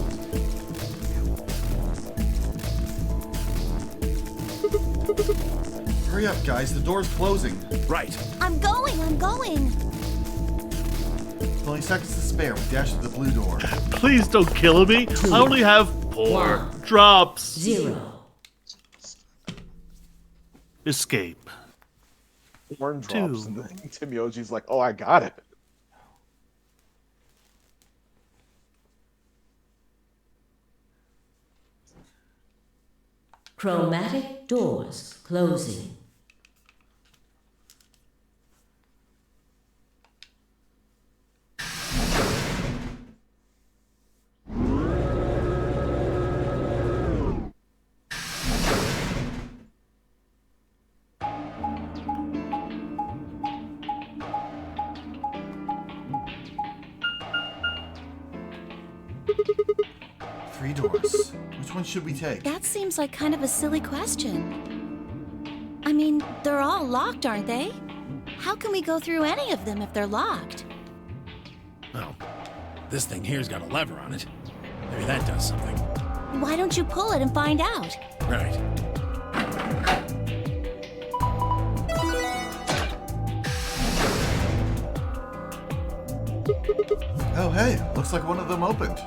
Hurry up, guys, the door's closing. Right. I'm going. With only seconds to spare, we dash to the blue door. Please don't kill me. I only have 4 drops. 0. Escape. 4 drops, 2. and then Temyoji's like, oh, I got it. Chromatic doors closing. Three doors. Which one should we take? That seems like kind of a silly question. I mean, they're all locked, aren't they? How can we go through any of them if they're locked? Oh, this thing here's got a lever on it. Maybe that does something. Why don't you pull it and find out? Right. Oh, hey, looks like one of them opened.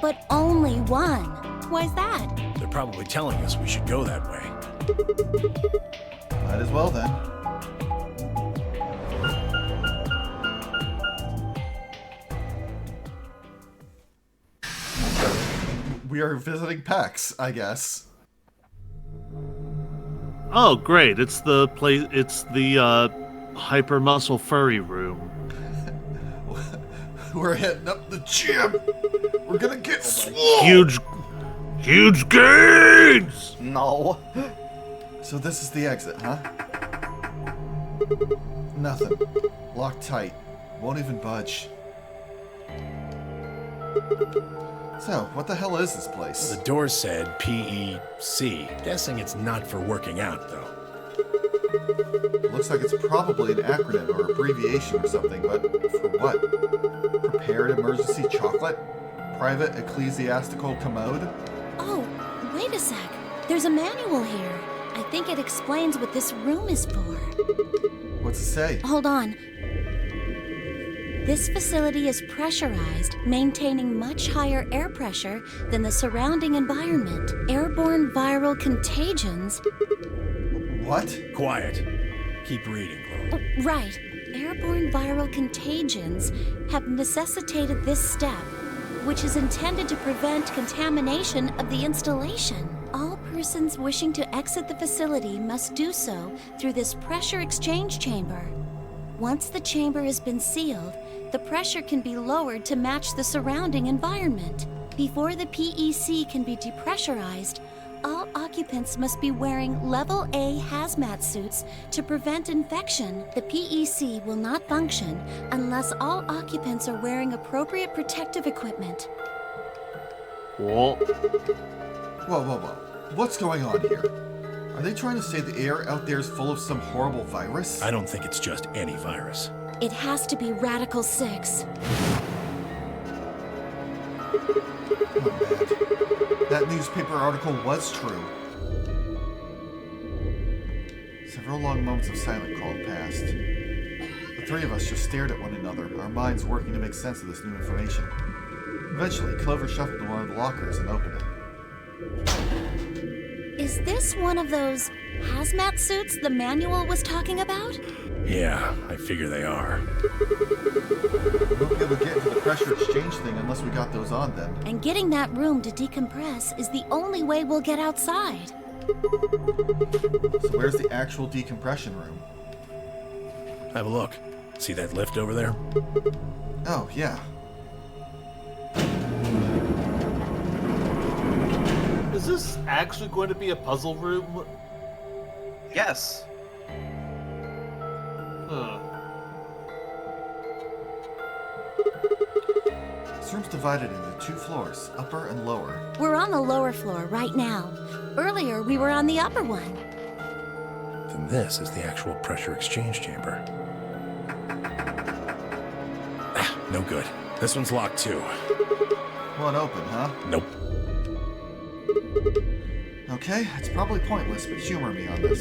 But only one. Why's that? They're probably telling us we should go that way. Might as well then. We are visiting PAX, I guess. Oh, great! It's the place. It's the hyper muscle furry room. We're heading up the gym. We're gonna get swole. Huge gains. No. So this is the exit, huh? Nothing. Locked tight. Won't even budge. So, what the hell is this place? The door said PEC. Guessing it's not for working out, though. Looks like it's probably an acronym or abbreviation or something, but for what? Prepared emergency chocolate? Private ecclesiastical commode? Oh, wait a sec. There's a manual here. I think it explains what this room is for. What's it say? Hold on. This facility is pressurized, maintaining much higher air pressure than the surrounding environment. Airborne viral contagions. What? Quiet. Keep reading, Chloe. Oh, right. Airborne viral contagions have necessitated this step, which is intended to prevent contamination of the installation. All persons wishing to exit the facility must do so through this pressure exchange chamber. Once the chamber has been sealed, the pressure can be lowered to match the surrounding environment. Before the PEC can be depressurized, all occupants must be wearing Level A hazmat suits to prevent infection. The PEC will not function unless all occupants are wearing appropriate protective equipment. Whoa. Whoa. What's going on here? Are they trying to say the air out there is full of some horrible virus? I don't think it's just any virus. It has to be Radical 6. Oh, man. That newspaper article was true. Several long moments of silent crawled past. The three of us just stared at one another, our minds working to make sense of this new information. Eventually, Clover shuffled to one of the lockers and opened it. Is this one of those hazmat suits the manual was talking about? Yeah, I figure they are. We won't be able to get into the pressure exchange thing unless we got those on then. And getting that room to decompress is the only way we'll get outside. So where's the actual decompression room? Have a look. See that lift over there? Oh, yeah. Is this actually going to be a puzzle room? Yes. Huh. This room's divided into 2 floors, upper and lower. We're on the lower floor right now. Earlier, we were on the upper one. Then this is the actual pressure exchange chamber. No good. This one's locked too. One open, huh? Nope. Okay, it's probably pointless, but humor me on this.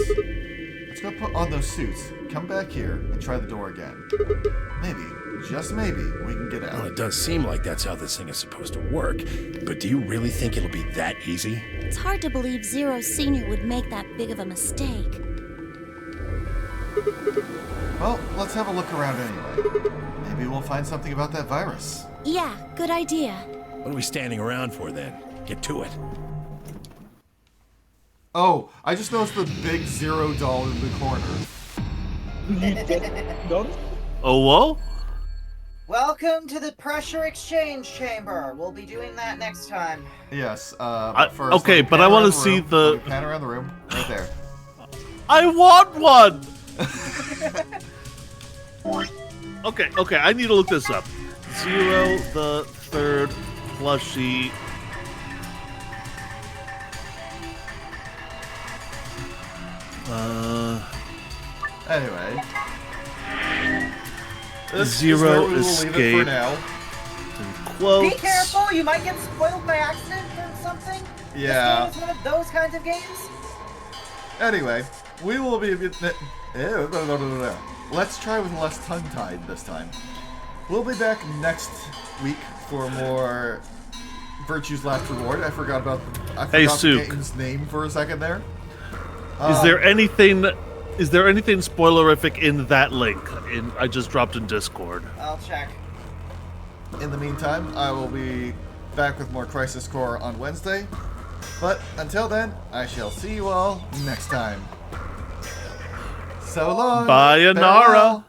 Let's go put on those suits, come back here, and try the door again. Maybe, just maybe, we can get out. Well, it does seem like that's how this thing is supposed to work, but do you really think it'll be that easy? It's hard to believe Zero Senior would make that big of a mistake. Well, let's have a look around anyway. Maybe we'll find something about that virus. Yeah, good idea. What are we standing around for then? Get to it. Oh, I just noticed the big $0 in the corner. Oh, whoa? Welcome to the pressure exchange chamber. We'll be doing that next time. Yes, but first... okay, but I want to see the... Pan around the room, right there. I want one! Okay, I need to look this up. 0, the third plushie... Anyway. This Zero escape. Be careful, you might get spoiled by accident or something. Yeah. This game is one of those kinds of games. Anyway, we will be. Let's try with less tongue-tied this time. We'll be back next week for more Virtue's Last Reward. I forgot the game's name for a second there. Is there anything spoilerific in that link? I just dropped in Discord. I'll check. In the meantime, I will be back with more Crisis Core on Wednesday. But until then, I shall see you all next time. So long. Bye, Anara. Farewell.